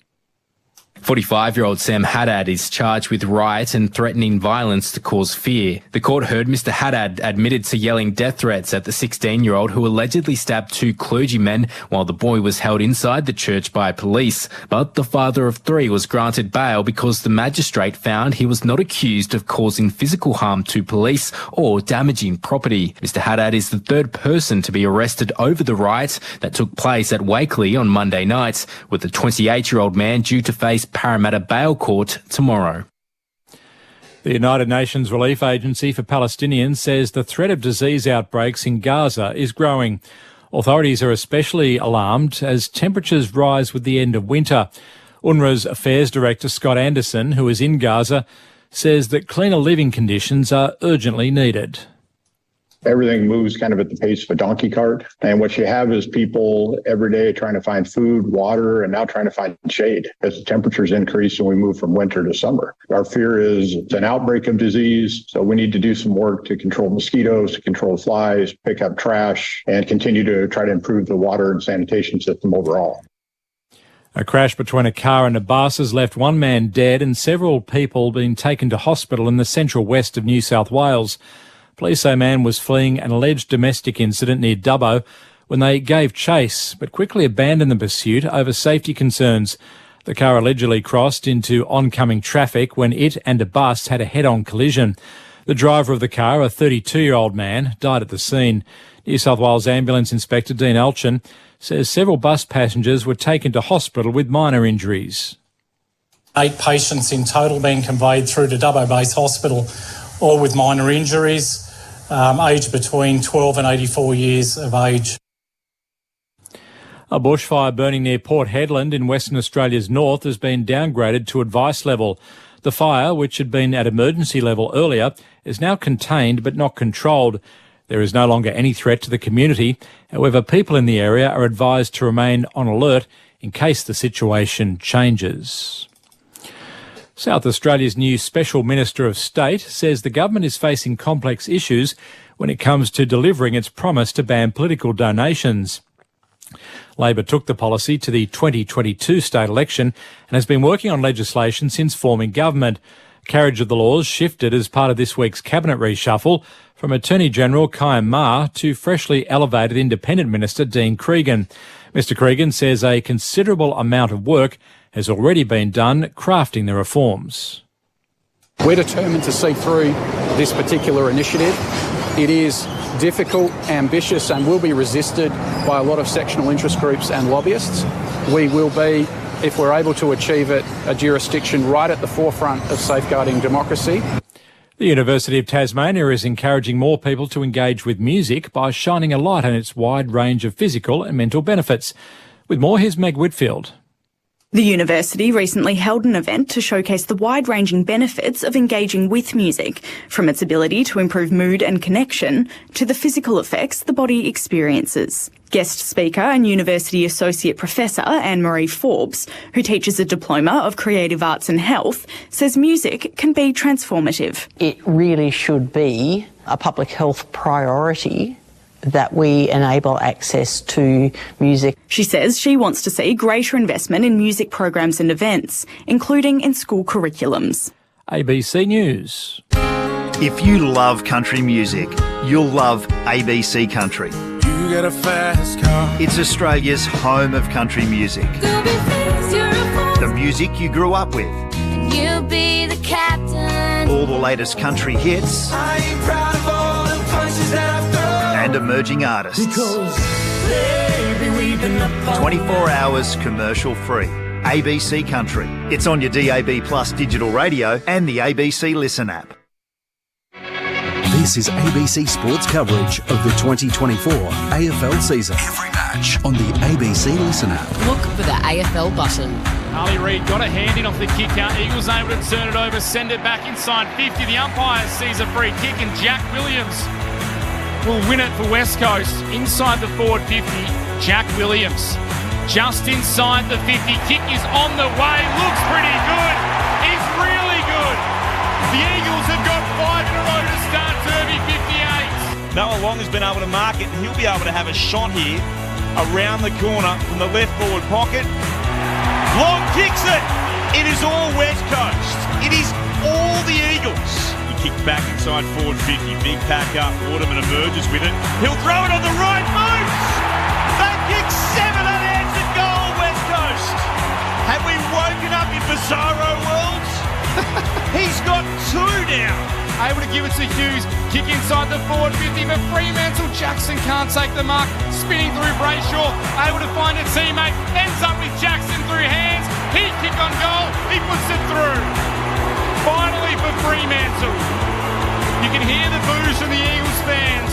45-year-old Sam Haddad is charged with riot and threatening violence to cause fear. The court heard Mr Haddad admitted to yelling death threats at the 16-year-old who allegedly stabbed 2 clergymen while the boy was held inside the church by police. But the father of 3 was granted bail because the magistrate found he was not accused of causing physical harm to police or damaging property. Mr Haddad is the 3rd person to be arrested over the riot that took place at Wakeley on Monday night, with the 28-year-old man due to face Parramatta Bail Court tomorrow. The United Nations Relief Agency for Palestinians says the threat of disease outbreaks in Gaza is growing. Authorities are especially alarmed as temperatures rise with the end of winter. UNRWA's Affairs Director Scott Anderson, who is in Gaza, says that cleaner living conditions are urgently needed. Everything moves kind of at the pace of a donkey cart. And what you have is people every day trying to find food, water, and now trying to find shade as the temperatures increase and we move from winter to summer. Our fear is it's an outbreak of disease, so we need to do some work to control mosquitoes, to control flies, pick up trash, and continue to try to improve the water and sanitation system overall. A crash between a car and a bus has left 1 man dead and several people being taken to hospital in the central west of New South Wales. Police say a man was fleeing an alleged domestic incident near Dubbo when they gave chase, but quickly abandoned the pursuit over safety concerns. The car allegedly crossed into oncoming traffic when it and a bus had a head-on collision. The driver of the car, a 32-year-old man, died at the scene. New South Wales Ambulance Inspector Dean Alchin says several bus passengers were taken to hospital with minor injuries. 8 patients in total being conveyed through to Dubbo Base Hospital, all with minor injuries, aged between 12 and 84 years of age. A bushfire burning near Port Hedland in Western Australia's north has been downgraded to advice level. The fire, which had been at emergency level earlier, is now contained but not controlled. There is no longer any threat to the community. However, people in the area are advised to remain on alert in case the situation changes. South Australia's new Special Minister of State says the government is facing complex issues when it comes to delivering its promise to ban political donations. Labor took the policy to the 2022 state election and has been working on legislation since forming government. Carriage of the laws shifted as part of this week's cabinet reshuffle from Attorney-General Kyan Ma to freshly elevated Independent Minister Dean Cregan. Mr Cregan says a considerable amount of work has already been done crafting the reforms. We're determined to see through this particular initiative. It is difficult, ambitious and will be resisted by a lot of sectional interest groups and lobbyists. We will be, if we're able to achieve it, a jurisdiction right at the forefront of safeguarding democracy. The University of Tasmania is encouraging more people to engage with music by shining a light on its wide range of physical and mental benefits. With more, here's Meg Whitfield. The university recently held an event to showcase the wide-ranging benefits of engaging with music, from its ability to improve mood and connection to the physical effects the body experiences. Guest speaker and University Associate Professor Anne-Marie Forbes, who teaches a Diploma of Creative Arts and Health, says music can be transformative. It really should be a public health priority that we enable access to music. She says she wants to see greater investment in music programs and events, including in school curriculums. ABC News. If you love country music, you'll love ABC Country. You got a fast car. It's Australia's home of country music. The music you grew up with. And you'll be the captain. All the latest country hits. I ain't proud of all the punches that I've thrown. And emerging artists. Because, baby, we've been apart. 24 hours commercial free. ABC Country. It's on your DAB Plus digital radio and the ABC Listen app. This is ABC Sports coverage of the 2024 AFL season. Every match on the ABC Listen app. Look for the AFL button. Harley Reid got a hand in off the kick out. Eagles able to turn it over, send it back inside 50. The umpire sees a free kick and Jack Williams will win it for West Coast. Inside the forward 50, Jack Williams. Just inside the 50. Kick is on the way. Looks pretty good. It's really good. The Eagles have got 5 in a row to start Derby 58. Noah Long has been able to mark it, and he'll be able to have a shot here around the corner from the left forward pocket. Long kicks it. It is all West Coast. It is all the Eagles. He kicked back inside forward 50. Big pack up. Waterman emerges with it. He'll throw it on the right. Moves! They kick 7 unanswered goal, West Coast. Have we woken up in Bizarro worlds? He's got 2 now. Able to give it to Hughes. Kick inside the forward 50 for Fremantle. Jackson can't take the mark. Spinning through Brayshaw. Able to find a teammate. Ends up with Jackson through hands. He kick on goal. He puts it through. Finally for Fremantle. You can hear the boos from the Eagles fans.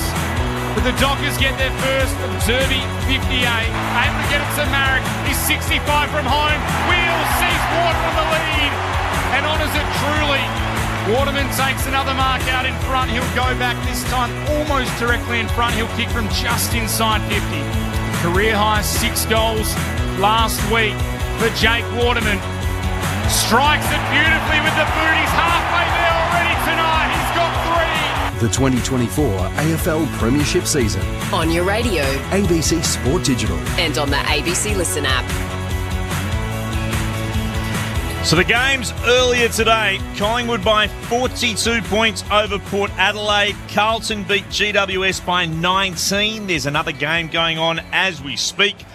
But the Dockers get their first of Derby 58. Able to get it to Marek. He's 65 from home. Wheels sees Water on the lead. And honours it truly. Waterman takes another mark out in front. He'll go back this time almost directly in front. He'll kick from just inside 50. Career high 6 goals last week for Jake Waterman. Strikes it beautifully with the boot. He's halfway there already tonight. He's got 3. The 2024 AFL Premiership season. On your radio. ABC Sport Digital. And on the ABC Listen app. So the games earlier today, Collingwood by 42 points over Port Adelaide. Carlton beat GWS by 19. There's another game going on as we speak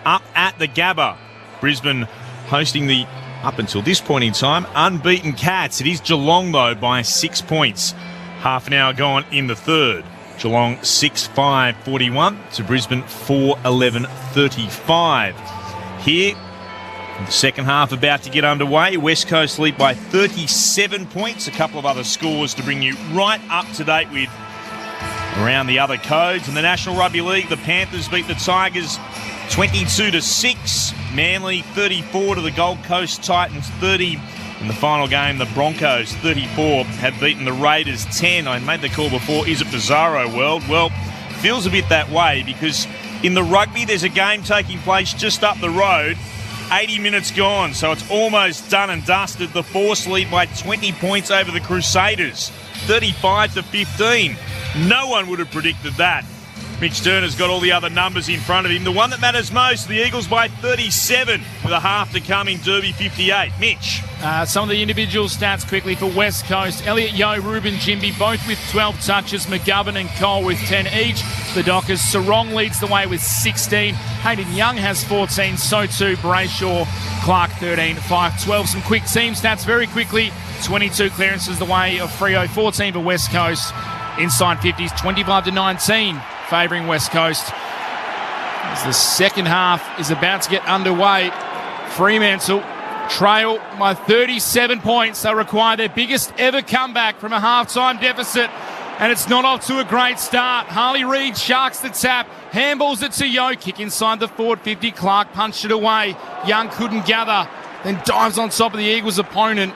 up at the Gabba. Brisbane hosting the, up until this point in time, unbeaten Cats. It is Geelong, though, by 6 points. Half an hour gone in the third. Geelong 6-5-41 to Brisbane 4-11-35. Here, the second half about to get underway. West Coast lead by 37 points. A couple of other scores to bring you right up to date with around the other codes. In the National Rugby League, the Panthers beat the Tigers 22-6. Manly 34 to the Gold Coast Titans 30. In the final game, the Broncos 34 have beaten the Raiders 10. I made the call before, is it Bizarro world? Well, feels a bit that way because in the rugby there's a game taking place just up the road. 80 minutes gone, so it's almost done and dusted. The Force lead by 20 points over the Crusaders, 35-15. No one would have predicted that. Mitch Turner's got all the other numbers in front of him. The one that matters most, the Eagles by 37 with a half to come in Derby 58. Mitch. Some of the individual stats quickly for West Coast. Elliot Yeo, Ruben Jimby, both with 12 touches. McGovern and Cole with 10 each. The Dockers, Sarong leads the way with 16. Hayden Young has 14. So too Brayshaw, Clark 13, 5-12. Some quick team stats very quickly. 22 clearances the way of Freo, 14 for West Coast. Inside 50s, 25-19. Favouring West Coast. As the second half is about to get underway, Fremantle trail by 37 points. They'll require their biggest ever comeback from a half-time deficit, and it's not off to a great start. Harley Reid sharks the tap, handballs it to Yo, kick inside the forward 50. Clark punched it away. Young couldn't gather, then dives on top of the Eagles' opponent.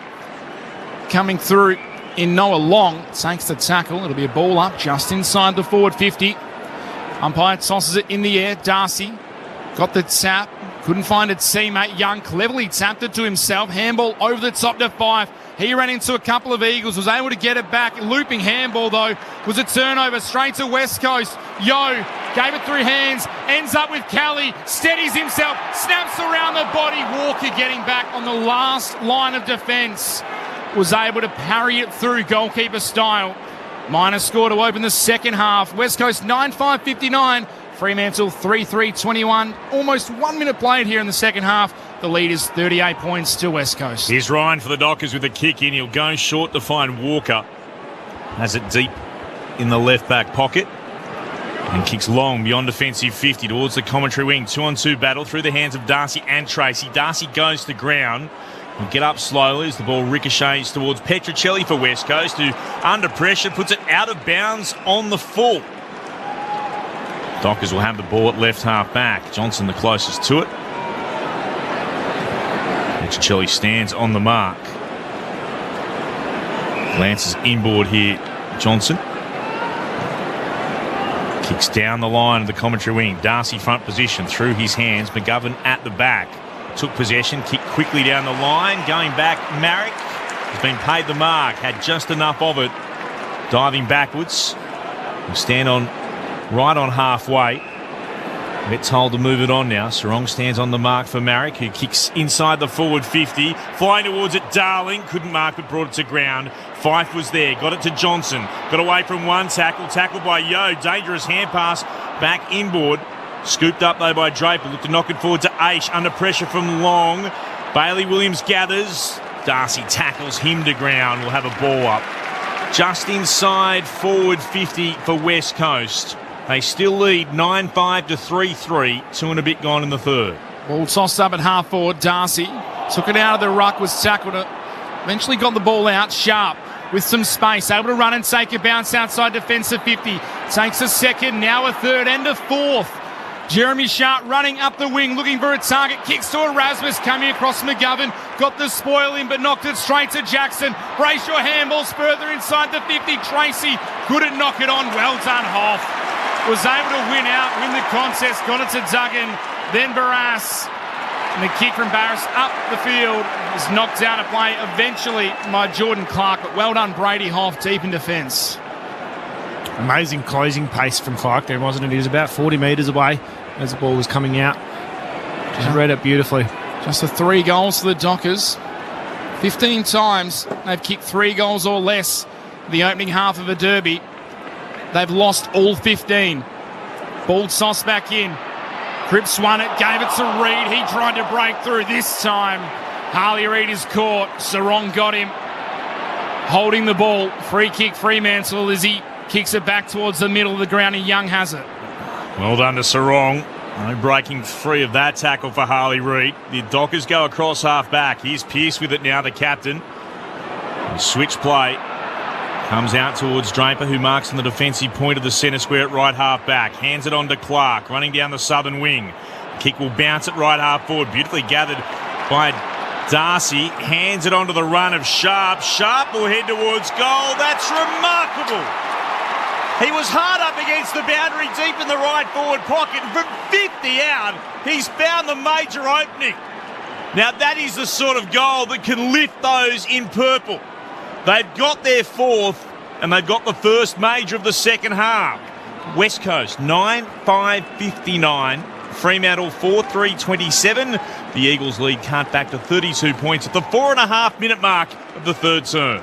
Coming through in Noah Long, takes the tackle. It'll be a ball up just inside the forward 50. Umpire tosses it in the air. Darcy got the tap. Couldn't find a teammate. Young cleverly tapped it to himself. Handball over the top to 5. He ran into a couple of Eagles. Was able to get it back. Looping handball, though, was a turnover straight to West Coast. Yo gave it through hands. Ends up with Kelly. Steadies himself. Snaps around the body. Walker getting back on the last line of defence. Was able to parry it through goalkeeper style. Minor score to open the second half. West Coast 9-5-59. Fremantle 3-3-21. Almost 1 minute played here in the second half. The lead is 38 points to West Coast. Here's Ryan for the Dockers with a kick in. He'll go short to find Walker. Has it deep in the left back pocket. And kicks long beyond defensive 50 towards the commentary wing. 2-on-2 battle through the hands of Darcy and Tracy. Darcy goes to ground. He'll get up slowly as the ball ricochets towards Petrocelli for West Coast, who, under pressure, puts it out of bounds on the full. Dockers will have the ball at left half back. Johnson the closest to it. Petrocelli stands on the mark. Glances inboard here, Johnson. Kicks down the line of the commentary wing. Darcy front position through his hands. McGovern at the back. Took possession, kicked quickly down the line. Going back, Marek has been paid the mark. Had just enough of it. Diving backwards. He'll stand on right on halfway. We're told to move it on now. Sarong stands on the mark for Marek, who kicks inside the forward 50. Flying towards it, Darling. Couldn't mark, but brought it to ground. Fife was there. Got it to Johnson. Got away from one tackle. Tackled by Yo. Dangerous hand pass back inboard. Scooped up, though, by Draper. Looked to knock it forward to Aish. Under pressure from Long. Bailey Williams gathers. Darcy tackles him to ground. We'll have a ball up. Just inside forward 50 for West Coast. They still lead 9-5 to 3-3. 2 and a bit gone in the third. Ball tossed up at half forward. Darcy took it out of the ruck, was tackled. Eventually got the ball out. Sharp with some space. Able to run and take a bounce outside defensive 50. Takes a second, now a third and a fourth. Jeremy Sharp running up the wing, looking for a target. Kicks to Erasmus, coming across McGovern. Got the spoil in, but knocked it straight to Jackson. Brayshaw handballs further inside the 50. Tracy couldn't knock it on. Well done, Hoff. Was able to win out, win the contest. Got it to Duggan, then Barras. And the kick from Barras up the field was knocked out of play eventually by Jordan Clark. But well done, Brady Hoff, deep in defence. Amazing closing pace from Clark there, wasn't it? He was about 40 metres away as the ball was coming out. Just read it beautifully. Just the 3 goals for the Dockers. 15 times they've kicked 3 goals or less the opening half of a derby. They've lost all 15. Ball tossed back in. Cripps won it, gave it to Reid. He tried to break through this time. Harley Reid is caught. Sarong got him. Holding the ball. Free kick, Fremantle as he kicks it back towards the middle of the ground, and Young has it. Well done to Sarong. No breaking free of that tackle for Harley Reid. The Dockers go across half back. Here's Pearce with it now, the captain. And switch play. Comes out towards Draper, who marks on the defensive point of the centre square at right half back. Hands it on to Clark, running down the southern wing. Kick will bounce at right half forward. Beautifully gathered by Darcy. Hands it onto the run of Sharp. Sharp will head towards goal. That's remarkable. He was hard up against the boundary, deep in the right forward pocket. From 50 out, he's found the major opening. Now, that is the sort of goal that can lift those in purple. They've got their fourth, and they've got the first major of the second half. West Coast, 9-5-59. Fremantle, 4-3-27. The Eagles lead cut back to 32 points at the 4.5-minute mark of the third term.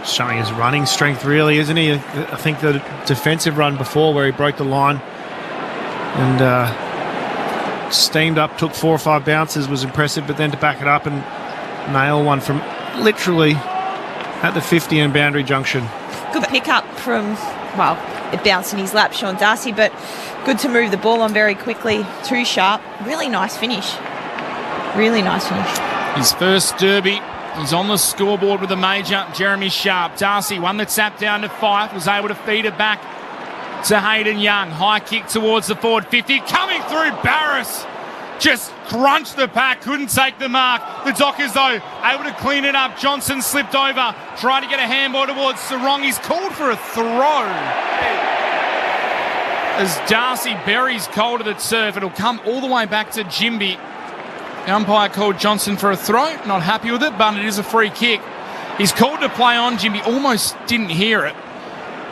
Showing his running strength, really, isn't he? I think the defensive run before where he broke the line and steamed up, took 4 or 5 bounces, was impressive, but then to back it up and nail one from literally at the 50 and boundary junction. Good pick up from, well, it bounced in his lap, Sean Darcy, but good to move the ball on very quickly. Too sharp. Really nice finish. Really nice finish. His first derby. He's on the scoreboard with a major. Jeremy Sharp. Darcy won the tap down to Fife. Was able to feed it back to Hayden Young. High kick towards the forward 50. Coming through Barras. Just crunched the pack. Couldn't take the mark. The Dockers, though, able to clean it up. Johnson slipped over. Tried to get a handball towards Sarong. He's called for a throw. As Darcy buries Cold at turf, it'll come all the way back to Jimby. The umpire called Johnson for a throw. Not happy with it, but it is a free kick. He's called to play on. Jimby almost didn't hear it.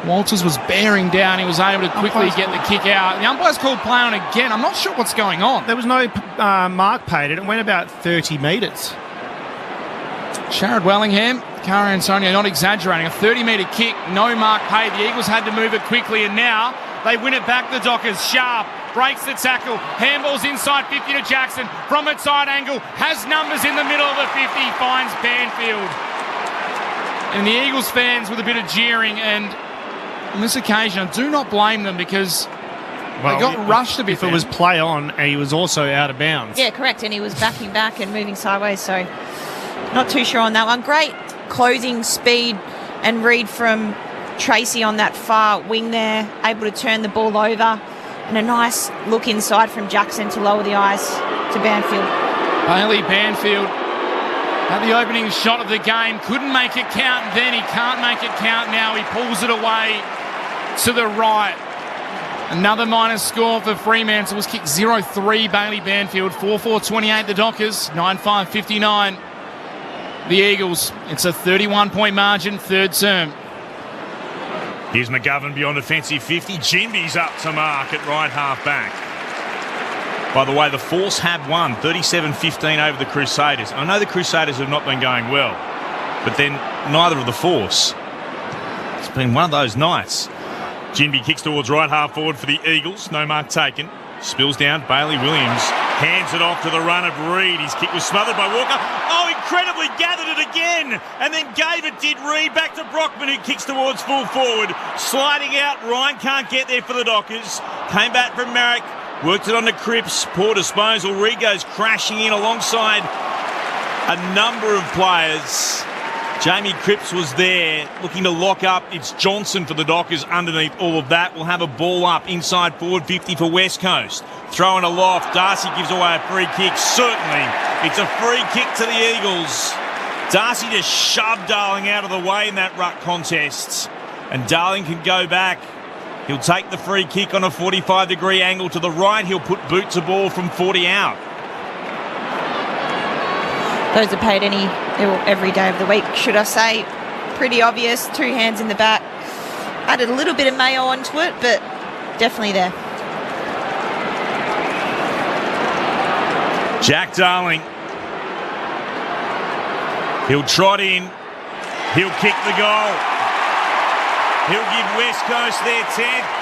Walters was bearing down. He was able to quickly get the kick out. The umpire's called play on again. I'm not sure what's going on. There was no mark paid. It went about 30 metres. Sharad Wellingham, Cara Antonio, not exaggerating. A 30-metre kick, no mark paid. The Eagles had to move it quickly, and now they win it back, the Dockers. Sharp breaks the tackle. Handballs inside 50 to Jackson. From a tight angle, has numbers in the middle of the 50, finds Banfield. And the Eagles fans with a bit of jeering, and on this occasion, I do not blame them because they got rushed a bit. If it was play on, and he was also out of bounds. Yeah, correct, and he was backing back and moving sideways, so not too sure on that one. Great closing speed and read from Tracy on that far wing there, able to turn the ball over, and a nice look inside from Jackson to lower the eyes to Banfield. Bailey Banfield had the opening shot of the game, couldn't make it count then, he can't make it count now, he pulls it away to the right. Another minus score for Fremantle was kicked 0-3, Bailey Banfield, 4-4-28 the Dockers, 9-5-59 the Eagles. It's a 31-point margin, third term. Here's McGovern beyond offensive 50. Jimby's up to mark at right half back. By the way, the Force have won 37-15 over the Crusaders. I know the Crusaders have not been going well, but then neither of the Force. It's been one of those nights. Ginby kicks towards right half forward for the Eagles. No mark taken. Spills down. Bailey Williams hands it off to the run of Reid. His kick was smothered by Walker. Oh, incredibly gathered it again. And then gave it, did Reid, back to Brockman, who kicks towards full forward. Sliding out. Ryan can't get there for the Dockers. Came back from Merrick. Worked it on to Cripps. Poor disposal. Reid goes crashing in alongside a number of players. Jamie Cripps was there looking to lock up. It's Johnson for the Dockers underneath all of that. We'll have a ball up inside forward 50 for West Coast. Throwing aloft. Darcy gives away a free kick. Certainly, it's a free kick to the Eagles. Darcy just shoved Darling out of the way in that ruck contest. And Darling can go back. He'll take the free kick on a 45-degree angle to the right. He'll put boot to ball from 40 out. Those are paid every day of the week, should I say. Pretty obvious. 2 hands in the back. Added a little bit of mayo onto it, but definitely there. Jack Darling. He'll trot in. He'll kick the goal. He'll give West Coast their 10th.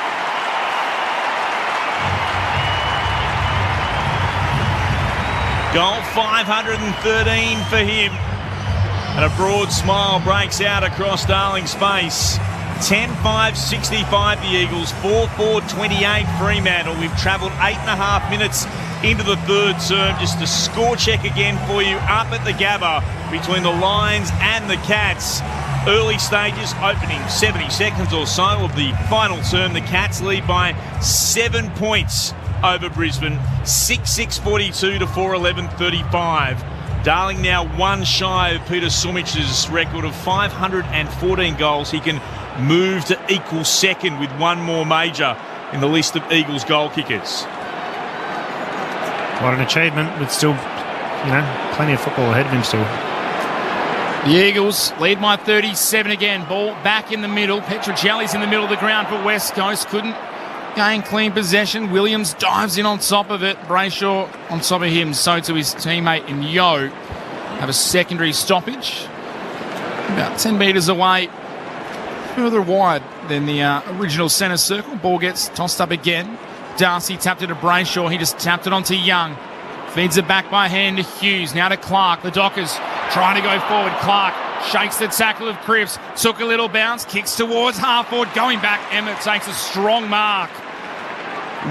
Goal 513 for him. And a broad smile breaks out across Darling's face. 10-5-65 the Eagles, 4-4-28 Fremantle. We've travelled 8.5 minutes into the third term. Just a score check again for you up at the Gabba between the Lions and the Cats. Early stages, opening 70 seconds or so of the final term. The Cats lead by 7 points over Brisbane, 6-6-42 to 4-11-35. Darling now one shy of Peter Sumic's record of 514 goals. He can move to equal second with one more major in the list of Eagles goal kickers. What an achievement, with still, plenty of football ahead of him still. The Eagles lead by 37 again. Ball back in the middle. Petrocelli's in the middle of the ground for West Coast. Couldn't gain clean possession. Williams dives in on top of it. Brayshaw on top of him. So to his teammate in Yo. Have a secondary stoppage. About 10 metres away. Further wide than the original centre circle. Ball gets tossed up again. Darcy tapped it to Brayshaw. He just tapped it onto Young. Feeds it back by hand to Hughes. Now to Clark. The Dockers trying to go forward. Clark shakes the tackle of Cripps. Took a little bounce. Kicks towards half forward. Going back. Emmett takes a strong mark.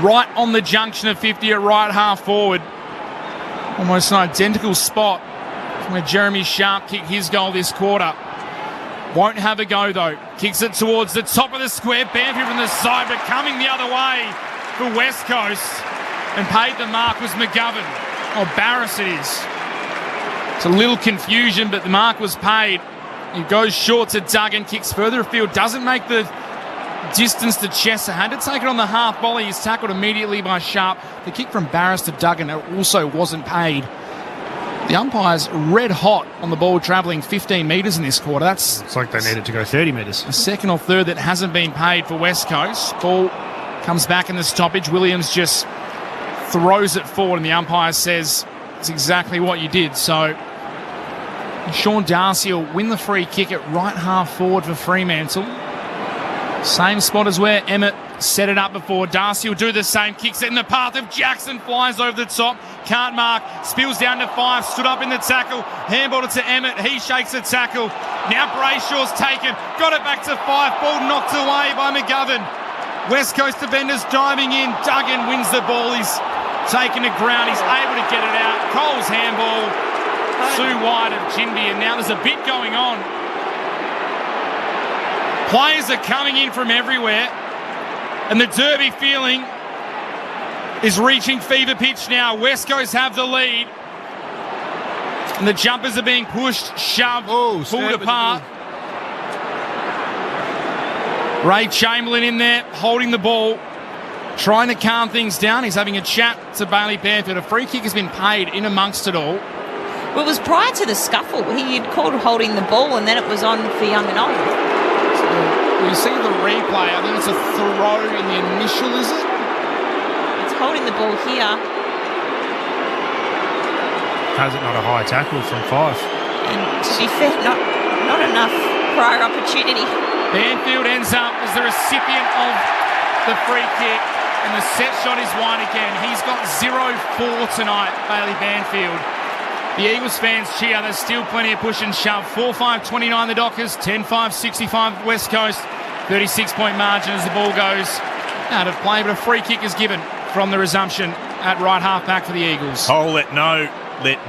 Right on the junction of 50 at right half forward. Almost an identical spot from where Jeremy Sharp kicked his goal this quarter. Won't have a go though. Kicks it towards the top of the square. Banfield from the side, but coming the other way for West Coast. And paid the mark was McGovern. Or Barris it is. It's a little confusion, but the mark was paid. He goes short to Duggan, kicks further afield, doesn't make the distance to Chesser. Had to take it on the half volley. He's tackled immediately by Sharp. The kick from Barris to Duggan also wasn't paid. The umpire's red hot on the ball travelling 15 metres in this quarter. It's like they needed to go 30 metres. A second or third that hasn't been paid for West Coast. Ball comes back in the stoppage. Williams just throws it forward and the umpire says it's exactly what you did. So Sean Darcy will win the free kick at right half forward for Fremantle. Same spot as where Emmett set it up before. Darcy will do the same. Kicks it in the path of Jackson. Flies over the top. Can't mark. Spills down to 5. Stood up in the tackle. Handballed it to Emmett. He shakes the tackle. Now Brayshaw's taken. Got it back to 5. Ball knocked away by McGovern. West Coast defenders diving in. Duggan wins the ball. He's taken to ground. He's able to get it out. Cole's handball. Too wide of Ginby. And now there's a bit going on. Players are coming in from everywhere. And the Derby feeling is reaching fever pitch now. West Coast have the lead. And the jumpers are being pushed, shoved, pulled apart. Ray Chamberlain in there, holding the ball, trying to calm things down. He's having a chat to Bailey Banfield. A free kick has been paid in amongst it all. Well, it was prior to the scuffle. He had called holding the ball and then it was on for Young and Old. You see the replay. I think it's a throw in the initial, is it? It's holding the ball here. has it not a high tackle from 5? And to be fair, not enough prior opportunity. Banfield ends up as the recipient of the free kick, and the set shot is wide again. He's got 0-4 tonight, Bailey Banfield. The Eagles fans cheer. There's still plenty of push and shove. 4-5-29 the Dockers, 10-5-65 West Coast. 36-point margin as the ball goes out of play, but a free kick is given from the resumption at right half back for the Eagles. Oh, let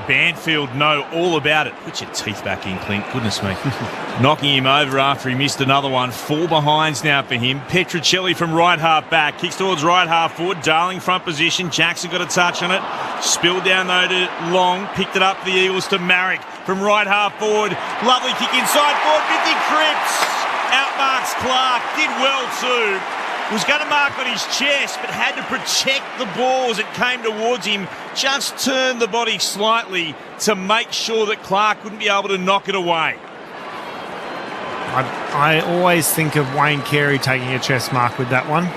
Banfield know all about it. Put your teeth back in, Clint. Goodness me. Knocking him over after he missed another one. 4 behinds now for him. Petruccelli from right half back. Kicks towards right half forward. Darling front position. Jackson got a touch on it. Spilled down though to Long. Picked it up for the Eagles to Marrick from right half forward. Lovely kick inside forward. 50 Cripps. Outmarks Clark. Did well too. Was going to mark on his chest, but had to protect the ball as it came towards him. Just turned the body slightly to make sure that Clark wouldn't be able to knock it away. I always think of Wayne Carey taking a chest mark with that one.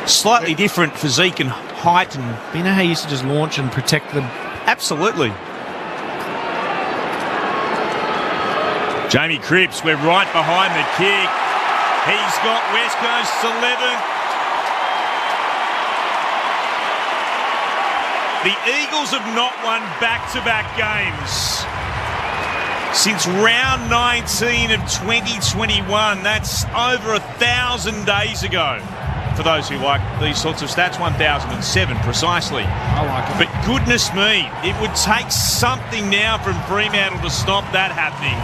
Slightly different physique and height. And you know how he used to just launch and protect them? Absolutely. Jamie Cripps, we're right behind the kick. He's got West Coast's 11th. The Eagles have not won back-to-back games since round 19 of 2021. That's over 1,000 days ago. For those who like these sorts of stats, 1,007 precisely. I like it. But goodness me, it would take something now from Fremantle to stop that happening.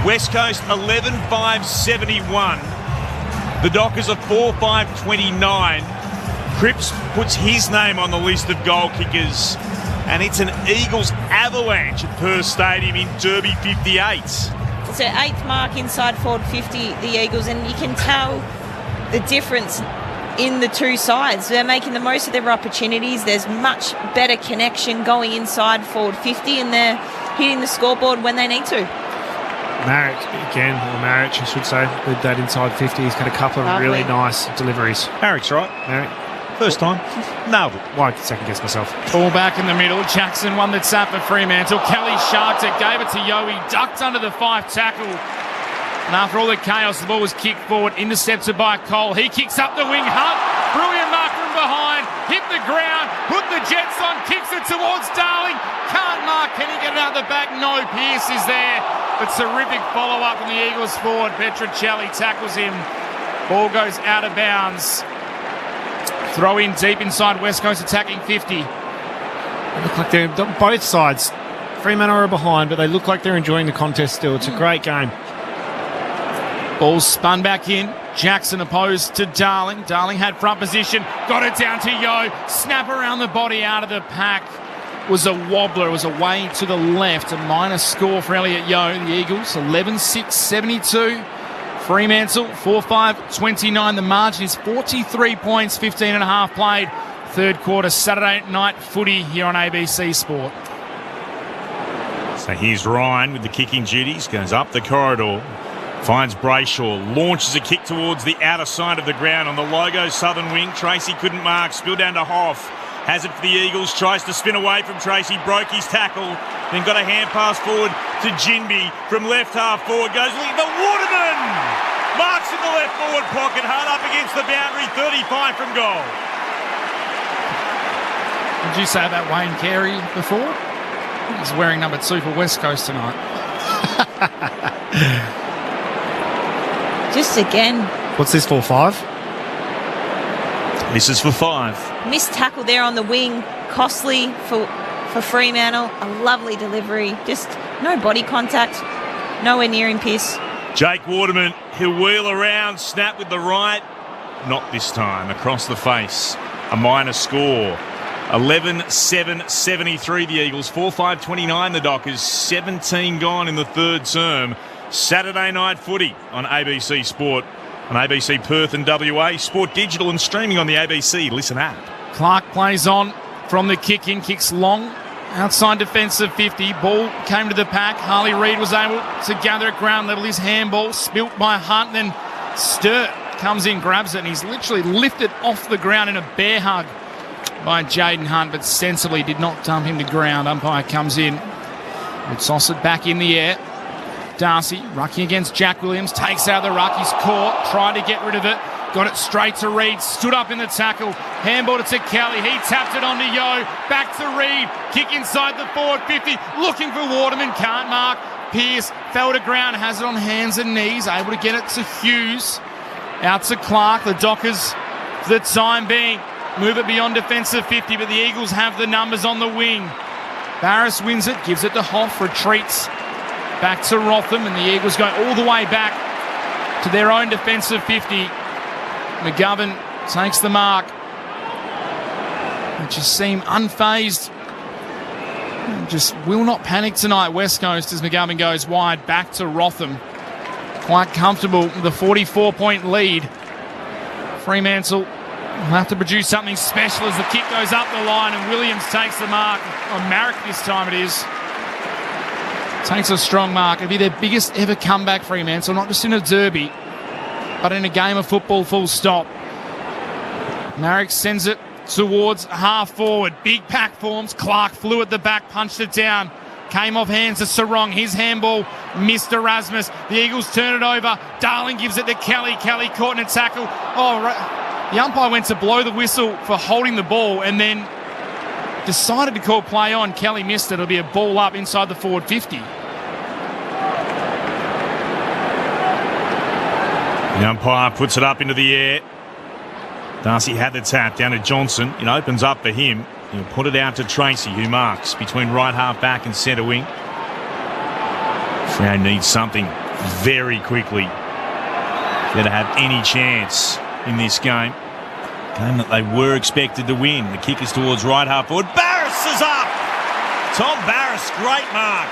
West Coast 11-5-71. The Dockers are 4-5-29. Cripps puts his name on the list of goal kickers, and it's an Eagles avalanche at Perth Stadium in Derby 58. It's their 8th mark inside forward 50, the Eagles, and you can tell the difference in the two sides. They're making the most of their opportunities. There's much better connection going inside forward 50, and they're hitting the scoreboard when they need to. Marrick again, or Marrick, I should say, with that inside 50. He's got a couple of really nice deliveries. Marrick's right. Marrick. First time. Nailed it. Well, I could second guess myself. Ball back in the middle. Jackson won the tap for Fremantle. Kelly sharked it, gave it to Yo. He ducked under the 5 tackle. And after all the chaos, the ball was kicked forward, intercepted by Cole. He kicks up the wing. Hunt, brilliant mark from behind. Hit the ground, put the Jets on, kicks it towards Darling. Can't mark. Can he get it out the back? No. Pearce is there. A terrific follow-up from the Eagles forward. Petruccelli tackles him. Ball goes out of bounds. Throw in deep inside West Coast attacking 50. They look like they're both sides. Fremantle are behind, but they look like they're enjoying the contest still. It's a great game. Ball spun back in. Jackson opposed to Darling. Darling had front position. Got it down to Yo. Snap around the body out of the pack. Was a wobbler. It was away to the left. A minus score for Elliot Yo. The Eagles 11-6-72. Fremantle 4-5-29. The margin is 43 points, 15 and a half played. Third quarter Saturday night footy here on ABC Sport. So here's Ryan with the kicking duties. Goes up the corridor. Finds Brayshaw. Launches a kick towards the outer side of the ground on the Logo southern wing. Tracy couldn't mark. Spill down to Hoff. Has it for the Eagles, tries to spin away from Tracy, broke his tackle, then got a hand pass forward to Jinby from left half forward, goes the Waterman! Marks in the left forward pocket, hard up against the boundary, 35 from goal. Did you say about Wayne Carey before? He's wearing number 2 for West Coast tonight. Just again. What's this for, 5? This is for 5. Missed tackle there on the wing. Costly for Fremantle. A lovely delivery. Just no body contact. Nowhere near him, Pearce. Jake Waterman, he'll wheel around, snap with the right. Not this time. Across the face. A minor score. 11-7-73 the Eagles. 4-5-29 the Dockers. 17 gone in the third term. Saturday night footy on ABC Sport. On ABC Perth and WA, Sport Digital and streaming on the ABC Listen app. Clark plays on from the kick in, kicks long. Outside defensive 50. Ball came to the pack. Harley Reid was able to gather at ground level. His handball spilt by Hunt. Then Sturt comes in, grabs it, and he's literally lifted off the ground in a bear hug by Jaden Hunt, but sensibly did not dump him to ground. Umpire comes in. Will toss it back in the air. Darcy rucking against Jack Williams, takes out the ruck. He's caught, trying to get rid of it. Got it straight to Reed, stood up in the tackle, handballed it to Kelly. He tapped it onto Yo, back to Reed, kick inside the forward 50, looking for Waterman, can't mark. Pearce fell to ground, has it on hands and knees, able to get it to Hughes. Out to Clark, the Dockers for the time being move it beyond defensive 50, but the Eagles have the numbers on the wing. Barris wins it, gives it to Hoff, retreats back to Rotham, and the Eagles go all the way back to their own defensive 50. McGovern takes the mark. They just seem unfazed. Just will not panic tonight, West Coast, as McGovern goes wide back to Rotham. Quite comfortable with a 44-point lead. Fremantle will have to produce something special as the kick goes up the line and Williams takes the mark. On Marek this time it is. Takes a strong mark. It'll be their biggest ever comeback, Fremantle, not just in a derby, but in a game of football, full stop. Marek sends it towards half forward. Big pack forms. Clark flew at the back, punched it down. Came off hands to Sarong. His handball missed Erasmus. The Eagles turn it over. Darling gives it to Kelly. Kelly caught in a tackle. The umpire went to blow the whistle for holding the ball and then decided to call play on. Kelly missed it. It'll be a ball up inside the forward 50. The umpire puts it up into the air. Darcy had the tap down to Johnson. It opens up for him. He'll put it out to Tracy, who marks between right half back and centre wing. Freo needs something very quickly to have any chance in this game. Game that they were expected to win. The kick is towards right half forward. Barris is up! Tom Barris, great mark.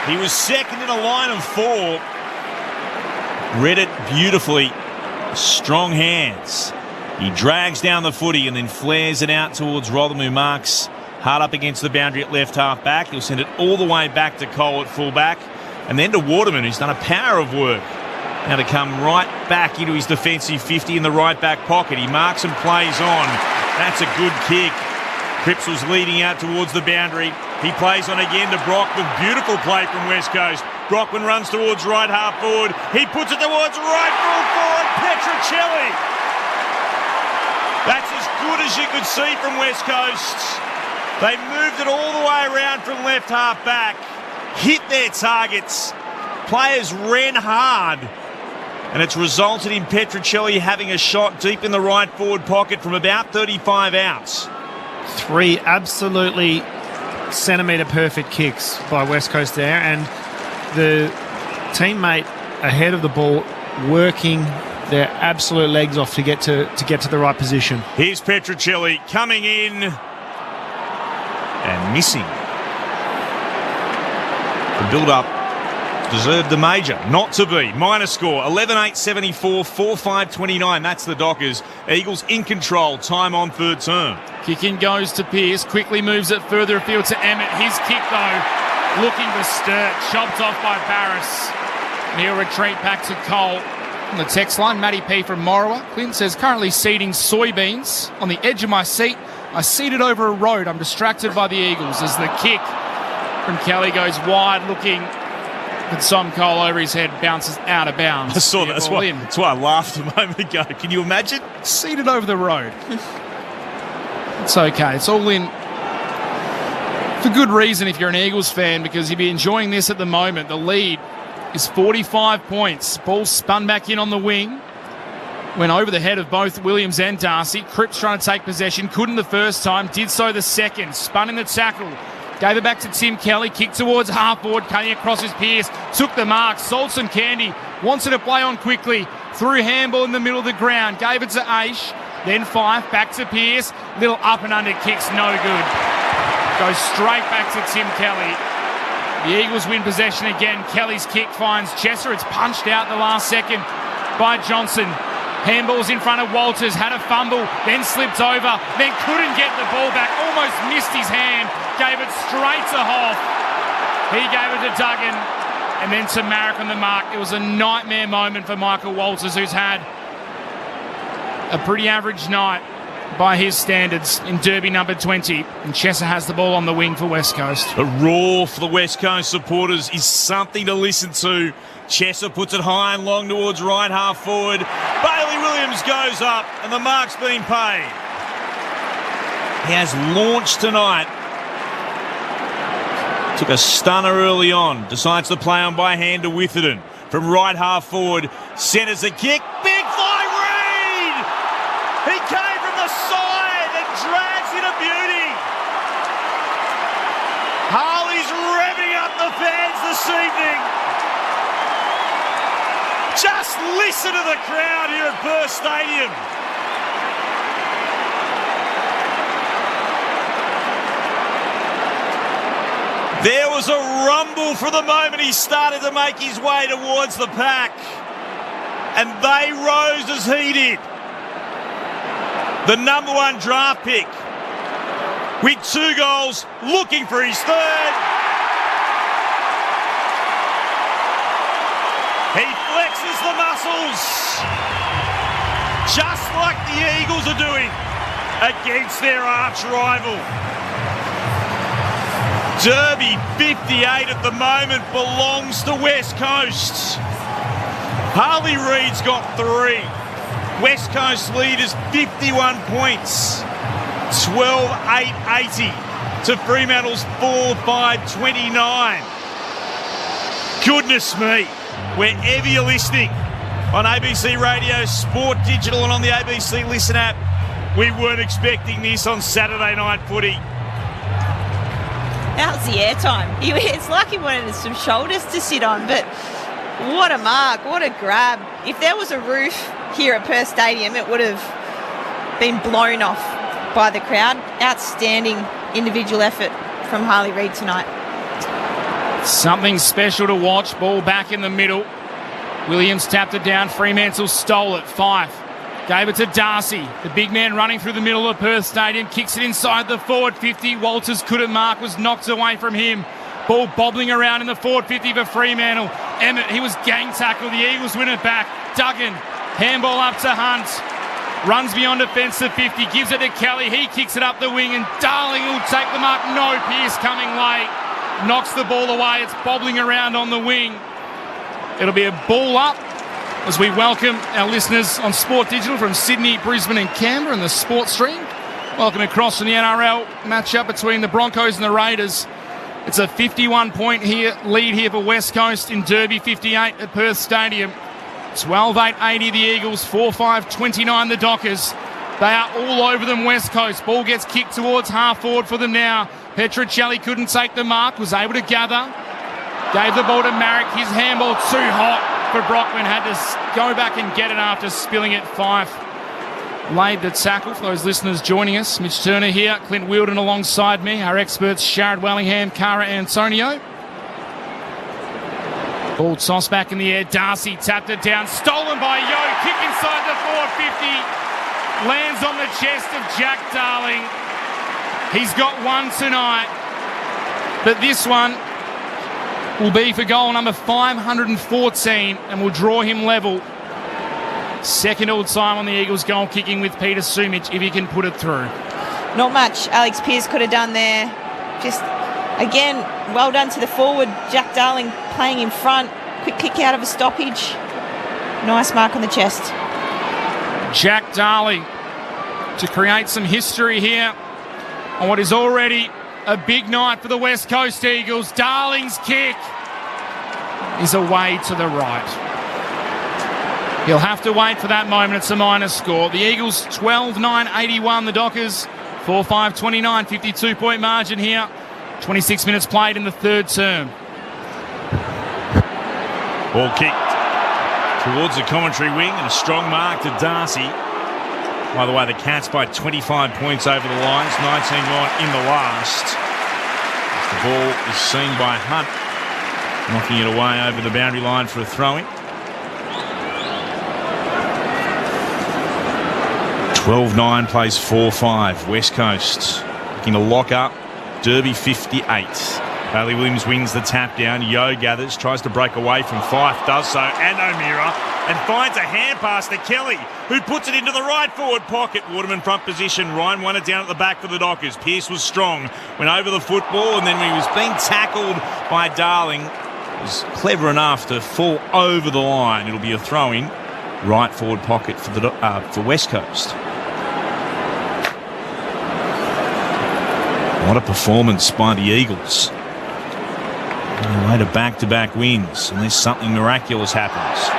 He was second in a line of four. Read it beautifully. Strong hands. He drags down the footy and then flares it out towards Rotham, who marks hard up against the boundary at left half back. He'll send it all the way back to Cole at full back. And then to Waterman, who's done a power of work. Now to come right back into his defensive 50 in the right back pocket. He marks and plays on. That's a good kick. Cripps was leading out towards the boundary. He plays on again to Brockman. Beautiful play from West Coast. Brockman runs towards right half forward. He puts it towards right full forward. Petrocelli. That's as good as you could see from West Coast. They moved it all the way around from left half back. Hit their targets. Players ran hard. And it's resulted in Petrocelli having a shot deep in the right forward pocket from about 35 outs. 3 absolutely centimetre perfect kicks by West Coast there, and the teammate ahead of the ball working their absolute legs off to get to the right position. Here's Petrocelli coming in and missing. The build-up deserved the major. Not to be. Minor score, 11-8-74, 4-5-29. That's the Dockers. Eagles in control. Time on third term. Kick in goes to Pearce. Quickly moves it further afield to Emmett. His kick, though, looking for Sturt. Chopped off by Barris. And he'll retreat back to Cole. On the text line, Matty P from Morawa. Clint says, currently seeding soybeans on the edge of my seat. I seated over a road. I'm distracted by the Eagles as the kick from Kelly goes wide, looking at Tom Cole over his head, bounces out of bounds. I saw that. That's why I laughed a moment ago. Can you imagine? Seated over the road. It's okay. It's all in for good reason if you're an Eagles fan, because you'd be enjoying this at the moment. The lead is 45 points. Ball spun back in on the wing. Went over the head of both Williams and Darcy. Cripps trying to take possession. Couldn't the first time. Did so the second. Spun in the tackle. Gave it back to Tim Kelly. Kicked towards half forward. Cutting across his Pearce. Took the mark. Sold some candy. Wants it to play on quickly. Threw handball in the middle of the ground. Gave it to Aish. Then Fife. Back to Pearce. Little up and under kicks. No good. Goes straight back to Tim Kelly. The Eagles win possession again. Kelly's kick finds Chesser. It's punched out the last second by Johnson. Handball's in front of Walters. Had a fumble. Then slipped over. Then couldn't get the ball back. Almost missed his hand. Gave it straight to Hoff. He gave it to Duggan. And then to Marek on the mark. It was a nightmare moment for Michael Walters, who's had a pretty average night. by his standards in Derby number 20. And Chesser has the ball on the wing for West Coast. The roar for the West Coast supporters is something to listen to. Chesser puts it high and long towards right half forward. Bailey Williams goes up and the mark's been paid. He has launched tonight. Took a stunner early on. Decides to play on by hand to Witherden. From right half forward, centres the kick. Big fly, Reid! He came from the side and drags in a beauty. Harley's revving up the fans this evening. Just listen to the crowd here at Perth Stadium. There was a rumble from the moment he started to make his way towards the pack. And they rose as he did. The number one draft pick with 2 goals, looking for his third. He flexes the muscles, just like the Eagles are doing against their arch rival. Derby 58 at the moment belongs to West Coast. Harley Reid's got 3. West Coast lead is 51 points. 12-8-80 to Fremantle's 4-5-29. Goodness me. Wherever you're listening on ABC Radio, Sport Digital and on the ABC Listen app, we weren't expecting this on Saturday night footy. How's the airtime? It's like he wanted some shoulders to sit on, but what a mark, what a grab. If there was a roof here at Perth Stadium, it would have been blown off by the crowd. Outstanding individual effort from Harley Reid tonight. Something special to watch. Ball back in the middle. Williams tapped it down. Fremantle stole it. Fife gave it to Darcy. The big man running through the middle of Perth Stadium. Kicks it inside the forward 50. Walters couldn't mark. Was knocked away from him. Ball bobbling around in the forward 50 for Fremantle. Emmett, he was gang tackled. The Eagles win it back. Duggan, handball up to Hunt. Runs beyond defence to 50. Gives it to Kelly. He kicks it up the wing and Darling will take the mark. No, Pearce coming late. Knocks the ball away. It's bobbling around on the wing. It'll be a ball up as we welcome our listeners on Sport Digital from Sydney, Brisbane and Canberra and the Sports Stream. Welcome across from the NRL matchup between the Broncos and the Raiders. It's a 51-point lead here for West Coast in Derby 58 at Perth Stadium. 12-8-80 the Eagles, 4-5-29 the Dockers. They are all over them, West Coast. Ball gets kicked towards half forward for them now. Petricelli couldn't take the mark, was able to gather. Gave the ball to Marek. His handball too hot for Brockman. Had to go back and get it after spilling it. Fife laid the tackle for those listeners joining us. Mitch Turner here, Clint Wheeldon alongside me. Our experts, Sharad Wellingham, Cara Antonio. Ball toss back in the air. Darcy tapped it down. Stolen by Yo. Kick inside the 450. Lands on the chest of Jack Darling. He's got one tonight. But this one will be for goal number 514 and will draw him level. Second all time on the Eagles goal kicking with Peter Sumich if he can put it through. Not much Alex Pearce could have done there. Just, again, well done to the forward. Jack Darling playing in front. Quick kick out of a stoppage. Nice mark on the chest. Jack Darling to create some history here on what is already a big night for the West Coast Eagles. Darling's kick is away to the right. He'll have to wait for that moment. It's a minor score. The Eagles 12-9-81. The Dockers 4-5-29. 52-point margin here. 26 minutes played in the third term. Ball kicked towards the commentary wing and a strong mark to Darcy. By the way, the Cats by 25 points over the lines, 19-9 in the last. The ball is seen by Hunt, knocking it away over the boundary line for a throw-in. 12-9 plays 4-5. West Coast looking to lock up. Derby 58. Bailey Williams wins the tap down. Yo gathers, tries to break away from Fife, does so, and O'Meara. and finds a hand pass to Kelly, who puts it into the right forward pocket. Waterman front position. Ryan won it down at the back for the Dockers. Pearce was strong, went over the football, and then when he was being tackled by Darling, was clever enough to fall over the line. It'll be a throw-in, right forward pocket for West Coast. What a performance by the Eagles. Later back-to-back wins, unless something miraculous happens.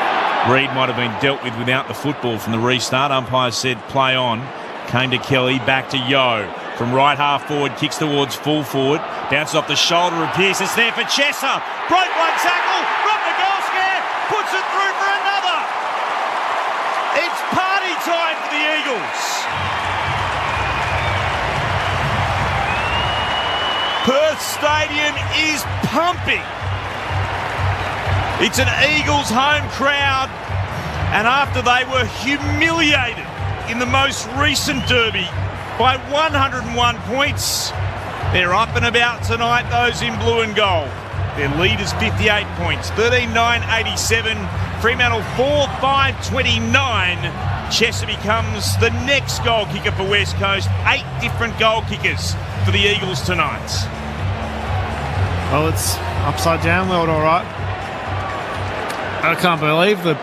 Reid might have been dealt with without the football from the restart. Umpire said play on. Came to Kelly, back to Yo. From right half forward, kicks towards full forward. Bounces off the shoulder of Pearce. It's there for Chesser. Broke one tackle. From the goal scare. Puts it through for another. It's party time for the Eagles. Perth Stadium is pumping. It's an Eagles home crowd, and after they were humiliated in the most recent derby by 101 points, they're up and about tonight, those in blue and gold. Their lead is 58 points, 13-9-87, Fremantle 4-5-29. Chesser becomes the next goal kicker for West Coast. 8 different goal kickers for the Eagles tonight. Well, it's upside down world, all right. I can't believe the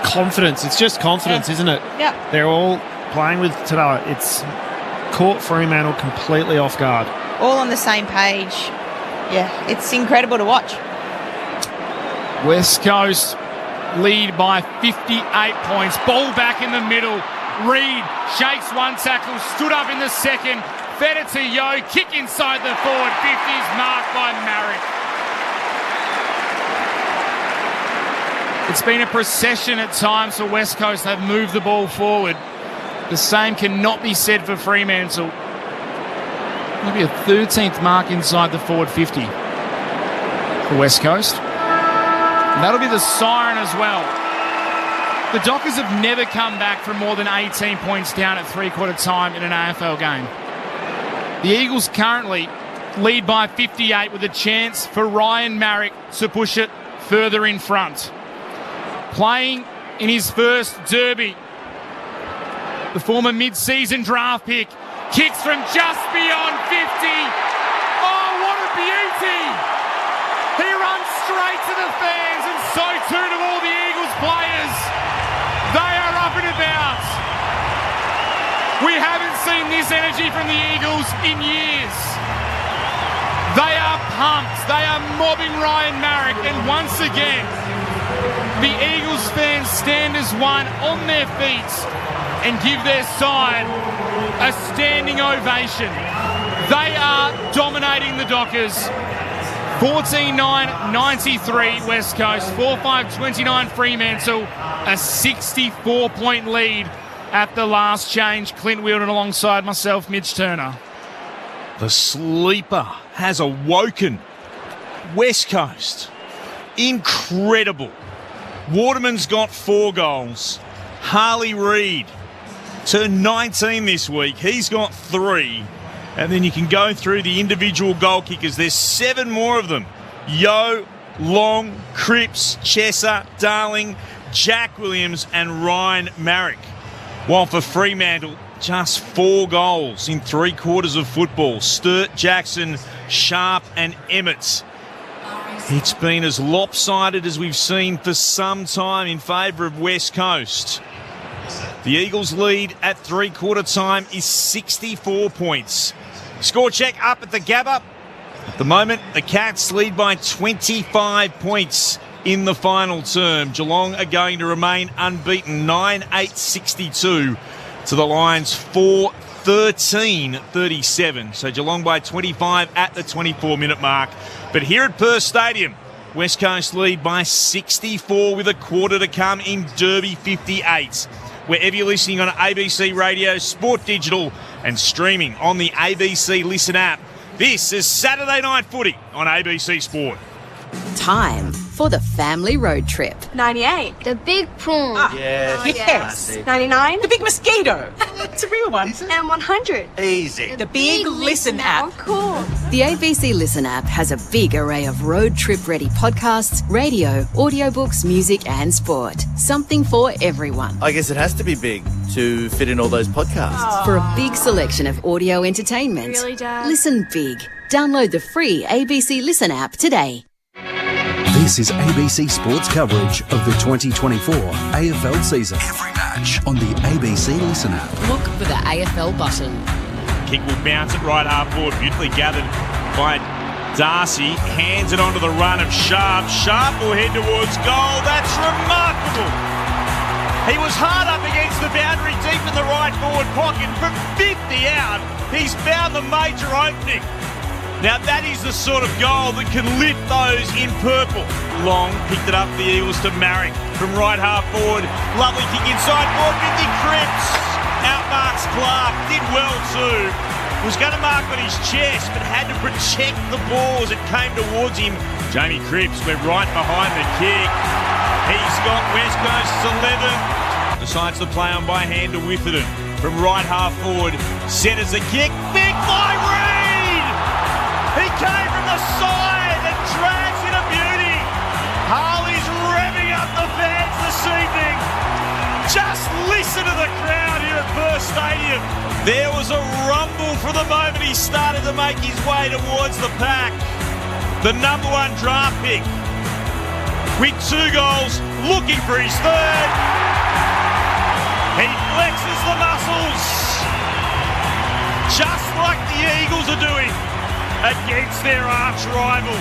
confidence. It's just confidence, isn't it? Yeah. They're all playing with today. It's caught Fremantle completely off guard. All on the same page. Yeah, it's incredible to watch. West Coast lead by 58 points. Ball back in the middle. Reid shakes one tackle, stood up in the second, fed it to Yo, kick inside the forward 50s, marked by Marrick. It's been a procession at times for West Coast. They've moved the ball forward. The same cannot be said for Fremantle. Maybe a 13th mark inside the forward 50 for West Coast. And that'll be the siren as well. The Dockers have never come back from more than 18 points down at three-quarter time in an AFL game. The Eagles currently lead by 58 with a chance for Ryan Marrick to push it further in front. Playing in his first derby, the former mid-season draft pick kicks from just beyond 50. Oh, what a beauty! He runs straight to the fans, and so too do all the Eagles players. They are up and about. We haven't seen this energy from the Eagles in years. They are pumped. They are mobbing Ryan Marrick, and once again, the Eagles fans stand as one on their feet and give their side a standing ovation. They are dominating the Dockers. 14-9-93 West Coast, 4-5-29 Fremantle, a 64-point lead at the last change. Clint Wheeldon alongside myself, Mitch Turner. The sleeper has awoken. West Coast, incredible. Waterman's got 4 goals. Harley Reid turned 19 this week. He's got 3. And then you can go through the individual goal kickers. There's 7 more of them. Yo, Long, Cripps, Chesser, Darling, Jack Williams and Ryan Marrick. While for Fremantle, just 4 goals in 3 quarters of football. Sturt, Jackson, Sharp and Emmett. It's been as lopsided as we've seen for some time in favour of West Coast. The Eagles' lead at three-quarter time is 64 points. Score check up at the Gabba. At the moment, the Cats lead by 25 points in the final term. Geelong are going to remain unbeaten, 9-8-62 to the Lions 4-13-37. So Geelong by 25 at the 24-minute mark. But here at Perth Stadium, West Coast lead by 64 with a quarter to come in Derby 58. Wherever you're listening on ABC Radio, Sport Digital and streaming on the ABC Listen app. This is Saturday Night Footy on ABC Sport. Time for the family road trip. 98. The big prawn. Yes. 99. The big mosquito. It's a real one. And 100. Easy. The big listen app. Of course. The ABC Listen app has a big array of road trip ready podcasts, radio, audiobooks, music, and sport. Something for everyone. I guess it has to be big to fit in all those podcasts. For a big selection of audio entertainment, Really, Dad? listen big. Download the free ABC Listen app today. This is ABC Sports coverage of the 2024 AFL season. Every match on the ABC Listen app. Look for the AFL button. Kick will bounce it right half forward. Beautifully gathered by Darcy. Hands it onto the run of Sharp. Sharp will head towards goal. That's remarkable. He was hard up against the boundary, deep in the right forward pocket. From 50 out, he's found the major opening. Now that is the sort of goal that can lift those in purple. Long picked it up for the Eagles to Marrick from right half forward. Lovely kick inside forward. 50 Cripps outmarks Clark. Did well too. Was going to mark on his chest but had to protect the ball as it came towards him. Jamie Cripps went right behind the kick. He's got West Coast's 11. Decides to play on by hand to Witherden from right half forward. Centres a kick. Big fly Reed! He came from the side and drags in a beauty. Harley's revving up the fans this evening. Just listen to the crowd here at Perth Stadium. There was a rumble from the moment he started to make his way towards the pack. The number one draft pick with 2 goals, looking for his third. He flexes the muscles, just like the Eagles are doing against their arch rival.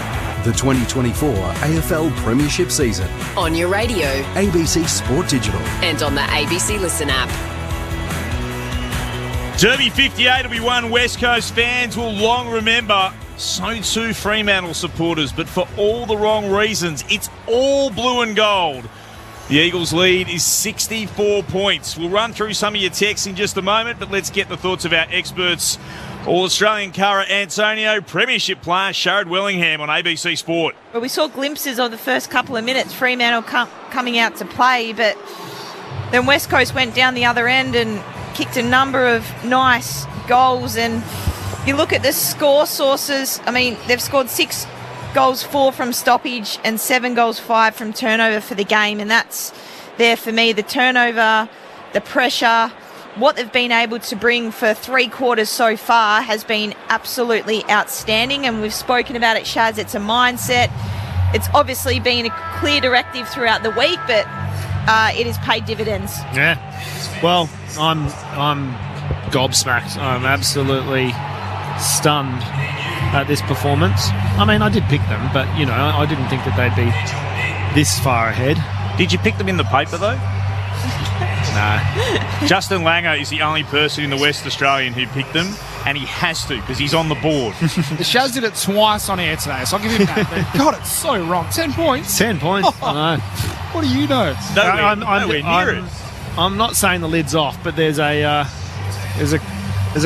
The 2024 AFL Premiership season. On your radio. ABC Sport Digital. And on the ABC Listen app. Derby 58 will be one West Coast fans will long remember. So too Fremantle supporters, but for all the wrong reasons. It's all blue and gold. The Eagles' lead is 64 points. We'll run through some of your texts in just a moment, but let's get the thoughts of our experts. All-Australian Cara Antonio, Premiership player Sharad Wellingham on ABC Sport. Well, we saw glimpses of the first couple of minutes, Fremantle coming out to play, but then West Coast went down the other end and kicked a number of nice goals. And you look at the score sources, I mean, they've scored 6 goals, 4 from stoppage and 7 goals, 5 from turnover for the game. And that's there for me, the turnover, the pressure, what they've been able to bring for 3 quarters so far has been absolutely outstanding. And we've spoken about it, Shaz, it's a mindset. It's obviously been a clear directive throughout the week, but it has paid dividends. Yeah. Well, I'm gobsmacked. I'm absolutely stunned at this performance. I mean, I did pick them, but, you know, I didn't think that they'd be this far ahead. Did you pick them in the paper, though? No. Justin Langer is the only person in the West Australian who picked them, and he has to because he's on the board. The Shaz did it twice on air today, so I'll give him that. But God, it's so wrong. 10 points. 10 points. Oh, I know. What do you know? Nowhere near it. I'm not saying the lid's off, but there's a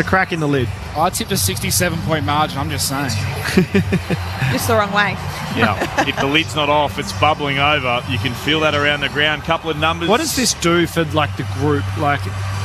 crack in the lid. I tipped a 67-point margin. I'm just saying. Just the wrong way. Yeah, if the lid's not off, it's bubbling over. You can feel that around the ground. Couple of numbers. What does this do for like the group? Like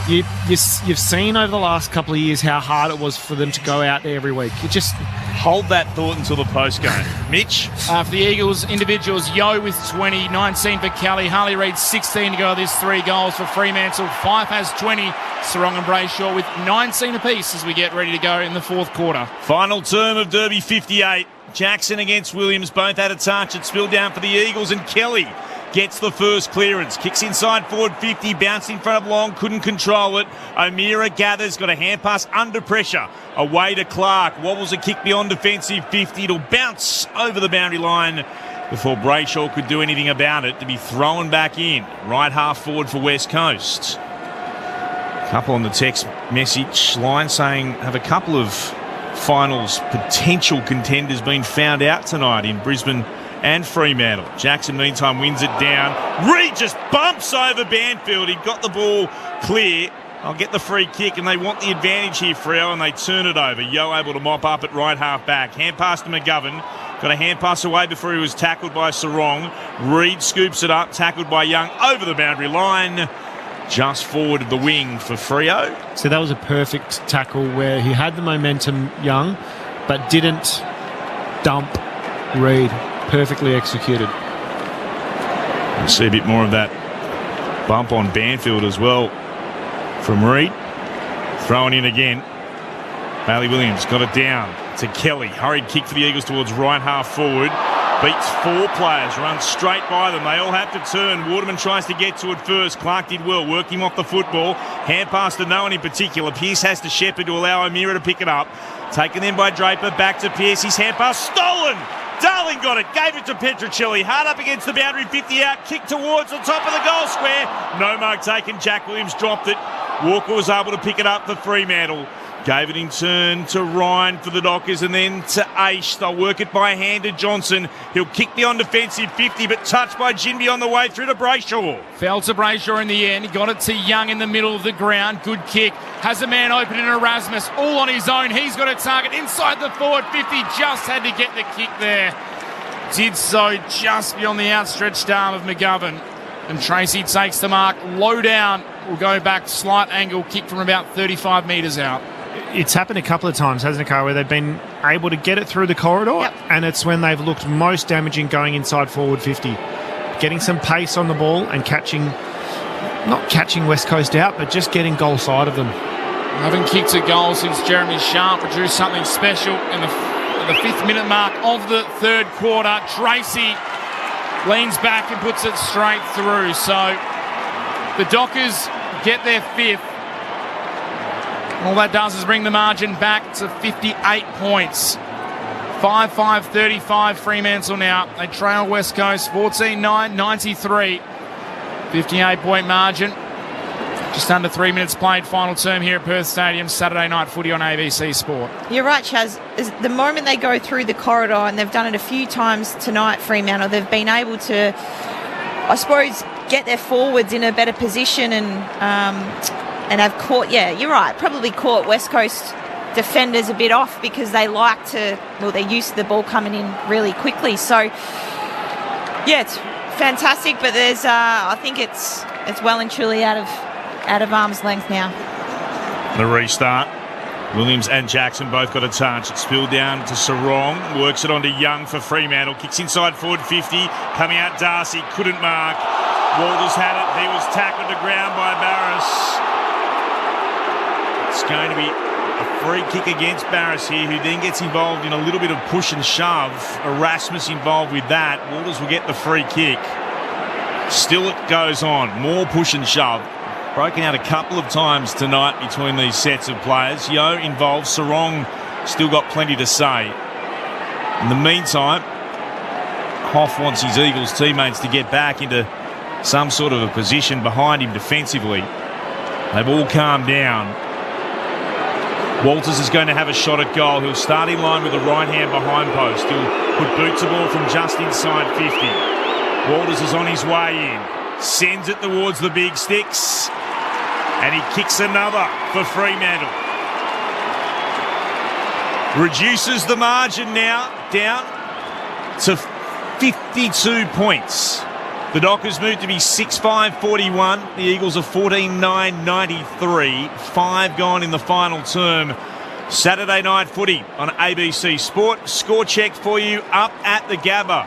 you've seen over the last couple of years how hard it was for them to go out there every week. You just hold that thought until the post game. Mitch? For the Eagles, individuals, Yo with 20, 19 for Kelly, Harley Reid 16 to go. There's 3 goals for Fremantle. Fife has 20. Sarong and Brayshaw with 19 apiece as we get ready to go in the 4th quarter. Final term of Derby 58. Jackson against Williams, both had a touch. It spilled down for the Eagles, and Kelly gets the first clearance. Kicks inside forward 50, bounced in front of Long, couldn't control it. O'Meara gathers, got a hand pass under pressure. Away to Clark, wobbles a kick beyond defensive 50. It'll bounce over the boundary line before Brayshaw could do anything about it, to be thrown back in. Right half forward for West Coast. Couple on the text message line saying have a couple of finals potential contenders been found out tonight in Brisbane and Fremantle. Jackson meantime wins it down. Reid just bumps over Banfield. He got the ball clear. I'll get the free kick, and they want the advantage here, Freo, and they turn it over. Yo able to mop up at right half back. Hand pass to McGovern. Got a hand pass away before he was tackled by Sarong. Reed scoops it up, tackled by Young over the boundary line. Just forward of the wing for Freo. So that was a perfect tackle where he had the momentum, Young, but didn't dump Reed. Perfectly executed. We'll see a bit more of that bump on Banfield as well from Reed. Throwing in again. Bailey Williams got it down to Kelly. Hurried kick for the Eagles towards right half forward. Beats 4 players, runs straight by them. They all have to turn. Waterman tries to get to it first. Clark did well, worked him off the football. Hand pass to no one in particular. Pearce has to shepherd to allow O'Meara to pick it up. Taken then by Draper, back to Pearce. His hand pass stolen. Darling got it, gave it to Petruccelli. Hard up against the boundary, 50 out, kick towards the top of the goal square. No mark taken. Jack Williams dropped it. Walker was able to pick it up for Fremantle. Gave it in turn to Ryan for the Dockers and then to Aish. They'll work it by hand to Johnson. He'll kick beyond defensive 50, but touched by Jinby on the way through to Brayshaw. Fell to Brayshaw in the end. He got it to Young in the middle of the ground. Good kick. Has a man open in Erasmus. All on his own. He's got a target inside the forward 50. Just had to get the kick there. Did so just beyond the outstretched arm of McGovern. And Tracy takes the mark. Low down. Will go back. Slight angle. Kick from about 35 metres out. It's happened a couple of times, hasn't it, Carl, where they've been able to get it through the corridor, and it's when they've looked most damaging going inside forward 50. Getting some pace on the ball and not catching West Coast out, but just getting goal side of them. Haven't kicked a goal since Jeremy Sharp produced something special in the 5th minute mark of the 3rd quarter. Tracy leans back and puts it straight through. So the Dockers get their 5th. All that does is bring the margin back to 58 points. 5-5-35 Fremantle now. They trail West Coast 14-9-93. 58-point margin. Just under 3 minutes played, final term here at Perth Stadium. Saturday night footy on ABC Sport. You're right, Chaz. The moment they go through the corridor, and they've done it a few times tonight, Fremantle, they've been able to, I suppose, get their forwards in a better position and have caught, you're right, probably caught West Coast defenders a bit off because they like to, they're used to the ball coming in really quickly. So, it's fantastic, but there's, I think it's well and truly out of arm's length now. The restart. Williams and Jackson both got a touch. It's spilled down to Sarong. Works it onto Young for Fremantle. Kicks inside forward 50. Coming out Darcy. Couldn't mark. Walters had it. He was tackled to ground by Barras. It's going to be a free kick against Barras here, who then gets involved in a little bit of push and shove. Erasmus involved with that. Walters will get the free kick. Still it goes on. More push and shove. Broken out a couple of times tonight between these sets of players. Yo involved. Sarong still got plenty to say. In the meantime, Hoff wants his Eagles teammates to get back into some sort of a position behind him defensively. They've all calmed down. Walters is going to have a shot at goal. He'll start in line with the right hand behind post. He'll put boots the ball from just inside 50. Walters is on his way in. Sends it towards the big sticks. And he kicks another for Fremantle. Reduces the margin now down to 52 points. The Dockers move to be 6-5-41. The Eagles are 14-9-93. 5 gone in the final term. Saturday night footy on ABC Sport. Score check for you up at the Gabba.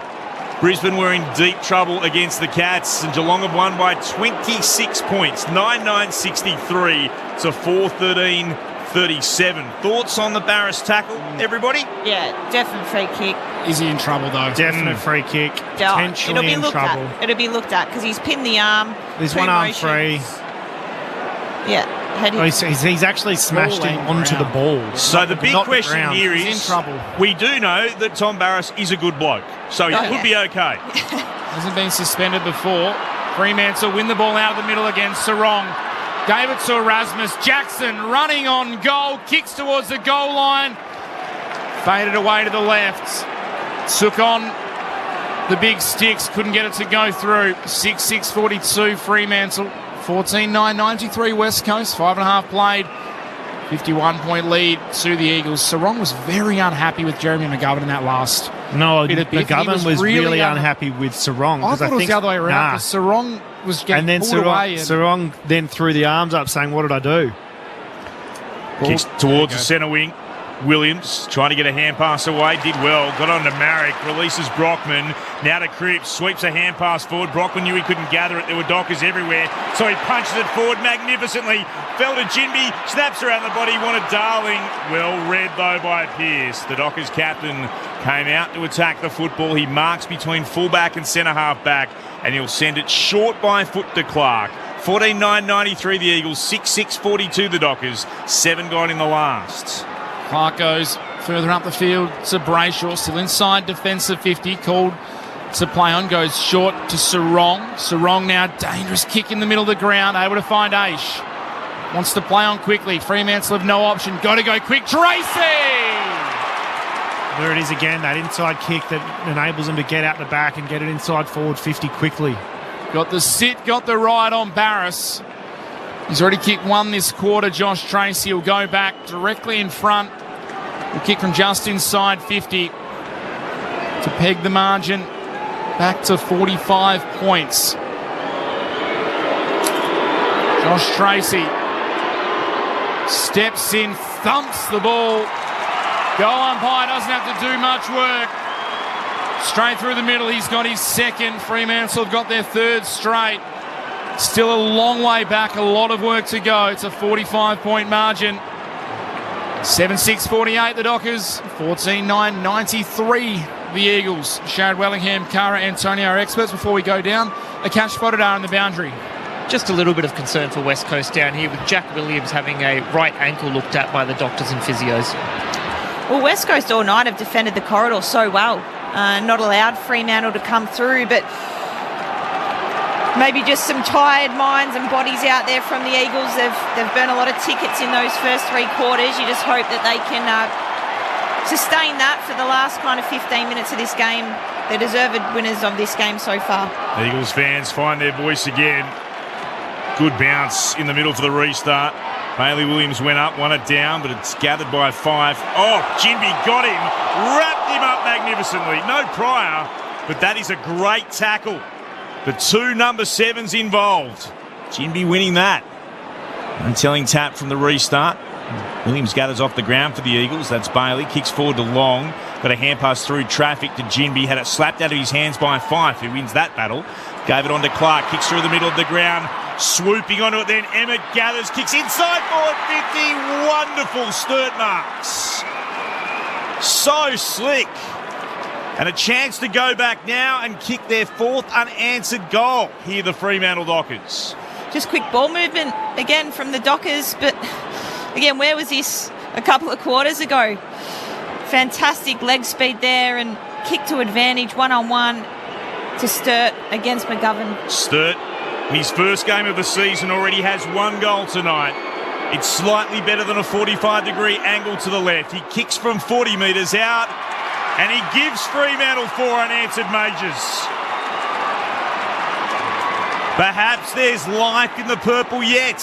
Brisbane were in deep trouble against the Cats, and Geelong have won by 26 points. 9-9-63 to 4-13-37. Thoughts on the Barras tackle, everybody? Yeah, definite free kick. Is he in trouble, though? Definite free kick. Potentially in trouble. It'll be looked at because he's pinned the arm. There's one arm free. Yeah. He's actually smashed him onto the ball. So the big question here is, in trouble. We do know that Tom Barras is a good bloke, so he could be okay. Hasn't been suspended before. Fremantle win the ball out of the middle again. Sarong gave it to Erasmus. Jackson running on goal, kicks towards the goal line. Faded away to the left. Took on the big sticks, couldn't get it to go through. 6-6-42 Fremantle. 14-9-93 West Coast, 5.5 played. 51-point lead to the Eagles. Sarong was very unhappy with Jeremy McGovern in that last bit of biff. McGovern was really unhappy with Sarong. I thought it was the other way around, because Sarong was getting pulled away. Sarong then threw the arms up saying, "What did I do?" Kicks towards the centre wing. Williams trying to get a hand pass away, did well, got on to Marek, releases Brockman, now to Cripps, sweeps a hand pass forward. Brockman knew he couldn't gather it, there were Dockers everywhere, so he punches it forward magnificently, fell to Ginby, snaps around the body, wanted Darling, well read though by Pearce. The Dockers captain came out to attack the football, he marks between fullback and centre half back, and he'll send it short by foot to Clark. 14-9-93 the Eagles, 6-6-42 the Dockers, 7 gone in the last. Clark goes further up the field to Brayshaw, still inside defensive 50, called to play on, goes short to Sarong. Sarong now, dangerous kick in the middle of the ground, able to find Aish. Wants to play on quickly, Fremantle have no option, got to go quick, Tracy! There it is again, that inside kick that enables them to get out the back and get it inside forward 50 quickly. Got the sit, got the ride on Barris. He's already kicked one this quarter, Josh Tracy will go back directly in front. Will kick from just inside 50 to peg the margin back to 45 points. Josh Tracy steps in, thumps the ball. Goal umpire doesn't have to do much work. Straight through the middle, he's got his second. Fremantle have got their third straight. Still a long way back, a lot of work to go. It's a 45-point margin. 7-6-48 the Dockers, 14-9-93 the Eagles. Sharad Wellingham, Cara Antonio, our experts. Before we go down, Akash Fodadar on the boundary. Just a little bit of concern for West Coast down here with Jack Williams having a right ankle looked at by the doctors and physios. Well, West Coast all night have defended the corridor so well. Not allowed Fremantle to come through, but maybe just some tired minds and bodies out there from the Eagles. They've burned a lot of tickets in those first 3 quarters. You just hope that they can sustain that for the last kind of 15 minutes of this game. They're deserved winners of this game so far. Eagles fans find their voice again. Good bounce in the middle for the restart. Bailey Williams went up, won it down, but it's gathered by 5. Oh, Ginby got him, wrapped him up magnificently. No prior, but that is a great tackle. The 2 number 7s involved. Ginby winning that. Untelling tap from the restart. Williams gathers off the ground for the Eagles. That's Bailey. Kicks forward to Long. Got a hand pass through traffic to Ginby. Had it slapped out of his hands by Fife, who wins that battle. Gave it on to Clark. Kicks through the middle of the ground. Swooping onto it then. Emmett gathers. Kicks inside forward 50. Wonderful Sturt marks. So slick. And a chance to go back now and kick their 4th unanswered goal. Here the Fremantle Dockers. Just quick ball movement again from the Dockers, but again, where was this a couple of quarters ago? Fantastic leg speed there and kick to advantage, 1-on-1 to Sturt against McGovern. Sturt, in his first game of the season, already has 1 goal tonight. It's slightly better than a 45-degree angle to the left. He kicks from 40 metres out. And he gives Fremantle 4 unanswered majors. Perhaps there's life in the purple yet.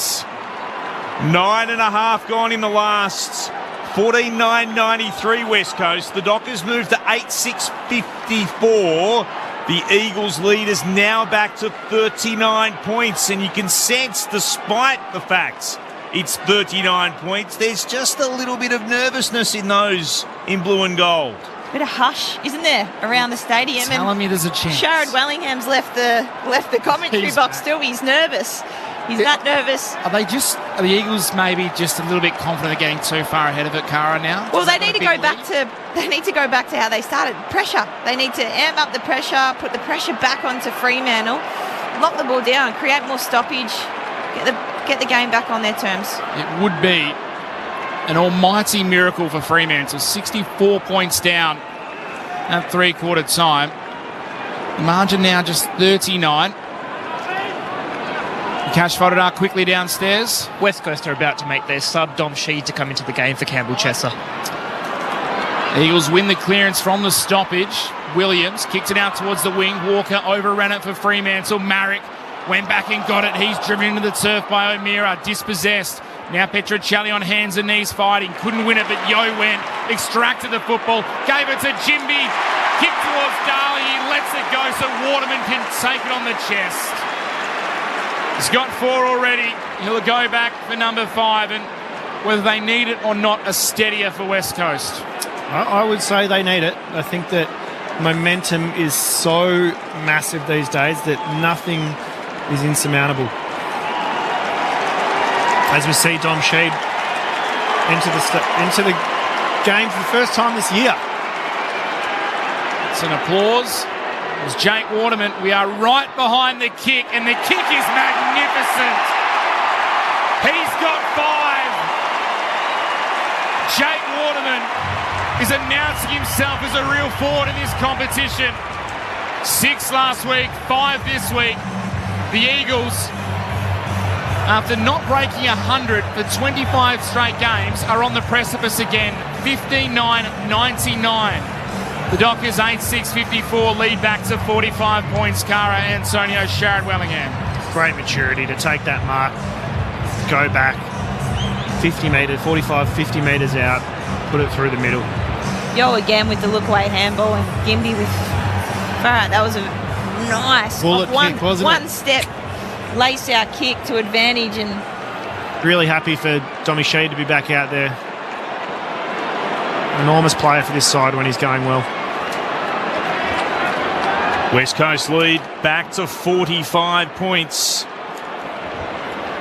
9.5 gone in the last. 14-9-93 West Coast. The Dockers move to 8-6-54. The Eagles lead is now back to 39 points. And you can sense, despite the fact it's 39 points, there's just a little bit of nervousness in those in blue and gold. Bit of hush, isn't there, around the stadium? Telling me there's a chance. Sharad Wellingham's left the commentary box too. He's nervous. He's that nervous. Are the Eagles maybe just a little bit confident of getting too far ahead of it, Cara, now? Well, they need to go back to how they started. Pressure. They need to amp up the pressure, put the pressure back onto Fremantle, lock the ball down, create more stoppage, get the game back on their terms. It would be an almighty miracle for Fremantle. 64 points down at 3/4 time. The margin now just 39. Cash Fodadar quickly downstairs. West Coast are about to make their sub Dom Sheed to come into the game for Campbell Chesser. Eagles win the clearance from the stoppage. Williams kicked it out towards the wing. Walker overran it for Fremantle. Marek went back and got it. He's driven into the turf by O'Meara. Dispossessed. Now Petruccelli on hands and knees fighting. Couldn't win it, but Yo went, extracted the football, gave it to Jimby, kick towards Darley, he lets it go so Waterman can take it on the chest. He's got 4 already. He'll go back for number 5, and whether they need it or not, a steadier for West Coast. I would say they need it. I think that momentum is so massive these days that nothing is insurmountable. As we see Dom Sheed into the game for the first time this year. It's an applause. It was Jake Waterman. We are right behind the kick, and the kick is magnificent. He's got 5. Jake Waterman is announcing himself as a real forward in this competition. 6 last week, 5 this week. The Eagles, after not breaking 100 for 25 straight games, are on the precipice again. 59-99. The Dockers 8-6-54 lead back to 45 points. Cara Antonio, Sharad Wellingham. Great maturity to take that mark, go back 50 metres, 45, 50 metres out, put it through the middle. Yo again with the look-away handball, and Gimby with... That was a nice... Bullet kick, wasn't it? One step lace-out kick to advantage, and... Really happy for Dommy Sheed to be back out there. Enormous player for this side when he's going well. West Coast lead back to 45 points.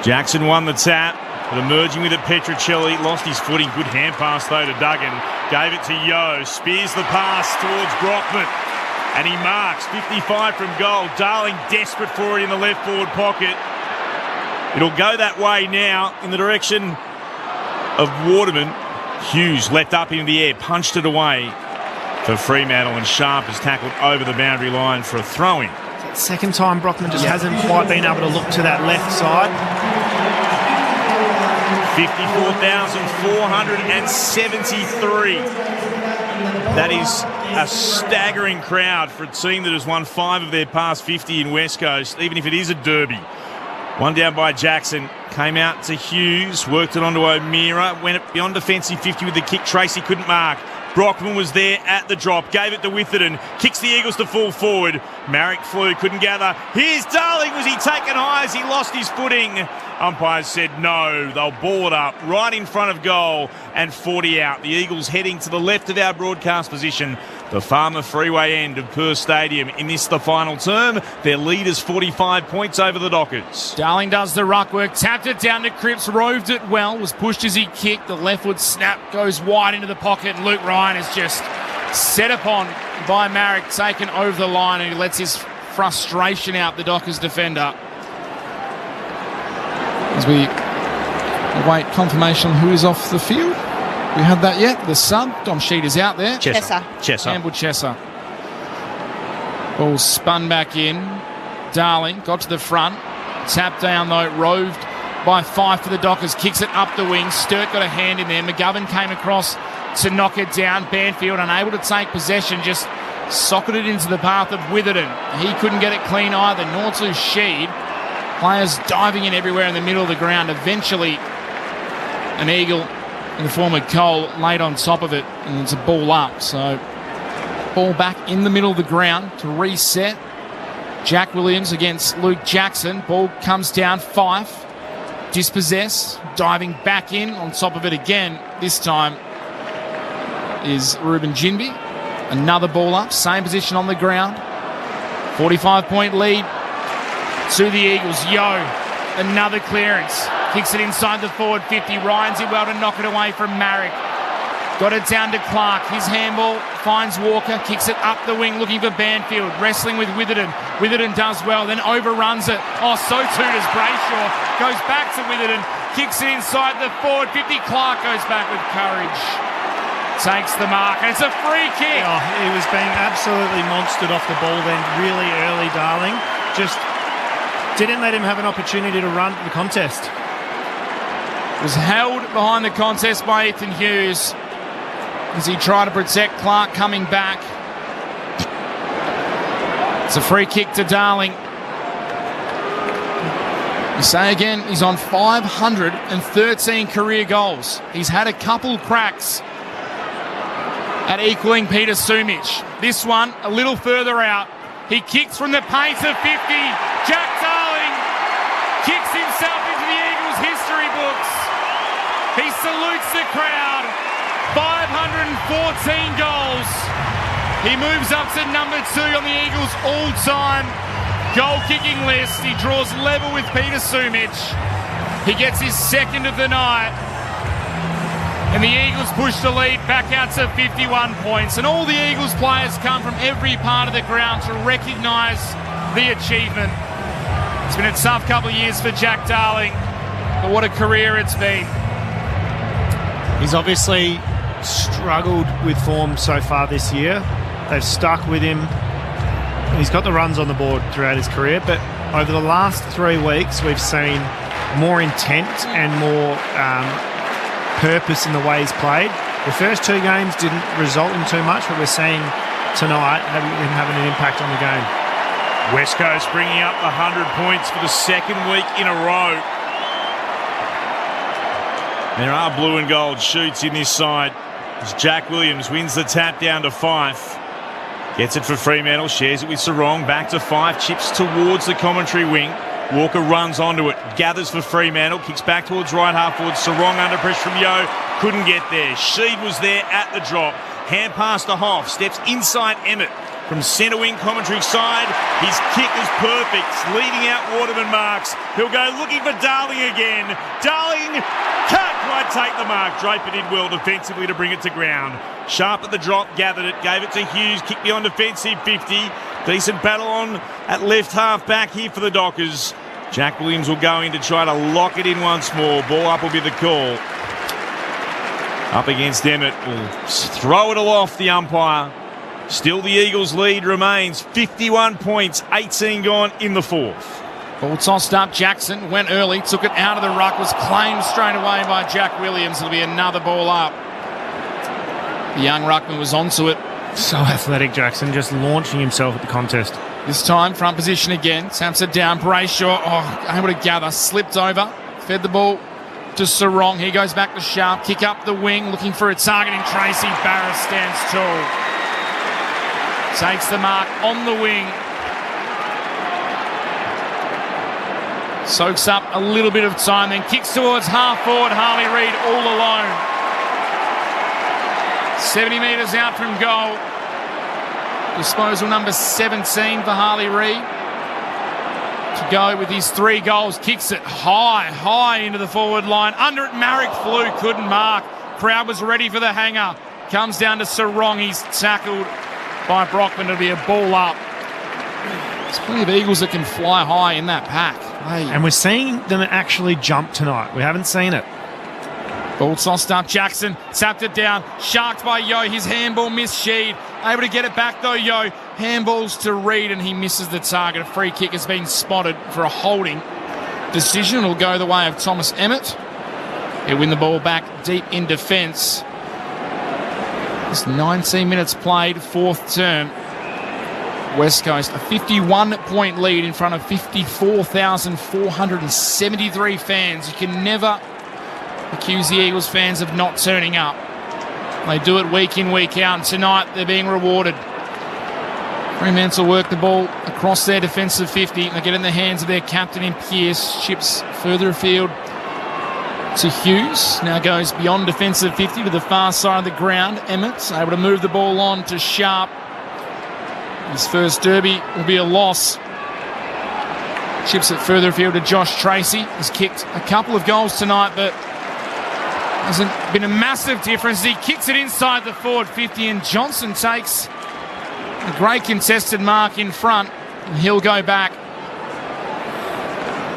Jackson won the tap, but emerging with it, Petruccelli lost his footing. Good hand pass though to Duggan. Gave it to Yo. Spears the pass towards Brockman. And he marks 55 from goal. Darling desperate for it in the left forward pocket. It'll go that way now in the direction of Waterman. Hughes leapt up into the air, punched it away for Fremantle, and Sharp has tackled over the boundary line for a throw-in. Second time Brockman just hasn't quite been able to look to that left side. 54,473. That is a staggering crowd for a team that has won 5 of their past 50 in West Coast, even if it is a derby. One down by Jackson, came out to Hughes, worked it onto O'Meara, went beyond defensive 50 with the kick. Tracy couldn't mark. Brockman was there at the drop, gave it to Witherden, kicks the Eagles to full forward. Marrick flew, couldn't gather. Here's Darling, was he taken high as he lost his footing? Umpires said no, they'll ball it up right in front of goal and 40 out. The Eagles heading to the left of our broadcast position, the Farmer Freeway end of Perth Stadium. In this, the final term, their lead is 45 points over the Dockers. Darling does the ruck work, tapped it down to Cripps, roved it well, was pushed as he kicked. The left foot snap goes wide into the pocket. Luke Ryan is just set upon by Marrick, taken over the line, and he lets his frustration out, the Dockers defender. As we await confirmation on who is off the field. We had that yet. The sub, Dom Sheed is out there. Chesser. Campbell Chesser. Ball spun back in. Darling got to the front. Tapped down though, roved by Fife for the Dockers. Kicks it up the wing. Sturt got a hand in there. McGovern came across to knock it down. Banfield unable to take possession, just socketed into the path of Witherden. He couldn't get it clean either, nor to Sheed. Players diving in everywhere in the middle of the ground. Eventually, an Eagle in the form of Cole laid on top of it, and it's a ball up. So, ball back in the middle of the ground to reset. Jack Williams against Luke Jackson. Ball comes down. Fife dispossessed, diving back in on top of it again. This time is Ruben Jinby. Another ball up, same position on the ground. 45-point lead to the Eagles. Yo, another clearance. Kicks it inside the forward 50. Ryan's in well to knock it away from Marrick. Got it down to Clark. His handball finds Walker. Kicks it up the wing looking for Banfield. Wrestling with Witherden. Witherden does well, then overruns it. Oh, so too does Brayshaw. Goes back to Witherden. Kicks it inside the forward 50. Clark goes back with courage. Takes the mark, and it's a free kick. Oh, he was being absolutely monstered off the ball then really early, Darling. Just didn't let him have an opportunity to run the contest. Was held behind the contest by Ethan Hughes as he tried to protect Clark coming back. It's a free kick to Darling. You say again, he's on 513 career goals. He's had a couple cracks at equaling Peter Sumich. This one a little further out. He kicks from the pace of 50. Jack Darling kicks himself into the Eagles history books. He salutes the crowd. 514 goals. He moves up to number 2 on the Eagles all-time goal-kicking list. He draws level with Peter Sumich. He gets his second of the night. And the Eagles push the lead back out to 51 points. And all the Eagles players come from every part of the ground to recognise the achievement. It's been a tough couple of years for Jack Darling, but what a career it's been. He's obviously struggled with form so far this year. They've stuck with him. He's got the runs on the board throughout his career, but over the last 3 weeks, we've seen more intent and more purpose in the way he's played. The first 2 games didn't result in too much, but we're seeing tonight him having an impact on the game. West Coast bringing up 100 points for the second week in a row. There are blue and gold shoots in this side as Jack Williams wins the tap down to Fife. Gets it for Fremantle, shares it with Sarong, back to Fife, chips towards the commentary wing. Walker runs onto it, gathers for Fremantle, kicks back towards right half forward. Sarong under pressure from Yo, couldn't get there. Sheed was there at the drop. Hand pass to Hoff, steps inside Emmett from centre wing commentary side. His kick is perfect, leading out Waterman marks. He'll go looking for Darling again. Darling can't quite take the mark. Draper did well defensively to bring it to ground. Sharp at the drop, gathered it, gave it to Hughes, kick beyond defensive 50. Decent battle on at left half back here for the Dockers. Jack Williams will go in to try to lock it in once more. Ball up will be the call. Up against Emmett, will throw it aloft the umpire. Still the Eagles' lead remains 51 points, 18 gone in the fourth. Ball tossed up, Jackson went early, took it out of the ruck, was claimed straight away by Jack Williams. It'll be another ball up. The young ruckman was onto it. So athletic, Jackson, just launching himself at the contest. This time, front position again, taps it down, Brayshaw, able to gather, slipped over, fed the ball to Sarong. He goes back to Sharp, kick up the wing, looking for a target in Tracy. Barris stands tall. Takes the mark on the wing. Soaks up a little bit of time, then kicks towards half forward. Harley Reid all alone. 70 metres out from goal. Disposal number 17 for Harley Reid. To go with his 3 goals. Kicks it high into the forward line. Under it, Marek flew, couldn't mark. Crowd was ready for the hanger. Comes down to Sarong. He's tackled by Brockman. It'll be a ball up. There's plenty of Eagles that can fly high in that pack. Hey. And we're seeing them actually jump tonight. We haven't seen it. Ball tossed up, Jackson tapped it down, sharked by Yo. His handball missed Sheed. Able to get it back though, Yo. Handballs to Reid and he misses the target. A free kick has been spotted for a holding decision. It'll go the way of Thomas Emmett. He'll win the ball back deep in defence. It's 19 minutes played, fourth term. West Coast, a 51-point lead in front of 54,473 fans. You can never accuse the Eagles fans of not turning up. They do it week in, week out, and tonight they're being rewarded. Fremantle work the ball across their defensive 50. They get in the hands of their captain in Pearce. Chips further afield to Hughes. Now goes beyond defensive 50 to the far side of the ground. Emmett's able to move the ball on to Sharp. His first derby will be a loss. Chips it further afield to Josh Tracy. He's kicked a couple of goals tonight, but hasn't been a massive difference. He kicks it inside the forward 50 and Johnson takes a great contested mark in front. And he'll go back,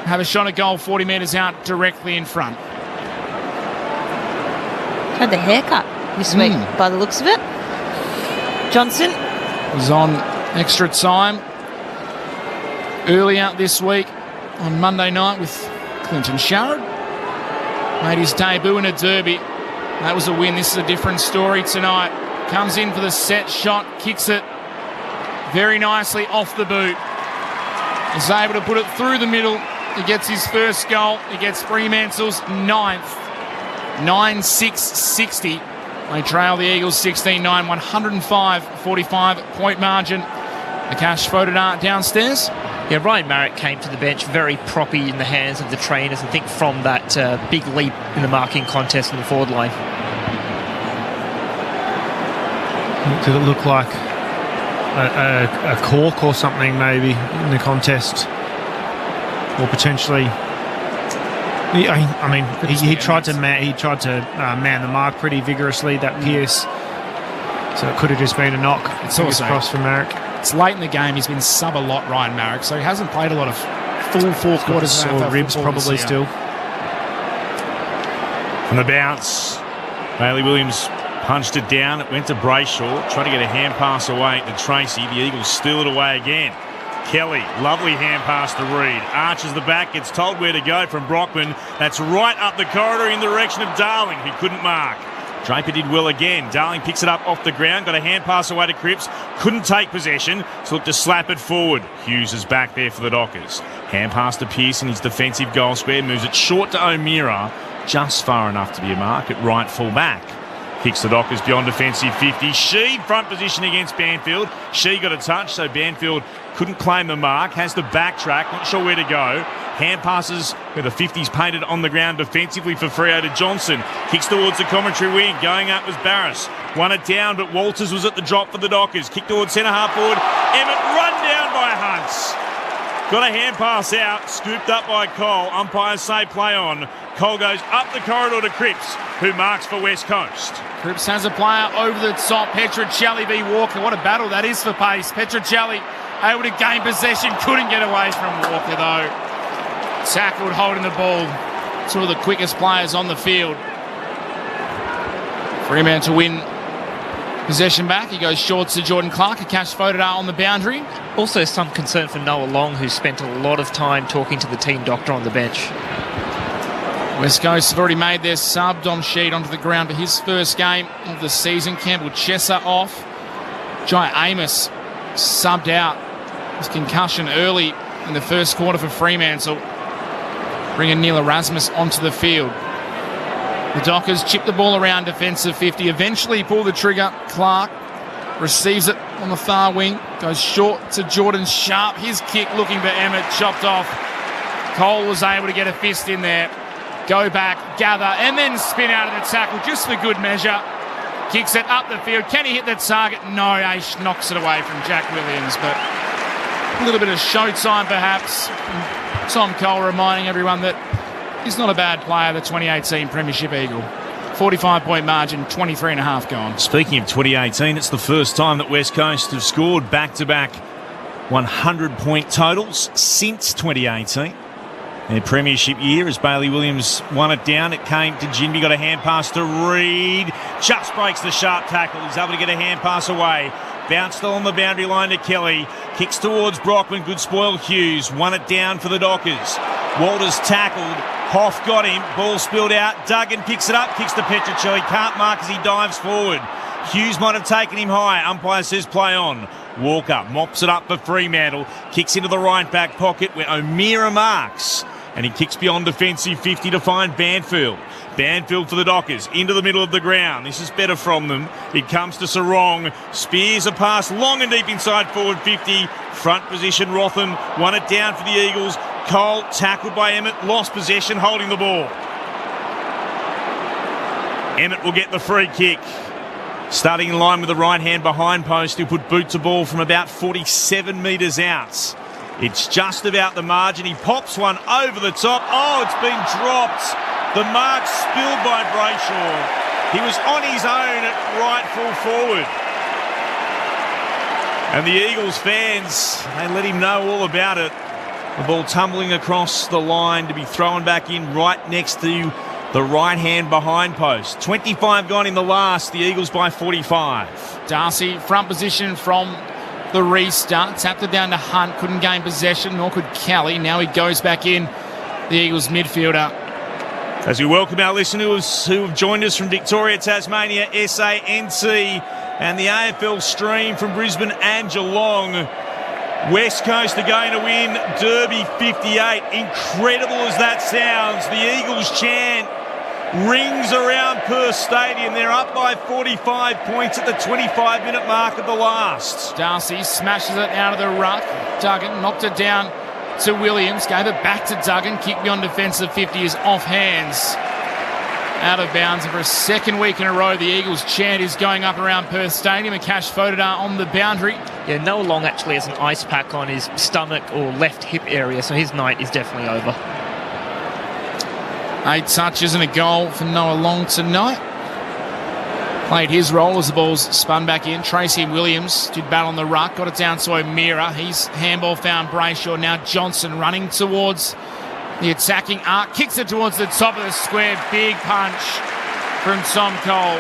have a shot at goal 40 metres out directly in front. Had the haircut this week by the looks of it. Johnson was on extra time earlier this week on Monday night with Clinton Sharrod. Made his debut in a derby. That was a win. This is a different story tonight. Comes in for the set shot, kicks it very nicely off the boot. Is able to put it through the middle He gets his first goal. He gets Fremantle's 9th. 9-6-60. They trail the Eagles 16-9, 105-45 point margin. The cash voted downstairs. Yeah, Ryan Marrick came to the bench very proppy in the hands of the trainers, I think, from that big leap in the marking contest in the forward line. Did it look like a cork or something maybe in the contest? Or potentially... He tried to man the mark pretty vigorously, that Pearce. So it could have just been a knock. It's also cross for Marrick. It's late in the game. He's been sub a lot, Ryan Marrick, so he hasn't played a lot of full four quarters. Sore ribs probably still. On the bounce, Bailey Williams punched it down. It went to Brayshaw, tried to get a hand pass away to Tracy. The Eagles steal it away again. Kelly, lovely hand pass to Reid. Arches the back, gets told where to go from Brockman. That's right up the corridor in the direction of Darling, who couldn't mark. Draper did well again. Darling picks it up off the ground, got a hand pass away to Cripps, couldn't take possession, so looked to slap it forward. Hughes is back there for the Dockers. Hand pass to Pearson, his defensive goal square, moves it short to O'Meara, just far enough to be a mark at right full back. Kicks the Dockers beyond defensive 50. Sheed front position against Banfield. She got a touch, so Banfield couldn't claim the mark. Has to backtrack, not sure where to go. Hand passes where the 50's painted on the ground defensively for Freo to Johnson. Kicks towards the commentary wing. Going up was Barras. Won it down, but Walters was at the drop for the Dockers. Kick towards centre half forward. Emmett run down by Hunts. Got a hand pass out. Scooped up by Cole. Umpires say play on. Cole goes up the corridor to Cripps, who marks for West Coast. Cripps has a player over the top. Petrocelli v Walker. What a battle that is for pace. Petrocelli able to gain possession. Couldn't get away from Walker, though. Tackled, holding the ball. Sort of the quickest players on the field. Fremantle win possession back. He goes short to Jordan Clark. A cash voted out on the boundary. Also some concern for Noah Long, who spent a lot of time talking to the team doctor on the bench. West Coast have already made their sub. Dom Sheed onto the ground for his first game of the season. Campbell Chesser off. Jai Amos subbed out. His concussion early in the first quarter for Fremantle. Bringing Neil Erasmus onto the field. The Dockers chip the ball around defensive 50. Eventually pull the trigger. Clark receives it on the far wing. Goes short to Jordan Sharp. His kick looking for Emmett. Chopped off. Cole was able to get a fist in there. Go back, gather, and then spin out of the tackle just for good measure. Kicks it up the field. Can he hit the target? No, Aish knocks it away from Jack Williams, but a little bit of showtime perhaps. Tom Cole reminding everyone that he's not a bad player, the 2018 Premiership Eagle. 45-point margin, 23.5 gone. Speaking of 2018, it's the first time that West Coast have scored back-to-back 100-point totals since 2018. Their premiership year as Bailey Williams won it down. It came to Jinby, got a hand pass to Reid. Just breaks the sharp tackle. He's able to get a hand pass away. Bounced on the boundary line to Kelly. Kicks towards Brockman. Good spoil Hughes. Won it down for the Dockers. Walters tackled. Hoff got him. Ball spilled out. Duggan picks it up. Kicks to Petrocelli. Can't mark as he dives forward. Hughes might have taken him high. Umpire says play on. Walker mops it up for Fremantle. Kicks into the right back pocket where O'Meara marks. And he kicks beyond defensive 50 to find Banfield. Banfield for the Dockers, into the middle of the ground. This is better from them. It comes to Sarong. Spears a pass long and deep inside forward 50. Front position, Rotham won it down for the Eagles. Cole tackled by Emmett, lost possession, holding the ball. Emmett will get the free kick. Starting in line with the right hand behind post, he'll put boot to ball from about 47 metres out. It's just about the margin. He pops one over the top. Oh, it's been dropped. The mark spilled by Brayshaw. He was on his own at right full forward. And the Eagles fans, they let him know all about it. The ball tumbling across the line to be thrown back in right next to the right hand behind post. 25 gone in the last. The Eagles by 45. Darcy, front position from the restart. Tapped it down to Hunt. Couldn't gain possession, nor could Kelly. Now he goes back in. The Eagles midfielder. As we welcome our listeners who have joined us from Victoria, Tasmania, SANC, and the AFL stream from Brisbane and Geelong. West Coast are going to win Derby 58. Incredible as that sounds, the Eagles chant rings around Perth Stadium. They're up by 45 points at the 25-minute mark of the last. Darcy smashes it out of the ruck. Duggan knocked it down to Williams, gave it back to Duggan. Kick beyond defensive 50 is off hands. Out of bounds, and for a second week in a row, the Eagles chant is going up around Perth Stadium. And Cash Fodedar on the boundary. Yeah, Noah Long actually has an ice pack on his stomach or left hip area, so his night is definitely over. 8 touches and a goal for Noah Long tonight. Played his role as the ball's spun back in. Tracy Williams did battle on the ruck, got it down to O'Meara. He's handball found Brayshaw. Now Johnson running towards the attacking arc, kicks it towards the top of the square. Big punch from Tom Cole.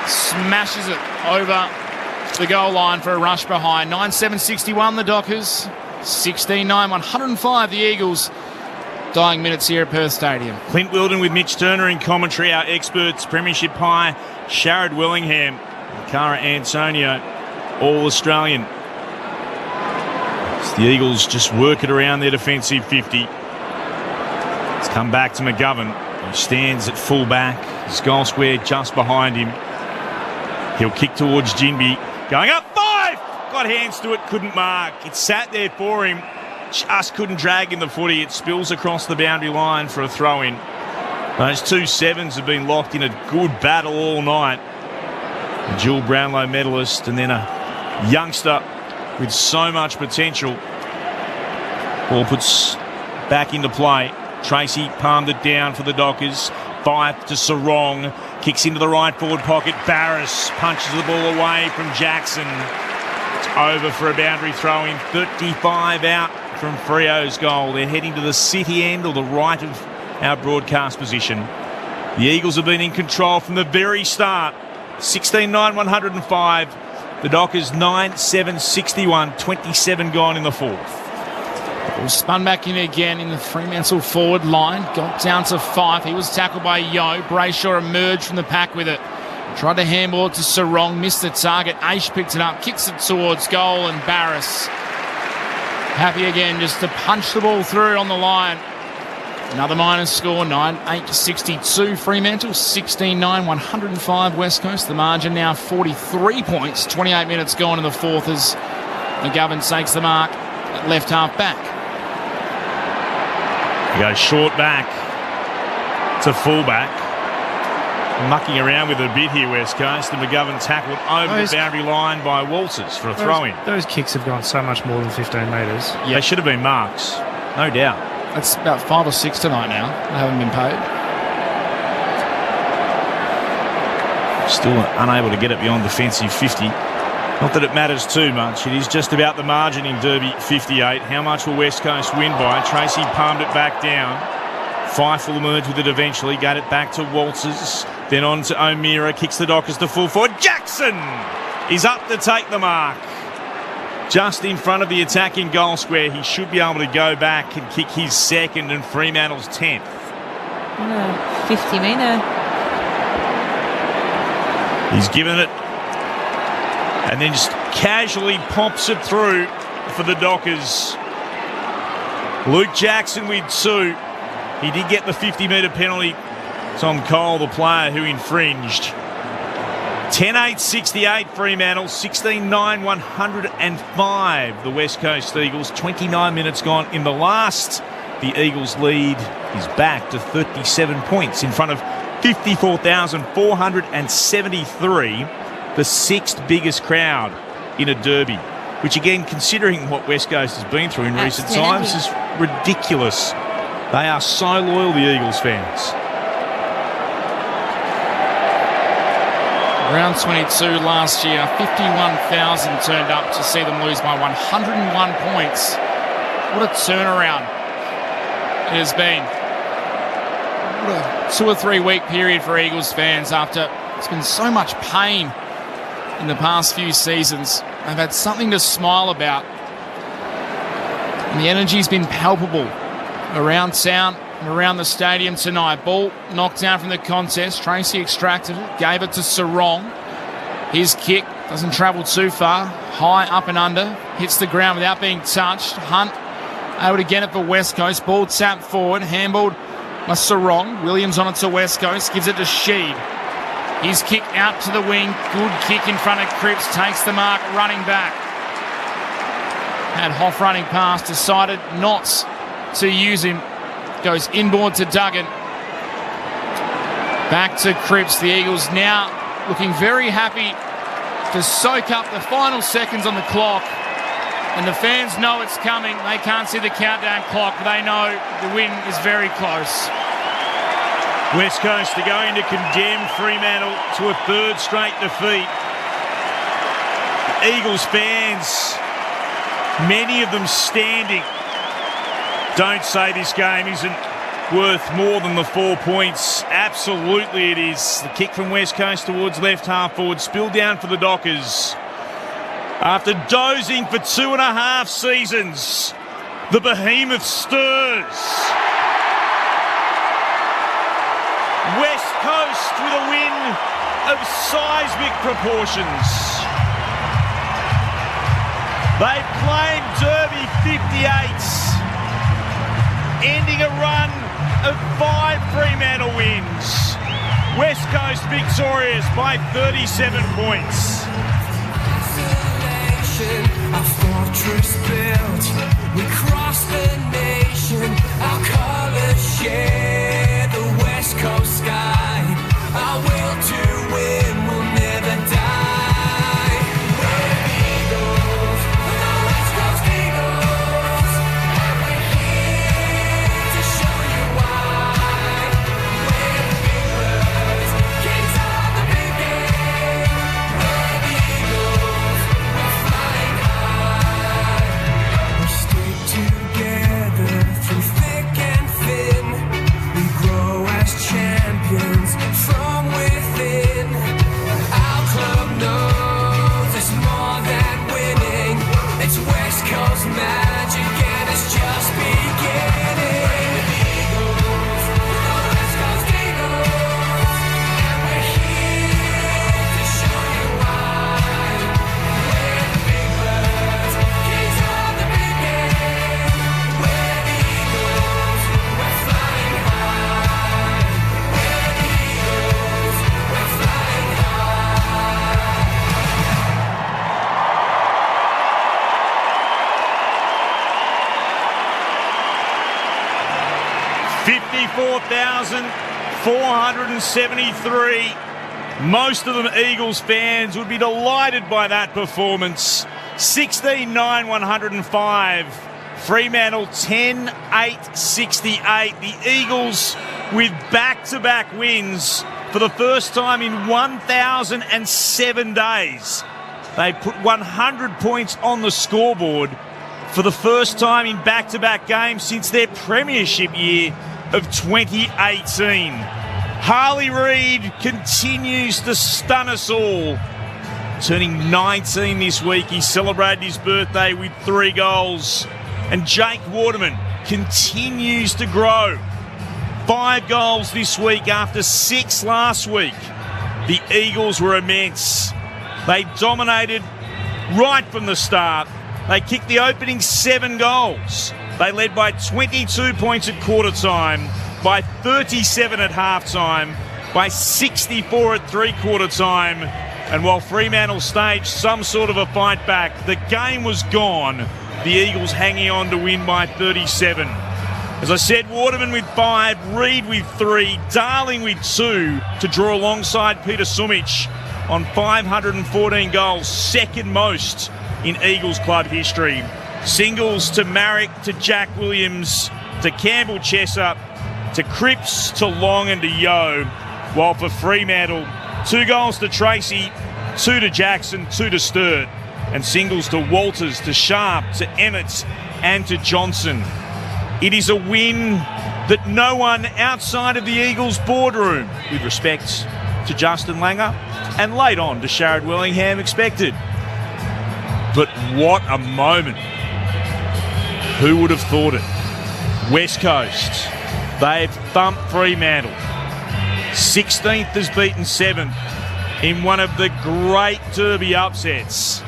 Smashes it over the goal line for a rush behind. 9-7-61 the Dockers. 16-9, 105 the Eagles. Dying minutes here at Perth Stadium. Clint Wilden with Mitch Turner in commentary. Our experts, Premiership High, Sharad Willingham, Cara Antonio, all Australian. As the Eagles just work it around their defensive 50. It's come back to McGovern, who stands at full back. His goal square just behind him. He'll kick towards Jinby. Going up 5! Got hands to it, couldn't mark. It sat there for him. Just couldn't drag in the footy. It spills across the boundary line for a throw-in. Those 2 sevens have been locked in a good battle all night. A dual Brownlow medalist and then a youngster with so much potential. Ball puts back into play. Tracy palmed it down for the Dockers. Fife to Sarong. Kicks into the right forward pocket. Barris punches the ball away from Jackson. It's over for a boundary throw-in. 35 out from Freo's goal. They're heading to the city end or the right of our broadcast position. The Eagles have been in control from the very start. 16-9, 105. The Dockers 9-7-61. 27 gone in the fourth. Ball spun back in again in the Fremantle forward line. Got down to 5. He was tackled by Yo. Brayshaw emerged from the pack with it. Tried to handball it to Sarong. Missed the target. Aish picked it up. Kicks it towards goal and Barris happy again just to punch the ball through on the line. Another minus score, 9-8-62 Fremantle, 16-9, 105 West Coast. The margin now 43 points, 28 minutes gone in the fourth as McGovern takes the mark at left half back. He goes short back to full back. Mucking around with a bit here, West Coast. And McGovern tackled over the boundary line by Walters for a throw-in. Those kicks have gone so much more than 15 metres. Yeah. They should have been marks, no doubt. That's about 5 or 6 tonight now. They haven't been paid. Still unable to get it beyond defensive 50. Not that it matters too much. It is just about the margin in Derby 58. How much will West Coast win by? Tracy palmed it back down. Fife will emerge with it eventually. Got it back to Walters. Then on to O'Meara. Kicks the Dockers to full forward. Jackson is up to take the mark. Just in front of the attacking goal square. He should be able to go back and kick his second and Fremantle's 10th. 50-metre. He's given it and then just casually pops it through for the Dockers. Luke Jackson with 2. He did get the 50-metre penalty. Tom Cole, the player who infringed. 10-8-68 Fremantle, 16-9, 105 the West Coast Eagles. 29 minutes gone in the last. The Eagles lead is back to 37 points in front of 54,473, the sixth biggest crowd in a derby, which again, considering what West Coast has been through in recent times, is ridiculous. They are so loyal, the Eagles fans. Round 22 last year, 51,000 turned up to see them lose by 101 points. What a turnaround it has been. What a 2 or 3 week period for Eagles fans after it's been so much pain in the past few seasons. They've had something to smile about. And the energy's been palpable around town and around the stadium tonight. Ball knocked down from the contest. Tracy extracted it, gave it to Sarong. His kick doesn't travel too far. High up and under. hits the ground without being touched. Hunt able to get it for West Coast. Ball tapped forward, handballed by Sarong. Williams on it to West Coast, gives it to Sheed. His kick out to the wing. Good kick in front of Cripps. Takes the mark, running back. Had Hoff running past, decided not to use him. Goes inboard to Duggan. Back to Cripps. The Eagles now looking very happy to soak up the final seconds on the clock. And the fans know it's coming. They can't see the countdown clock, but they know the win is very close. West Coast are going to condemn Fremantle to a third straight defeat. Eagles fans, many of them standing, don't say this game isn't worth more than the 4 points. Absolutely it is. The kick from West Coast towards left half forward, spilled down for the Dockers. After dozing for 2.5 seasons, the behemoth stirs. West Coast with a win of seismic proportions. They claimed Derby 58, ending a run of 5 Fremantle wins. West Coast victorious by 37 points. Our fortress built, we crossed the nation, our colours share the West Coast sky, our will to win will never die. We're Eagles, the West Coast Eagles, and we're here to show you why. We're the big birds, kings of the big game. We're the Eagles, we're flying high. We stick together through thick and thin. We grow as champions from within. Our club knows it's more than winning. It's West Coast magic and it's just beginning. We're the Eagles, the West Coast Eagles, and we're here to show you why. We're the big birds, kings of the big game. We're the Eagles, we're flying high. We're the Eagles, we're flying high. 54,473. Most of them Eagles fans would be delighted by that performance. 16-9-105. Fremantle 10-8-68. The Eagles with back-to-back wins for the first time in 1,007 days. They put 100 points on the scoreboard for the first time in back-to-back games since their premiership year of 2018. Harley Reid continues to stun us all. Turning 19 this week, he celebrated his birthday with 3 goals. And Jake Waterman continues to grow. 5 goals this week after 6 last week. The Eagles were immense. They dominated right from the start. They kicked the opening 7 goals. They led by 22 points at quarter time, by 37 at half time, by 64 at three-quarter time. And while Fremantle staged some sort of a fight back, the game was gone. The Eagles hanging on to win by 37. As I said, Waterman with 5, Reid with 3, Darling with 2 to draw alongside Peter Sumich on 514 goals, second most in Eagles club history. Singles to Marrick, to Jack Williams, to Campbell Chesser, to Cripps, to Long and to Yeo. While for Fremantle, 2 goals to Tracy, 2 to Jackson, 2 to Sturt. And singles to Walters, to Sharp, to Emmett and to Johnson. It is a win that no one outside of the Eagles boardroom, with respect to Justin Langer and late on to Sharad Wellingham, expected. But what a moment. Who would have thought it? West Coast, they've thumped Fremantle. 16th has beaten 7th in one of the great Derby upsets.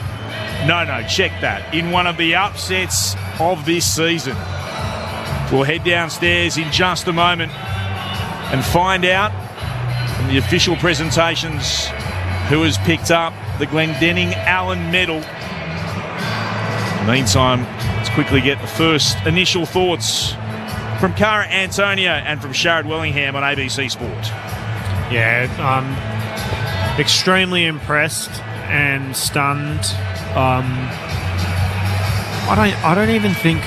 No, check that. In one of the upsets of this season. We'll head downstairs in just a moment and find out from the official presentations who has picked up the Glendenning Allen medal. In the meantime, let's quickly get the first initial thoughts from Cara Antonio and from Sharad Wellingham on ABC Sport. Yeah, extremely impressed and stunned. I don't even think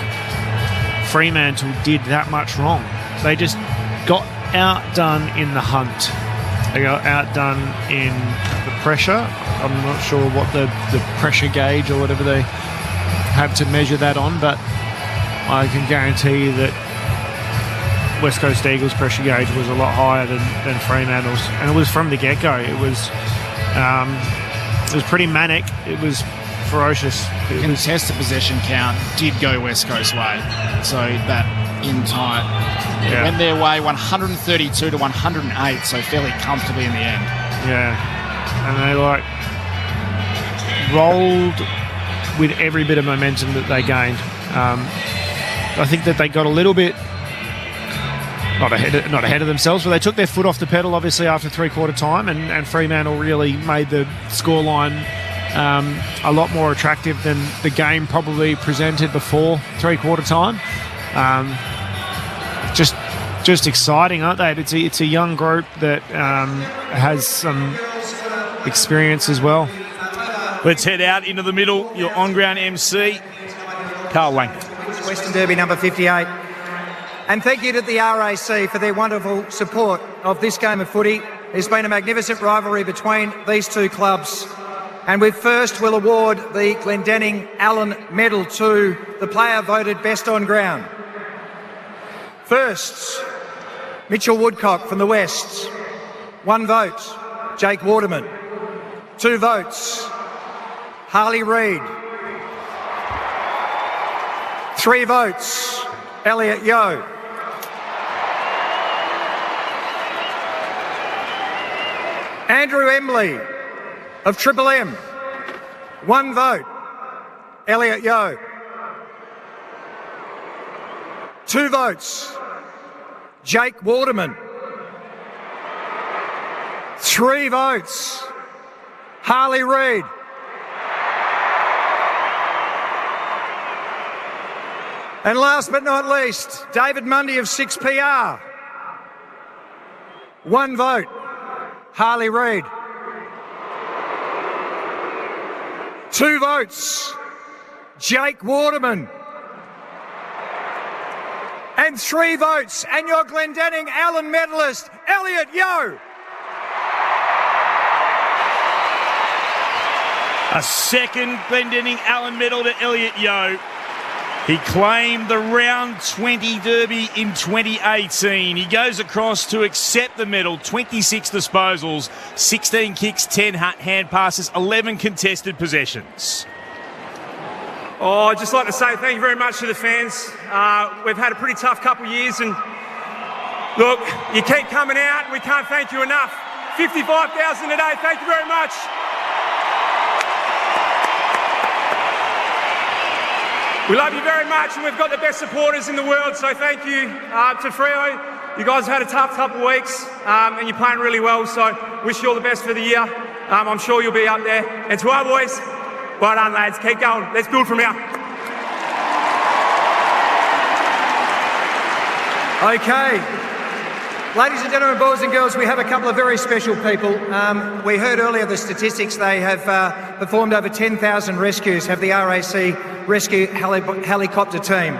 Fremantle did that much wrong. They just got outdone in the hunt. They got outdone in the pressure. I'm not sure what the pressure gauge or whatever they have to measure that on, but I can guarantee you that West Coast Eagles' pressure gauge was a lot higher than Fremantle's, and it was from the get-go. It was pretty manic. It was ferocious. The contested possession count did go West Coast way, so that entire it went their way 132 to 108, so fairly comfortably in the end. Yeah, and they rolled with every bit of momentum that they gained. I think that they got a little bit not ahead of themselves, but they took their foot off the pedal obviously after three-quarter time, and Fremantle really made the scoreline a lot more attractive than the game probably presented before three-quarter time. Just exciting, aren't they? It's a young group that has some experience as well. Let's head out into the middle. Your on-ground MC, Carl Langford. Western Derby number 58. And thank you to the RAC for their wonderful support of this game of footy. There's been a magnificent rivalry between these two clubs. And we first will award the Glendenning Allen Medal to the player voted best on ground. First, Mitchell Woodcock from the West. 1 vote, Jake Waterman. 2 votes, Harley Reid. 3 votes, Elliot Yeo. Andrew Embley of Triple M. 1 vote, Elliot Yeo. 2 votes, Jake Waterman. 3 votes, Harley Reid. And last but not least, David Mundy of 6PR. 1 vote, Harley Reid. 2 votes, Jake Waterman. And 3 votes, and your Glendenning Allen medalist, Elliot Yeo. A second Glendenning Allen medal to Elliot Yeo. He claimed the round 20 Derby in 2018. He goes across to accept the medal. 26 disposals, 16 kicks, 10 hand passes, 11 contested possessions. Oh, I'd just like to say thank you very much to the fans. We've had a pretty tough couple of years, and look, you keep coming out, and we can't thank you enough. 55,000 today, thank you very much. We love you very much, and we've got the best supporters in the world, so thank you to Freo. You guys have had a tough couple of weeks, and you're playing really well, so wish you all the best for the year. I'm sure you'll be up there. And to our boys, well done, lads. Keep going. Let's build from here. Okay. Ladies and gentlemen, boys and girls, we have a couple of very special people. We heard earlier the statistics. They have performed over 10,000 rescues, have the RAC Rescue Helicopter Team.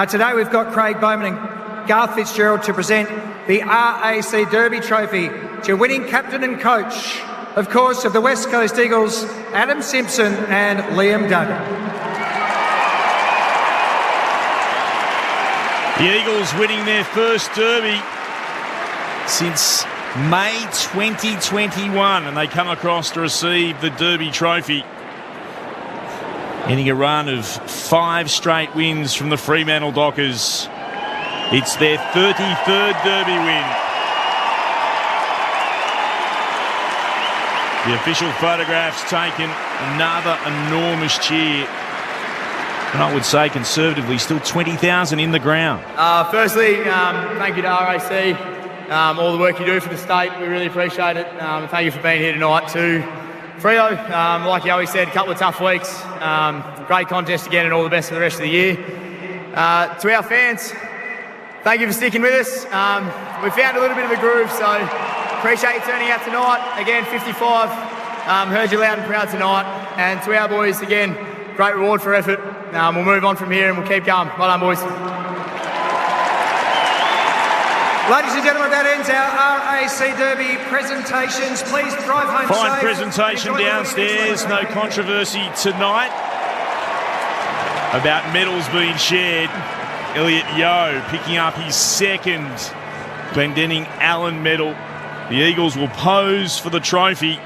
Today we've got Craig Bowman and Garth Fitzgerald to present the RAC Derby Trophy to winning captain and coach, of course, of the West Coast Eagles, Adam Simpson and Liam Duggan. The Eagles winning their first Derby since May 2021, and they come across to receive the Derby Trophy. Ending a run of 5 straight wins from the Fremantle Dockers. It's their 33rd Derby win. The official photographs taken, another enormous cheer. And I would say conservatively, still 20,000 in the ground. Firstly, thank you to RAC, all the work you do for the state. We really appreciate it. And thank you for being here tonight too. Freo, like you always said, a couple of tough weeks. Great contest again and all the best for the rest of the year. To our fans, thank you for sticking with us. We found a little bit of a groove, so appreciate you turning out tonight. Again, 55. Heard you loud and proud tonight. And to our boys, again, great reward for effort. We'll move on from here and we'll keep going. Well done, boys. Ladies and gentlemen, that ends our RAC Derby presentations. Please drive home safe. Fine presentation downstairs. No controversy tonight about medals being shared. Elliot Yeo picking up his second Glendenning Allen medal. The Eagles will pose for the trophy.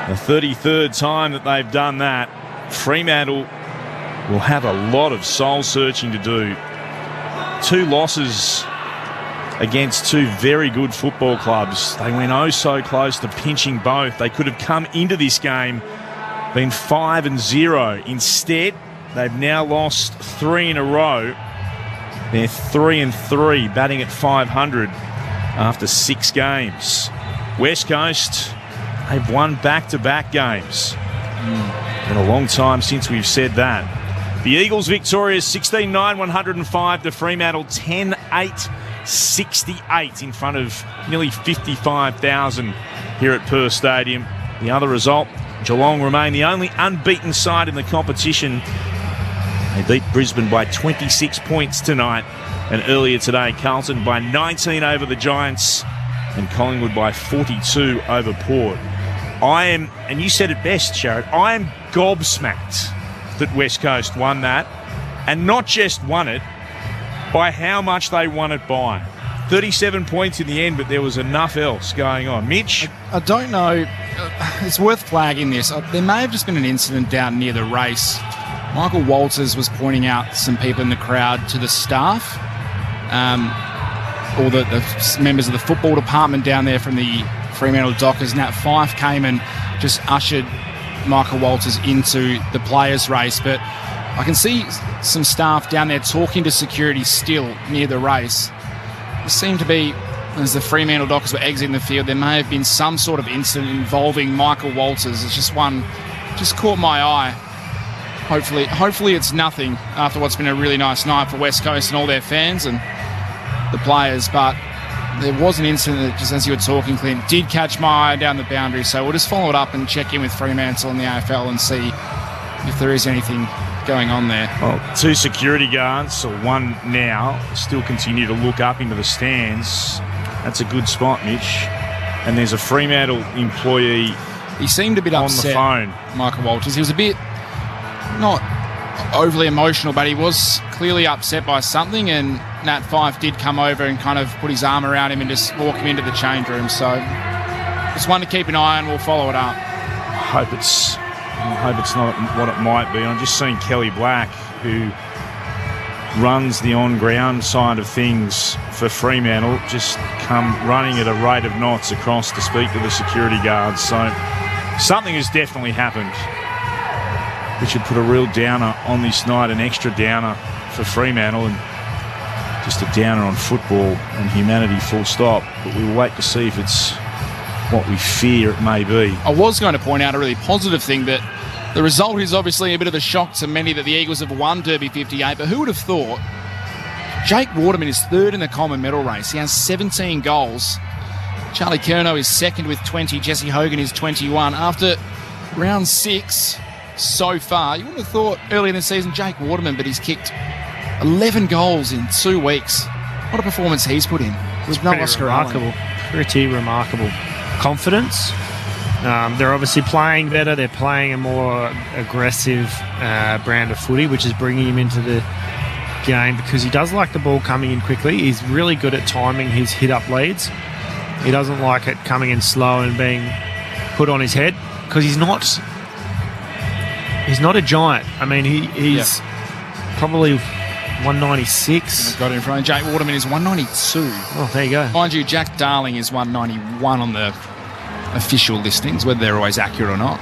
The 33rd time that they've done that. Fremantle will have a lot of soul searching to do. 2 losses against 2 very good football clubs. They went oh so close to pinching both. They could have come into this game been 5-0. Instead, they've now lost 3 in a row. They're 3-3, batting at 500 after 6 games. West Coast, they've won back-to-back games. Been a long time since we've said that. The Eagles victorious 16-9, 105 to Fremantle, 10-8, 68 in front of nearly 55,000 here at Perth Stadium. The other result, Geelong remain the only unbeaten side in the competition. They beat Brisbane by 26 points tonight. And earlier today, Carlton by 19 over the Giants and Collingwood by 42 over Port. I am, and you said it best, Sharad, I am gobsmacked that West Coast won that, and not just won it, by how much they won it by. 37 points in the end, but there was enough else going on. Mitch? I don't know. It's worth flagging this. There may have just been an incident down near the race. Michael Walters was pointing out some people in the crowd to the staff, or the members of the football department down there from the Fremantle Dockers. Nat Fyfe came and just ushered Michael Walters into the players' race, but I can see some staff down there talking to security still near the race. It seemed to be, as the Fremantle Dockers were exiting the field, there may have been some sort of incident involving Michael Walters. It's just one, just caught my eye. Hopefully it's nothing after what's been a really nice night for West Coast and all their fans and the players, but there was an incident that, just as you were talking, Clint, did catch my eye down the boundary, so we'll just follow it up and check in with Fremantle and the AFL and see if there is anything going on there. Well, 2 security guards, or 1 now, still continue to look up into the stands. That's a good spot, Mitch. And there's a Fremantle employee. He seemed a bit upset on the phone. Michael Walters. He was a bit not overly emotional, but he was clearly upset by something, and Nat Fyfe did come over and kind of put his arm around him and just walk him into the change room. So it's one to keep an eye on. We'll follow it up. I hope it's not what it might be. I'm just seeing Kelly Black, who runs the on-ground side of things for Fremantle, just come running at a rate of knots across to speak to the security guards. So something has definitely happened, which would put a real downer on this night, an extra downer for Fremantle, and just a downer on football and humanity, full stop. But we'll wait to see if it's what we fear it may be. I was going to point out a really positive thing, that the result is obviously a bit of a shock to many that the Eagles have won Derby 58, but who would have thought Jake Waterman is 3rd in the common medal race. He has 17 goals. Charlie Curnow is 2nd with 20. Jesse Hogan is 21. After round 6 so far, you wouldn't have thought earlier in the season Jake Waterman, but he's kicked 11 goals in 2 weeks. What a performance he's put in. It was pretty remarkable. Confidence. They're obviously playing better. They're playing a more aggressive brand of footy, which is bringing him into the game because he does like the ball coming in quickly. He's really good at timing his hit-up leads. He doesn't like it coming in slow and being put on his head because he's not a giant. I mean, he's probably 196. I've got it in front. Jake Waterman is 192. Oh, there you go. Mind you, Jack Darling is 191 on the official listings, whether they're always accurate or not.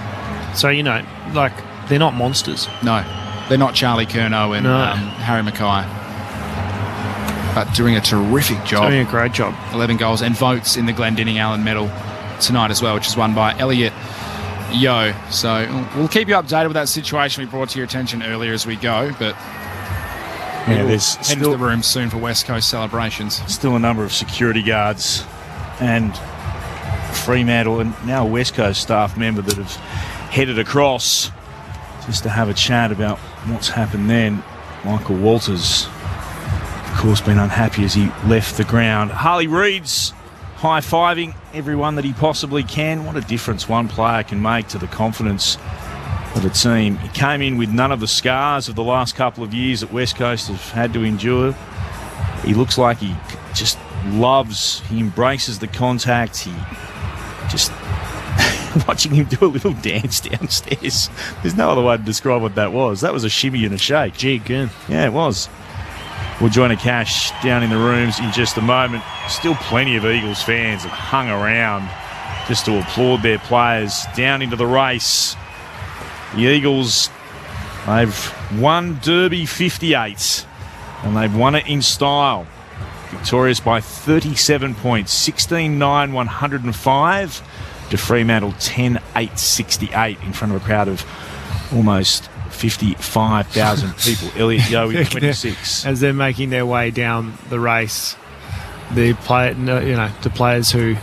So, they're not monsters. No, they're not Charlie Curnow and Harry Mackay. But doing a terrific job. Doing a great job. 11 goals and votes in the Glendinning Allen Medal tonight as well, which is won by Elliot Yeo. So we'll keep you updated with that situation we brought to your attention earlier as we go, but there's head into the room soon for West Coast celebrations. Still a number of security guards and Fremantle and now a West Coast staff member that have headed across just to have a chat about what's happened then. Michael Walters, of course, been unhappy as he left the ground. Harley Reid's high-fiving everyone that he possibly can. What a difference one player can make to the confidence of a team. He came in with none of the scars of the last couple of years that West Coast have had to endure. He looks like he just he embraces the contact. He just... watching him do a little dance downstairs. There's no other way to describe what that was. That was a shimmy and a shake. Jig, yeah, it was. We'll join a Cash down in the rooms in just a moment. Still plenty of Eagles fans have hung around just to applaud their players down into the race. The Eagles, they've won Derby 58 and they've won it in style. Victorious by 37 points, 16-9-105 to Fremantle 10-8-68 in front of a crowd of almost 55,000 people. Elliot Yeo with 26. As they're making their way down the race, the players who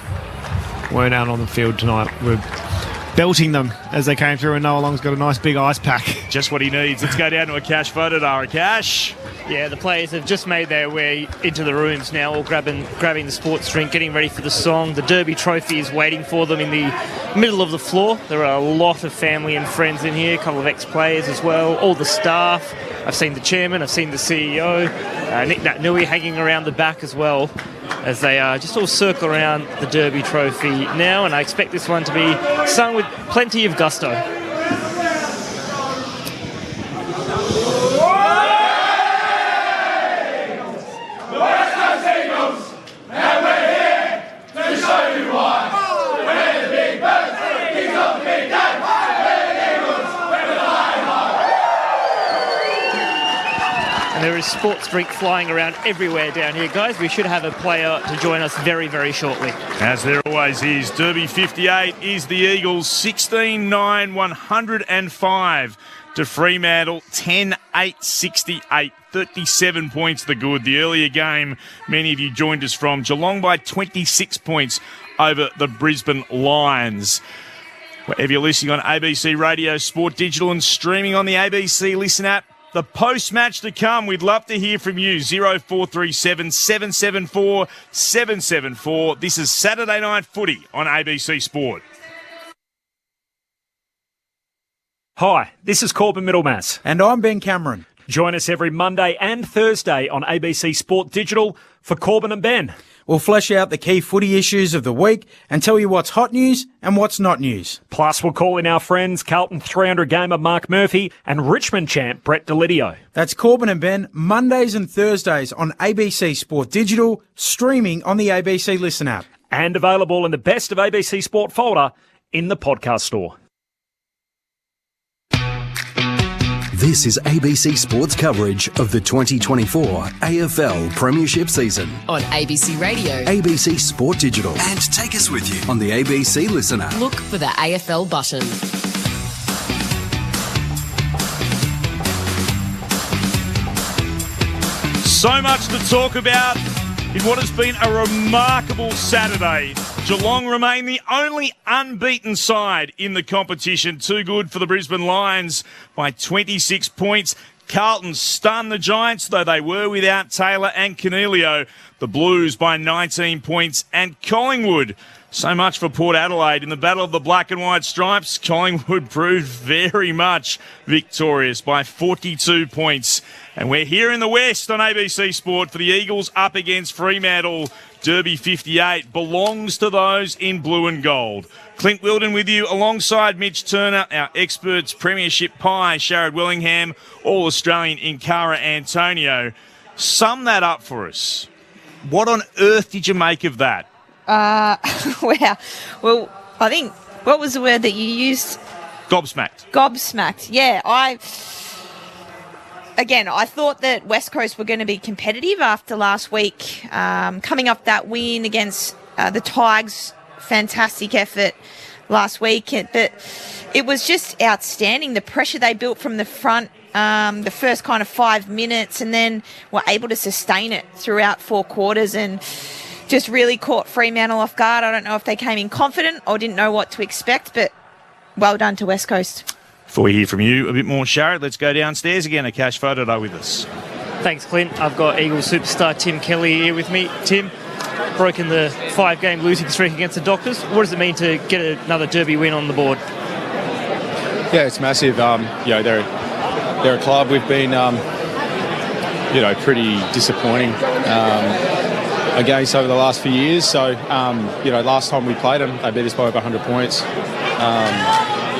weren't out on the field tonight were belting them as they came through, and Noah Long's got a nice big ice pack. Just what he needs. Let's go down to a Cash photo, Dara. Cash. Yeah, the players have just made their way into the rooms now, all grabbing the sports drink, getting ready for the song. The Derby trophy is waiting for them in the middle of the floor. There are a lot of family and friends in here, a couple of ex-players as well, all the staff. I've seen the chairman, I've seen the CEO, Nick Natnui hanging around the back as well, as they just all circle around the Derby trophy now, and I expect this one to be sung with plenty of gusto. There is sports drink flying around everywhere down here, guys. We should have a player to join us very, very shortly. As there always is. Derby 58 is the Eagles, 16-9-105 to Fremantle, 10-8-68. 37 points the good. The earlier game, many of you joined us from Geelong by 26 points over the Brisbane Lions. Wherever you're listening on ABC Radio, Sport Digital and streaming on the ABC Listen app, the post-match to come, we'd love to hear from you. 0437 774 774. This is Saturday Night Footy on ABC Sport. Hi, this is Corbin Middlemass. And I'm Ben Cameron. Join us every Monday and Thursday on ABC Sport Digital for Corbin and Ben. We'll flesh out the key footy issues of the week and tell you what's hot news and what's not news. Plus, we'll call in our friends Carlton 300 gamer Mark Murphy and Richmond champ Brett Delidio. That's Corbin and Ben, Mondays and Thursdays on ABC Sport Digital, streaming on the ABC Listen app. And available in the Best of ABC Sport folder in the podcast store. This is ABC Sports coverage of the 2024 AFL Premiership season. On ABC Radio, ABC Sport Digital, and take us with you on the ABC Listen app. Look for the AFL button. So much to talk about in what has been a remarkable Saturday. Geelong remain the only unbeaten side in the competition. Too good for the Brisbane Lions by 26 points. Carlton stunned the Giants, though they were without Taylor and Cornelio. The Blues by 19 points. And Collingwood, so much for Port Adelaide. In the battle of the black and white stripes, Collingwood proved very much victorious by 42 points. And we're here in the West on ABC Sport for the Eagles up against Fremantle. Derby 58 belongs to those in blue and gold. Clint Wilden with you alongside Mitch Turner, our experts, Premiership Pie, Sharad Wellingham, All-Australian Inkara Antonio. Sum that up for us. What on earth did you make of that? Wow. Well, I think, what was the word that you used? Gobsmacked. Gobsmacked. Yeah, I thought that West Coast were going to be competitive after last week, coming off that win against the Tigers. Fantastic effort last week, but it was just outstanding. The pressure they built from the front, the first kind of 5 minutes, and then were able to sustain it throughout 4 quarters and just really caught Fremantle off guard. I don't know if they came in confident or didn't know what to expect, but well done to West Coast. Before we hear from you a bit more, Sharad, let's go downstairs again. Akash Fodato with us. Thanks, Clint. I've got Eagles superstar Tim Kelly here with me. Tim, broken the 5-game losing streak against the Doctors. What does it mean to get another Derby win on the board? Yeah, it's massive. They're a club. We've been, pretty disappointing against over the last few years. So, last time we played them, they beat us by over 100 points.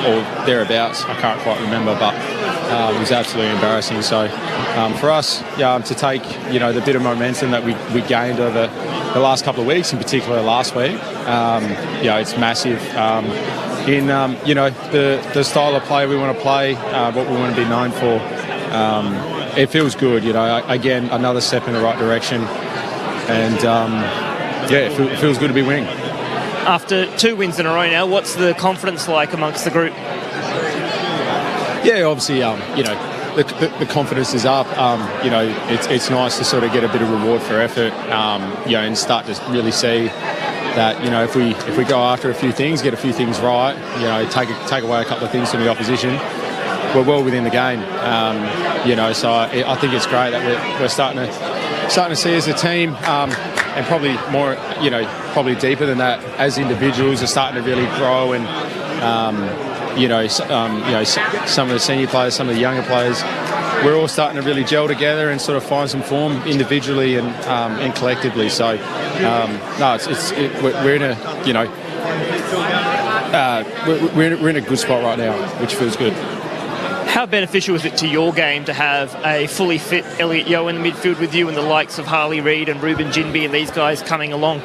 Or thereabouts, I can't quite remember, but it was absolutely embarrassing. So for us, to take the bit of momentum that we gained over the last couple of weeks, in particular last week, it's massive. In the style of play we want to play, what we want to be known for, it feels good. Again, another step in the right direction, and it feels good to be winning. After 2 wins in a row now, what's the confidence like amongst the group? Yeah, obviously, the confidence is up. It's nice to sort of get a bit of reward for effort, and start to really see that, if we go after a few things, get a few things right, take away a couple of things from the opposition, we're well within the game. So I think it's great that we're starting to see as a team, and probably more, probably deeper than that, as individuals are starting to really grow, and some of the senior players, some of the younger players, we're all starting to really gel together and sort of find some form individually and collectively. So we're in a we're in a good spot right now, which feels good. How beneficial is it to your game to have a fully fit Elliot Yeo in the midfield with you and the likes of Harley Reid and Ruben Jinby and these guys coming along?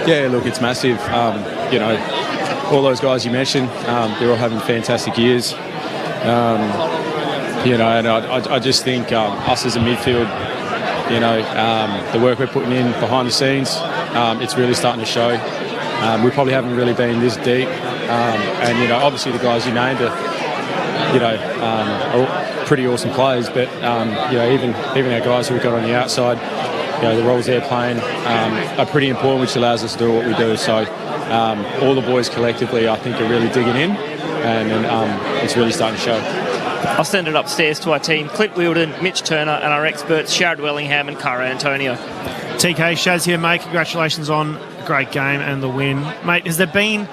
Yeah, look, it's massive. All those guys you mentioned, they're all having fantastic years. And I just think us as a midfield, the work we're putting in behind the scenes, it's really starting to show. We probably haven't really been this deep. And obviously the guys you named are pretty awesome players, but even our guys who we've got on the outside, the roles they're playing are pretty important, which allows us to do what we do. So all the boys collectively, I think, are really digging in, and it's really starting to show. I'll send it upstairs to our team: Clint Wheeldon, Mitch Turner, and our experts Sharad Wellingham and Cara Antonio. TK, Shaz here, mate. Congratulations on a great game and the win. Mate, has there been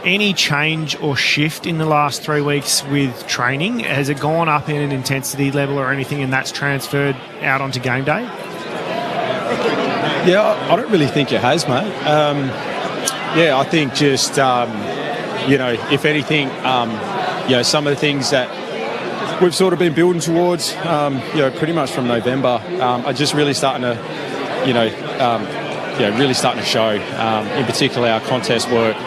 any change or shift in the last 3 weeks with training? Has it gone up in an intensity level or anything, and that's transferred out onto game day? Yeah, I don't really think it has, mate. I think just, if anything, some of the things that we've sort of been building towards, pretty much from November, are just really starting to, really starting to show. In particular, our contest work.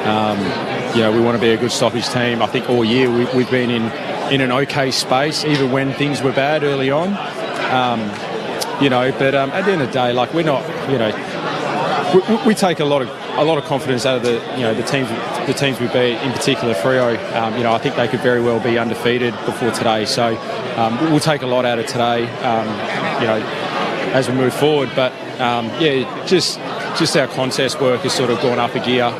We want to be a good stoppage team. I think all year we've been in an okay space, even when things were bad early on. But at the end of the day, like, we're not, we take a lot of confidence out of the teams we beat, in particular Freo. I think they could very well be undefeated before today. So we'll take a lot out of today, as we move forward. But just our contest work has sort of gone up a gear.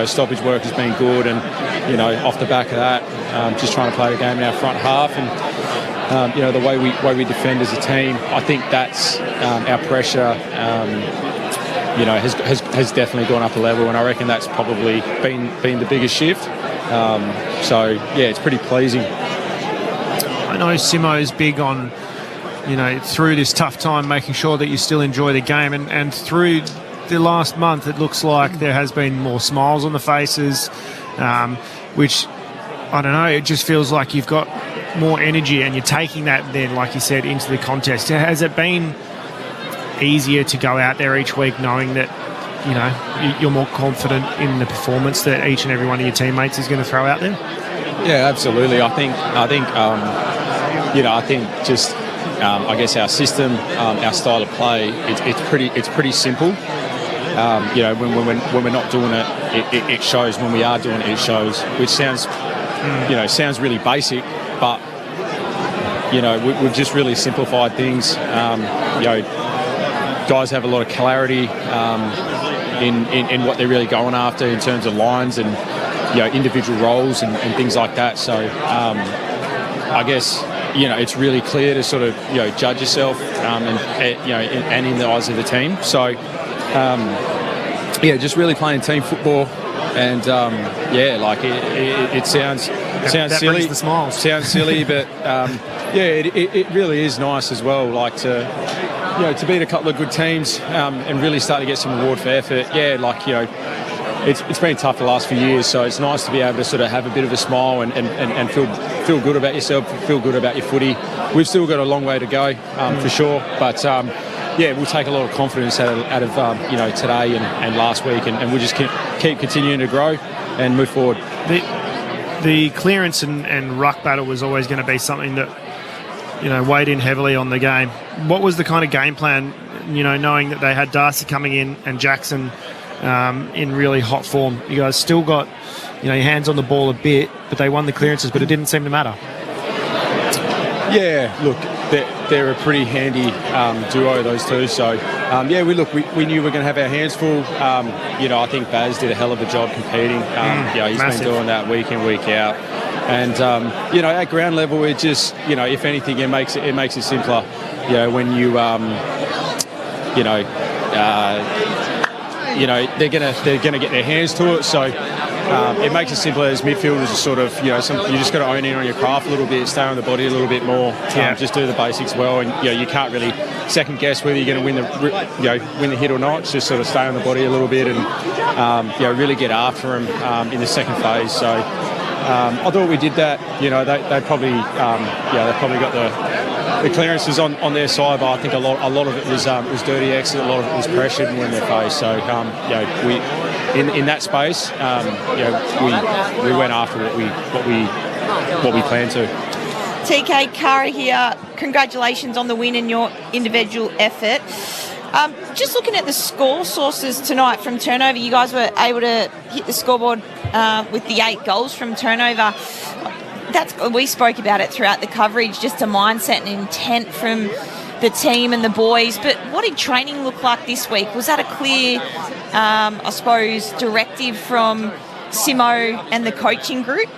Stoppage work has been good, and off the back of that, just trying to play the game in our front half, and the way we defend as a team, I think that's our pressure. Has definitely gone up a level, and I reckon that's probably been the biggest shift. It's pretty pleasing. I know Simo's big on, through this tough time, making sure that you still enjoy the game, and through the last month, it looks like there has been more smiles on the faces, which, I don't know, it just feels like you've got more energy and you're taking that then, like you said, into the contest. Has it been easier to go out there each week knowing that you're more confident in the performance that each and every one of your teammates is going to throw out there? Yeah, absolutely. I think just I guess our system, our style of play, it's pretty simple. When we're not doing it, it shows. When we are doing it, it shows. Which sounds really basic, but we've just really simplified things. Guys have a lot of clarity in what they're really going after in terms of lines and individual roles and things like that. So I guess it's really clear to sort of judge yourself and in the eyes of the team. So just really playing team football. And it sounds that silly. brings the smiles. Sounds silly, but it really is nice as well. Like to beat a couple of good teams and really start to get some reward for effort. It's been tough the last few years, so it's nice to be able to sort of have a bit of a smile and feel good about yourself, feel good about your footy. We've still got a long way to go for sure, but. We'll take a lot of confidence out of today and last week, and we'll just keep continuing to grow and move forward. The clearance and ruck battle was always going to be something that weighed in heavily on the game. What was the kind of game plan, knowing that they had Darcy coming in and Jackson in really hot form? You guys still got your hands on the ball a bit, but they won the clearances, but it didn't seem to matter. Yeah, look, they're a pretty handy duo, those two. So, we knew we were going to have our hands full. I think Baz did a hell of a job competing. He's massive. been doing that week in, week out. And, at ground level, it just, if anything, it makes it simpler. When you, they're gonna get their hands to it. So it makes it simpler as midfielders to sort of, you just got to own in on your craft a little bit, stay on the body a little bit more, just do the basics well, and you can't really second guess whether you're going to win the hit or not. Just sort of stay on the body a little bit and really get after them in the second phase. So I thought we did that. They probably got the clearances on their side, but I think a lot of it was dirty exit, a lot of it was pressured and in their face. So we. In that space, we went after what we planned to. TK Kara here. Congratulations on the win and your individual effort. Just looking at the score sources tonight from turnover, you guys were able to hit the scoreboard with the 8 goals from turnover. We spoke about it throughout the coverage, just a mindset and intent from the team and the boys. But what did training look like this week? Was that a clear, directive from Simo and the coaching group?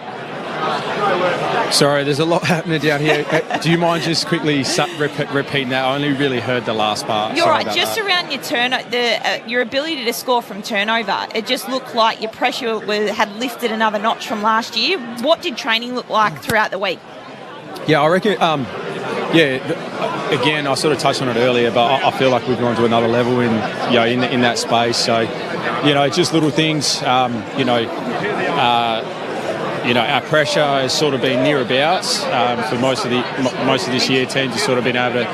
Sorry, there's a lot happening down here. Do you mind just quickly repeating that? I only really heard the last part. You're right. Just around your your ability to score from turnover, it just looked like your pressure had lifted another notch from last year. What did training look like throughout the week? Yeah, I reckon. Again, I sort of touched on it earlier, but I feel like we've gone to another level in that space. So, just little things. Our pressure has sort of been nearabouts for most of this year. Teams have sort of been able to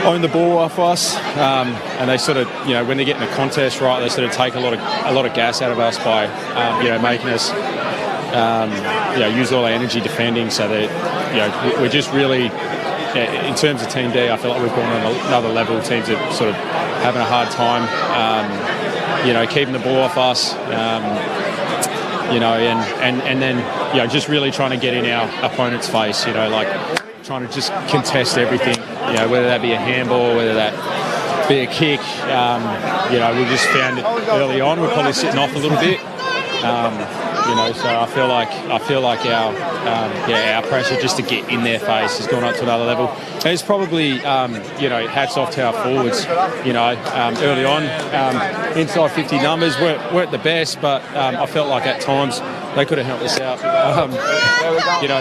own the ball off us, and they sort of, when they get in a contest, right, they sort of take a lot of gas out of us by, making us, use all our energy defending. So that, we're just really, in terms of Team D, I feel like we've gone on another level. Teams are sort of having a hard time, keeping the ball off us. And then, just really trying to get in our opponent's face, trying to just contest everything, whether that be a handball, whether that be a kick. We just found it early on, we're probably sitting off a little bit. So I feel like our pressure just to get in their face has gone up to another level. And it's probably, hats off to our forwards. Early on, inside 50 numbers weren't the best, but I felt like at times they could have helped us out.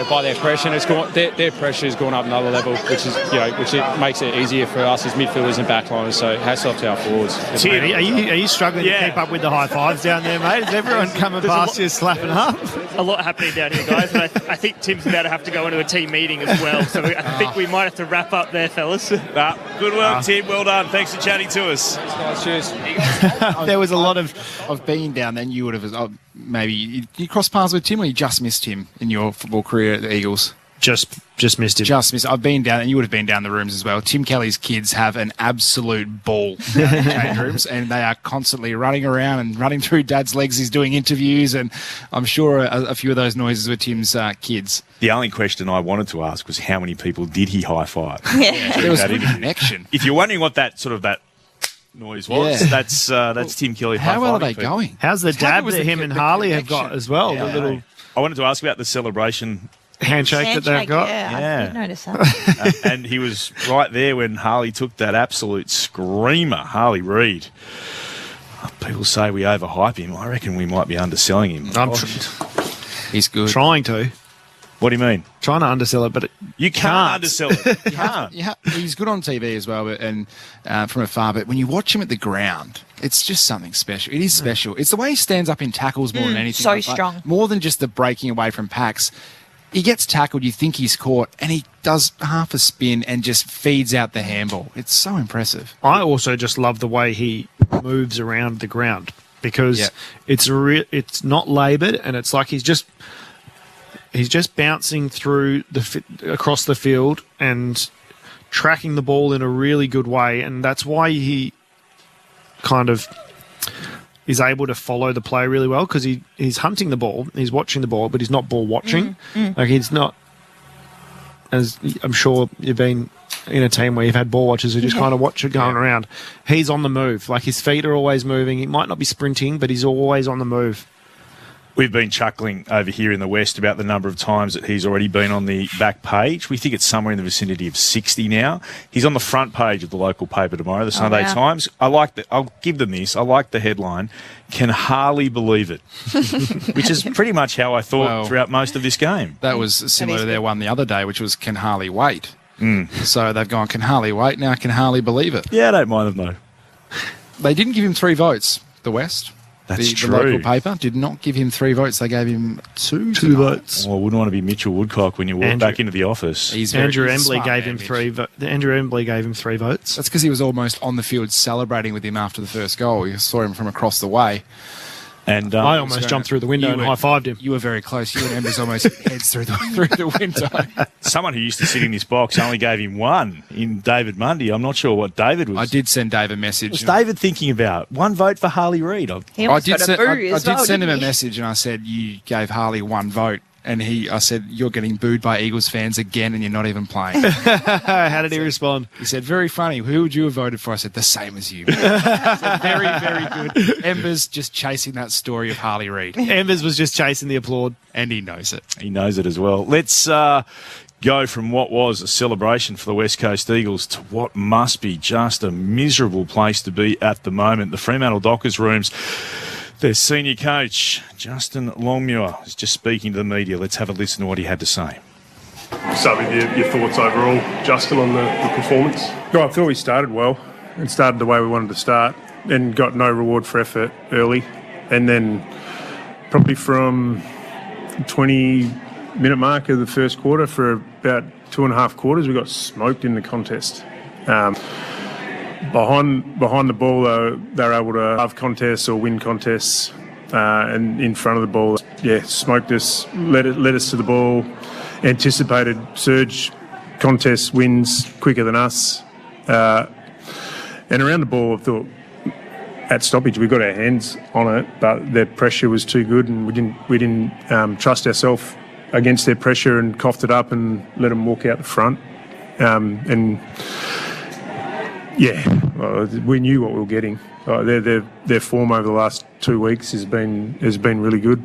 By their pressure, and it's gone. Their pressure has gone up another level, which it makes it easier for us as midfielders and backliners. So hats off to our forwards. Are you struggling to keep up with the high fives down there, mate? Is everyone coming past you slapping up? A lot happening down here, guys, and I think Tim's about to have to go into a team meeting as well. So I think we might have to wrap up there, fellas. Good work, Tim. Well done. Thanks for chatting to us. Thanks, guys. Cheers. There was a lot of... I've been down there, and you would have maybe you crossed paths with Tim, or you just missed him in your football career at the Eagles. Just missed him. Just missed. I've been down, and you would have been down the rooms as well. Tim Kelly's kids have an absolute ball down in the change rooms, and they are constantly running around and running through Dad's legs. He's doing interviews, and I'm sure a few of those noises were Tim's kids. The only question I wanted to ask was how many people did he high five? Yeah. There was a good connection. If you're wondering what that noise was, that's Tim Kelly. How well are they going? How's the dab that him and Harley have got as well? Yeah, I wanted to ask about the celebration handshake that they've got. Yeah, I did notice that. And he was right there when Harley took that absolute screamer, Harley Reid. People say we overhype him. I reckon we might be underselling him. He's good. Trying to. What do you mean? Trying to undersell it, but you can't undersell it. You can't. Yeah, he's good on TV as well, and from afar. But when you watch him at the ground, it's just something special. It is special. It's the way he stands up in tackles more than anything. So strong. More than just the breaking away from packs. He gets tackled, you think he's caught, and he does half a spin and just feeds out the handball. It's so impressive. I also just love the way he moves around the ground because it's not laboured, and it's like he's just bouncing through across the field and tracking the ball in a really good way, and that's why he kind of is able to follow the play really well because he's hunting the ball, he's watching the ball, but he's not ball watching. Like he's not, as I'm sure you've been in a team where you've had ball watchers who just kind of watch it going around. He's on the move. Like his feet are always moving. He might not be sprinting, but he's always on the move. We've been chuckling over here in the West about the number of times that he's already been on the back page. We think it's somewhere in the vicinity of 60 now. He's on the front page of the local paper tomorrow, the Sunday Times. I'll give them this. I like the headline, "Can hardly believe it," which is pretty much how I thought throughout most of this game. That was similar to their one the other day, which was "Can hardly wait." So they've gone, "Can hardly wait," now "Can hardly believe it." Yeah, I don't mind them though. They didn't give him 3 votes, the West. That's true. The local paper did not give him 3 votes. They gave him 2 votes. Well, I wouldn't want to be Mitchell Woodcock when you walk back into the office. Andrew Embley gave him 3 votes. That's because he was almost on the field celebrating with him after the first goal. You saw him from across the way. And I almost jumped through the window and high-fived him. You were very close. You and Embers almost heads through the window. Someone who used to sit in this box only gave him 1 in David Mundy. I'm not sure what David was. I did send Dave a message. What's David thinking about? 1 vote for Harley Reid. I did send him a message, and I said, you gave Harley 1 vote. And I said, you're getting booed by Eagles fans again and you're not even playing. How did he respond? He said, very funny. Who would you have voted for? I said, the same as you. Said, very, very good. Embers just chasing that story of Harley Reid. Embers was just chasing the applaud. And he knows it. He knows it as well. Let's go from what was a celebration for the West Coast Eagles to what must be just a miserable place to be at the moment. The Fremantle Dockers rooms. Their senior coach, Justin Longmuir, is just speaking to the media. Let's have a listen to what he had to say. Start with your thoughts overall, Justin, on the performance. Oh, I thought we started well and started the way we wanted to start and got no reward for effort early. And then probably from 20-minute mark of the first quarter for about 2.5 quarters, we got smoked in the contest. Behind the ball, they're able to have contests or win contests, and in front of the ball, smoked us, led us to the ball, anticipated surge contests, wins quicker than us, and around the ball, I thought at stoppage we got our hands on it, but their pressure was too good, and we didn't trust ourselves against their pressure and coughed it up and let them walk out the front, we knew what we were getting. Their form over the last 2 weeks has been really good.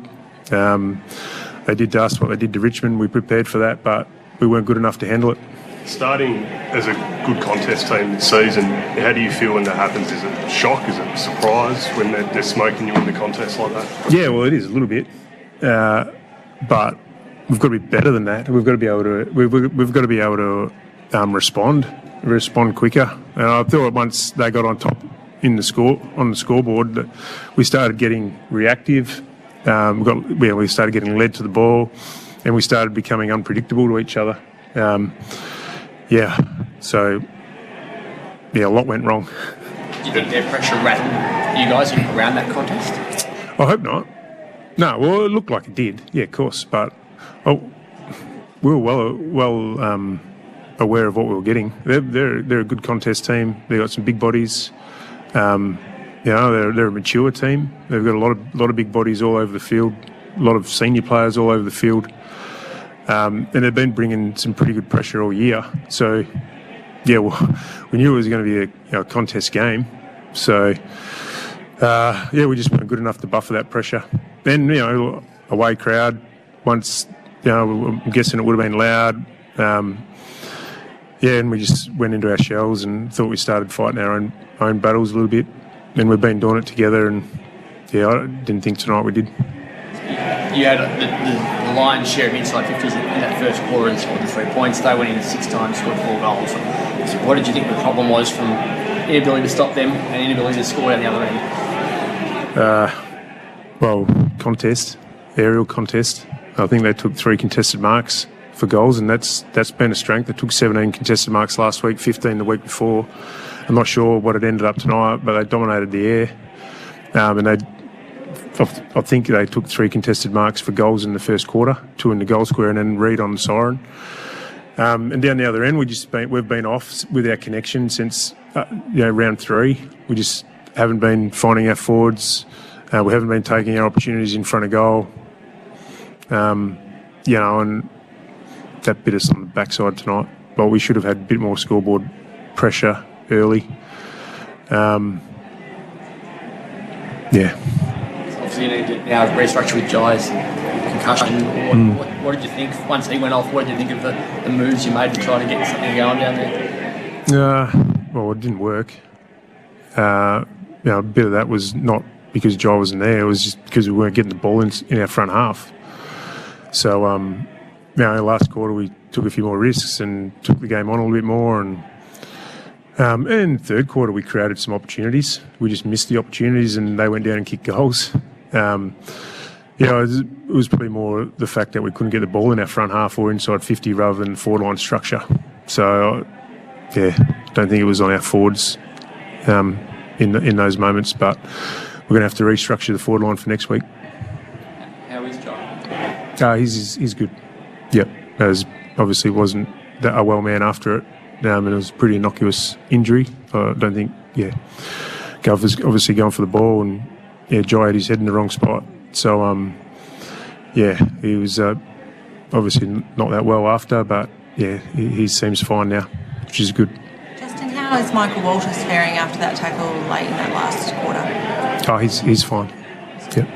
They did to us what they did to Richmond. We prepared for that, but we weren't good enough to handle it. Starting as a good contest team this season, how do you feel when that happens? Is it a shock? Is it a surprise when they're smoking you in the contest like that? Yeah, well, it is a little bit. but we've got to be better than that. We've got to be able to. We've got to be able to respond quicker. And I thought once they got on top on the scoreboard, that we started getting reactive. We started getting led to the ball, and we started becoming unpredictable to each other. So a lot went wrong. Do you think their pressure rattled you guys around that contest? I hope not. No, well, it looked like it did. Yeah, of course, but we were well aware of what we were getting. They're a good contest team. They've got some big bodies. They're a mature team. They've got a lot of big bodies all over the field, a lot of senior players all over the field, and they've been bringing some pretty good pressure all year. So, we knew it was going to be a contest game. So, we just weren't good enough to buffer that pressure. Then, away crowd, once, I'm guessing it would have been loud. And we just went into our shells and thought we started fighting our own battles a little bit. And we've been doing it together, and I didn't think tonight we did. You had the Lions share of inside 50s in that first quarter and scored the 3 points. They went in 6 times, scored 4 goals. So what did you think the problem was from inability to stop them and inability to score down the other end? Contest, aerial contest. I think they took 3 contested marks for goals, and that's been a strength. They took 17 contested marks last week, 15 the week before. I'm not sure what it ended up tonight, but they dominated the air. And I think they took 3 contested marks for goals in the first quarter, 2 in the goal square, and then Reid on the siren. And down the other end, we've been off with our connection since round 3. We just haven't been finding our forwards. We haven't been taking our opportunities in front of goal. And that bit us on the backside tonight. But we should have had a bit more scoreboard pressure early. Obviously, you need to now restructure with Jai's concussion. What did you think once he went off? What did you think of the moves you made to try to get something going down there? It didn't work. A bit of that was not because Jai wasn't there. It was just because we weren't getting the ball in our front half. So, last quarter we took a few more risks and took the game on a little bit more. And third quarter we created some opportunities. We just missed the opportunities, and they went down and kicked goals. It was probably more the fact that we couldn't get the ball in our front half or inside 50 rather than forward line structure. So, don't think it was on our forwards in those moments, but we're going to have to restructure the forward line for next week. How is Jai? He's good. Yep. Obviously wasn't a well man after it. And it was a pretty innocuous injury. I don't think, Gov was obviously going for the ball, and Jai had his head in the wrong spot. So, he was obviously not that well after, but he seems fine now, which is good. Justin, how is Michael Walters faring after that tackle late in that last quarter? He's fine. Yep.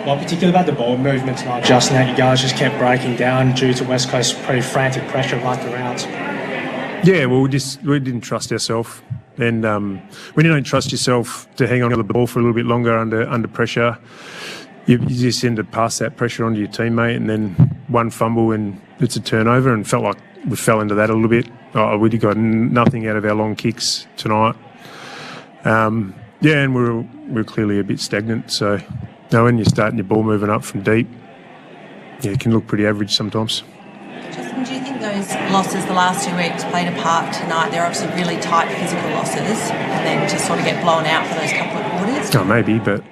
Well, particularly about the ball movement tonight, Justin, how you guys just kept breaking down due to West Coast's pretty frantic pressure right the rounds. Yeah, well, we didn't trust ourselves, and when you don't trust yourself to hang on to the ball for a little bit longer under pressure, you just end up pass that pressure onto your teammate, and then one fumble and it's a turnover, and felt like we fell into that a little bit. We got nothing out of our long kicks tonight. And we're clearly a bit stagnant. So when you're starting your ball moving up from deep, it can look pretty average sometimes. Justin, do you think those losses the last 2 weeks played a part tonight? They're obviously really tight physical losses, and then to sort of get blown out for those couple of quarters? Oh, maybe, but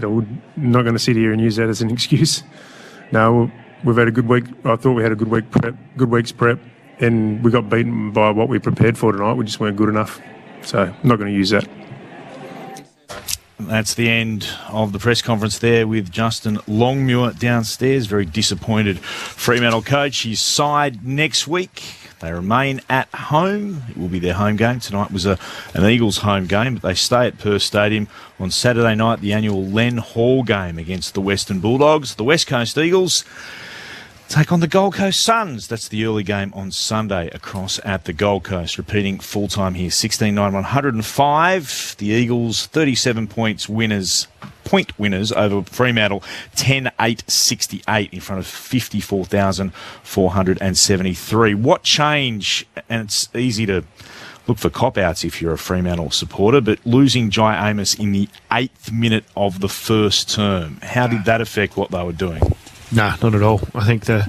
I'm not going to sit here and use that as an excuse. No, we've had a good week. I thought we had a good week's prep, and we got beaten by what we prepared for tonight. We just weren't good enough. So I'm not going to use that. That's the end of the press conference there with Justin Longmuir downstairs. Very disappointed Fremantle coach. His side next week, they remain at home. It will be their home game. Tonight was an Eagles home game, but they stay at Perth Stadium on Saturday night, the annual Len Hall game against the Western Bulldogs. The West Coast Eagles take on the Gold Coast Suns. That's the early game on Sunday across at the Gold Coast. Repeating full time here, 16-9-105. The Eagles, 37 points winners, point winners over Fremantle, 10-8-68 in front of 54,473. What change, and it's easy to look for cop-outs if you're a Fremantle supporter, but losing Jai Amos in the 8th minute of the first term, how did that affect what they were doing? No, not at all. I think the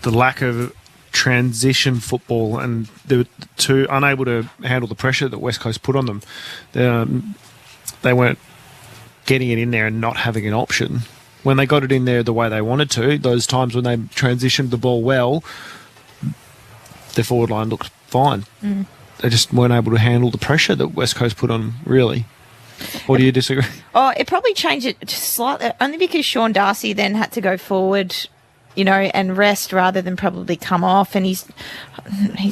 lack of transition football and they were too unable to handle the pressure that West Coast put on them. They weren't getting it in there and not having an option. When they got it in there the way they wanted to, those times when they transitioned the ball well, their forward line looked fine. They just weren't able to handle the pressure that West Coast put on them, really. Or do you disagree? Oh, it probably changed it just slightly, only because Sean Darcy then had to go forward, and rest rather than probably come off. And he's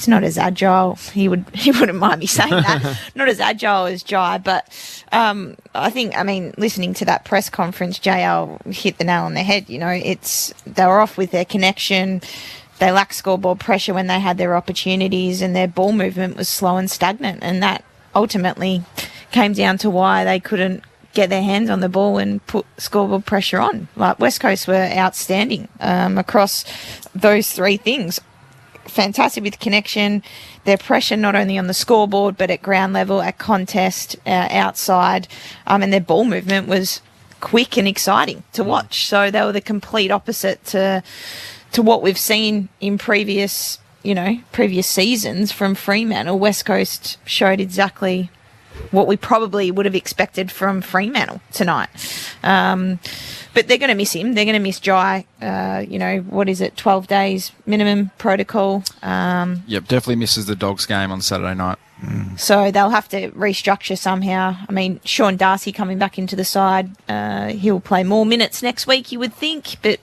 not as agile. He wouldn't mind me saying that. Not as agile as Jai, but listening to that press conference, JL hit the nail on the head. They were off with their connection. They lacked scoreboard pressure when they had their opportunities, and their ball movement was slow and stagnant, and that ultimately came down to why they couldn't get their hands on the ball and put scoreboard pressure on. Like, West Coast were outstanding across those three things. Fantastic with connection, their pressure not only on the scoreboard but at ground level, at contest, outside, and their ball movement was quick and exciting to watch. So they were the complete opposite to what we've seen in previous seasons from Fremantle. West Coast showed exactly what we probably would have expected from Fremantle tonight. But they're going to miss him. They're going to miss Jai. 12 days minimum protocol. Yep, definitely misses the Dogs game on Saturday night. So they'll have to restructure somehow. I mean, Sean Darcy coming back into the side, he'll play more minutes next week, you would think. But,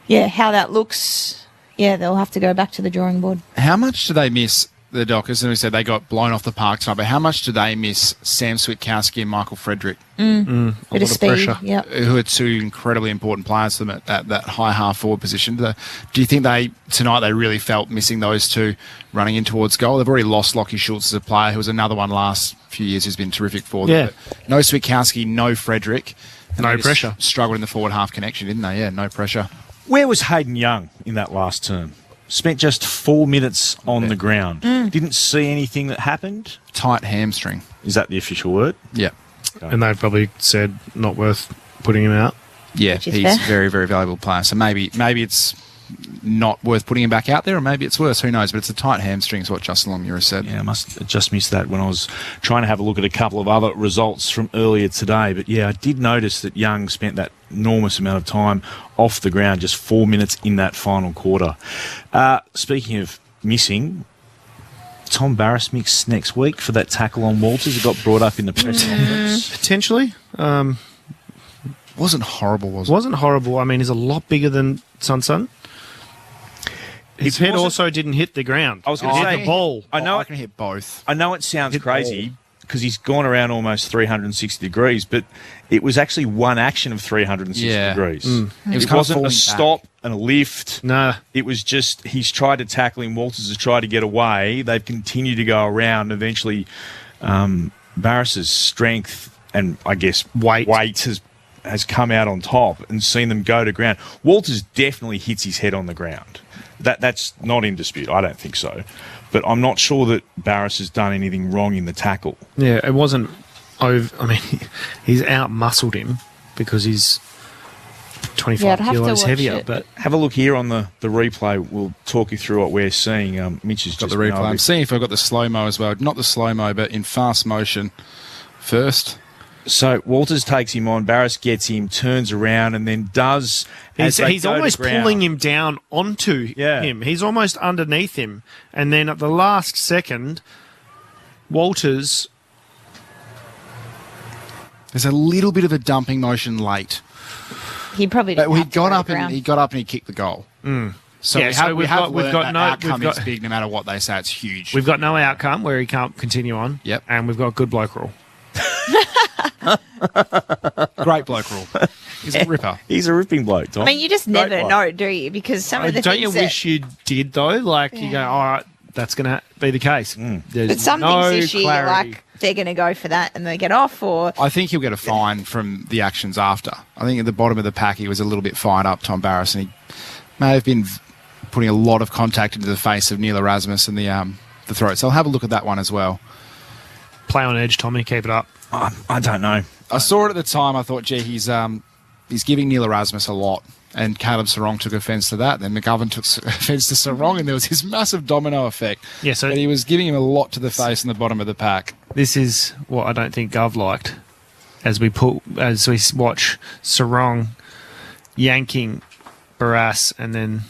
yeah, how that looks, they'll have to go back to the drawing board. How much do they miss the Dockers? And we said they got blown off the park tonight, but how much do they miss Sam Switkowski and Michael Frederick? Bit of speed, who are two incredibly important players to them at that high half-forward position. Do you think tonight they really felt missing those two running in towards goal? They've already lost Lockie Schultz as a player, who was another one last few years who's been terrific for them. Yeah. But no Switkowski, no Frederick. And no they pressure. Struggled in the forward half connection, didn't they? Yeah, no pressure. Where was Hayden Young in that last term? Spent just 4 minutes on the ground. Didn't see anything that happened. Tight hamstring. Is that the official word? Yeah. Okay. And they've probably said not worth putting him out. Yeah, he's a very, very valuable player. So maybe it's not worth putting him back out there, or maybe it's worse. Who knows? But it's a tight hamstring is what Justin Longmuir said. Yeah, I must have just missed that when I was trying to have a look at a couple of other results from earlier today. But yeah, I did notice that Young spent that enormous amount of time off the ground, just 4 minutes in that final quarter. Speaking of missing, Tom Barrass mixed next week for that tackle on Walters. It got brought up in the press conference. Potentially. Wasn't horrible, was it? Wasn't horrible. I mean, he's a lot bigger than Sun. His head also didn't hit the ground. I was going to say the ball. I know I can hit both. I know it sounds crazy because he's gone around almost 360 degrees, but it was actually one action of 360 degrees. It wasn't a stop and a lift. No. It was just he's tried to tackle him. Walters has tried to get away. They've continued to go around. Eventually, Barrass's strength and, I guess, weight has come out on top and seen them go to ground. Walters definitely hits his head on the ground. That's not in dispute. I don't think so. But I'm not sure that Barrass has done anything wrong in the tackle. Yeah, it wasn't over. I mean, he's out-muscled him because he's 25 kilos heavier. But have a look here on the replay. We'll talk you through what we're seeing. Mitch has got just the replay. I'm seeing if I've got the slow-mo as well. Not the slow-mo, but in fast motion first. So Walters takes him on, Barrass gets him, turns around, and then does... He's almost pulling him down onto him. He's almost underneath him. And then at the last second, Walters... There's a little bit of a dumping motion late. He probably didn't he got up and he kicked the goal. So we've got no outcome is big no matter what they say. It's huge. We've got no outcome where he can't continue on. Yep. And we've got a good bloke rule. Great bloke rule. He's a ripper. He's a ripping bloke, Tom. I mean, you just never know, do you? Because some of the don't things you wish you did, though? Like, you go, all right, that's going to be the case. There's But some no things this year, clarity. like they're going to go for that and they get off, or I think he'll get a fine from the actions after. I think at the bottom of the pack he was a little bit fired up, Tom Barras, and he may have been putting a lot of contact into the face of Neil Erasmus and the throat. So I'll have a look at that one as well. Play on edge, Tommy. Keep it up. I don't know. I saw it at the time. I thought, gee, he's giving Neil Erasmus a lot. And Caleb Sarong took offence to that. Then McGovern took offence to Sarong, and there was this massive domino effect. Yeah, so but he was giving him a lot to the face in the bottom of the pack. This is what I don't think Gov liked as we watch Sarong yanking Barras, and then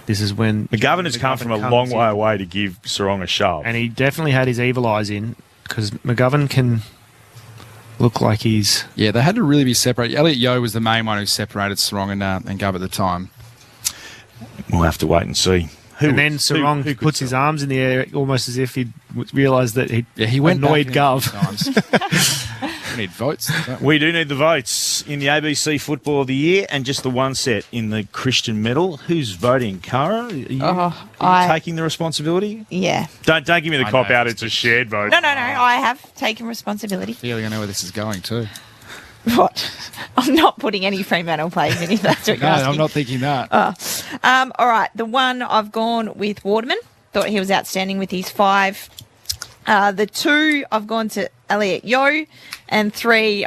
this is when McGovern has come from a long way away to give Sarong a shove. And he definitely had his evil eyes in, because McGovern can look like he's... Yeah, they had to really be separated. Elliot Yeo was the main one who separated Sarong and Gov at the time. We'll have to wait and see. And then Sarong puts his arms in the air almost as if he'd realised that he went annoyed Gov. We need votes. We do need the votes in the ABC Football of the Year, and just the one set in the Christian medal. Who's voting? Cara? Are you taking the responsibility? Yeah. Don't give me the cop out. It's a shared vote. No. I have taken resposibility. Feeling I know where this is going too. What? I'm not putting any Fremantle players in, if that's what you're asking. I'm not thinking that. All right. The one I've gone with Waterman. Thought he was outstanding with his 5. The 2 I've gone to Elliot Yeo, and 3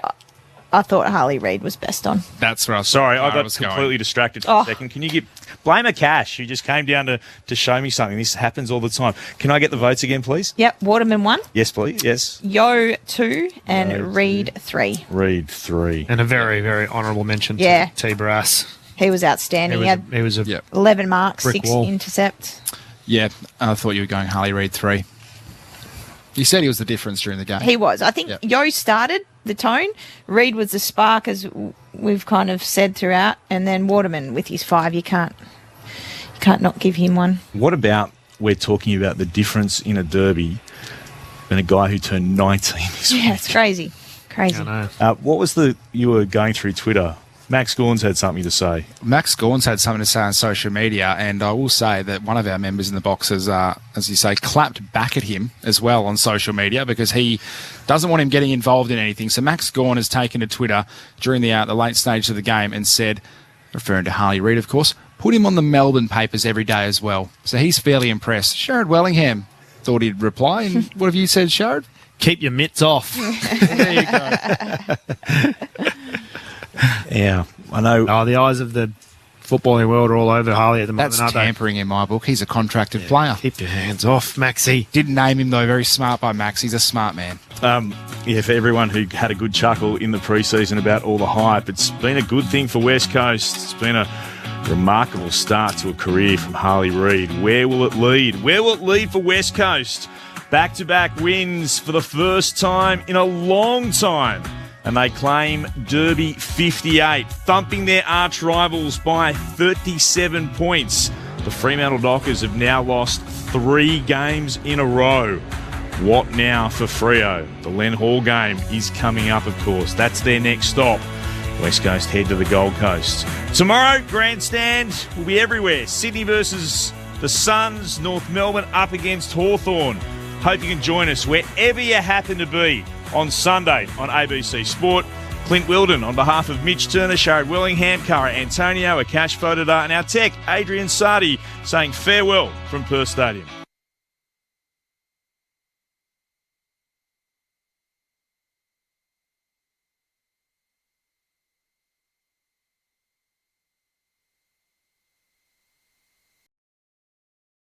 I thought Harley Reid was best on. That's right. Sorry, I got completely distracted for a second. Can you blame a Cash who just came down to show me something? This happens all the time. Can I get the votes again, please? Yep, Waterman 1. Yes, please. Yes. Yeo 2 and Reid 3. Reid 3. And a very, very honourable mention Yeah. to T. Barras. He was outstanding. He was a 11 marks, brick 6 wall. intercepts. Yeah, I thought you were going Harley Reid 3. You said he was the difference during the game. He was. I think Yeo started the tone. Reid was the spark, as we've kind of said throughout, and then Waterman with his 5. You can't not give him one. What about we're talking about the difference in a derby and a guy who turned 19 this week? Yeah, it's crazy. Crazy. I know. What was you were going through Twitter? Max Gorns had something to say. Max Gorns had something to say on social media, and I will say that one of our members in the box has, as you say, clapped back at him as well on social media, because he doesn't want him getting involved in anything. So Max Gorn has taken to Twitter during the late stage of the game and said, referring to Harley Reid, of course, put him on the Melbourne papers every day as well. So he's fairly impressed. Sherrod Wellingham thought he'd reply, and what have you said, Sherrod? Keep your mitts off. There you go. Yeah, I know. Oh, the eyes of the footballing world are all over Harley at the moment. That's tampering in my book. He's a contracted player. Keep your hands off, Maxie. Didn't name him, though. Very smart by Max. He's a smart man. For everyone who had a good chuckle in the preseason about all the hype, it's been a good thing for West Coast. It's been a remarkable start to a career from Harley Reid. Where will it lead? Where will it lead for West Coast? Back-to-back wins for the first time in a long time. And they claim Derby 58, thumping their arch rivals by 37 points. The Fremantle Dockers have now lost 3 games in a row. What now for Freo? The Len Hall game is coming up, of course. That's their next stop. West Coast head to the Gold Coast. Tomorrow, Grandstand will be everywhere. Sydney versus the Suns, North Melbourne up against Hawthorn. Hope you can join us wherever you happen to be on Sunday on ABC Sport. Clint Wilden on behalf of Mitch Turner, Sherrod Wellingham, Cara Antonio, Akash Fodada, and our tech, Adrian Sardi, saying farewell from Perth Stadium.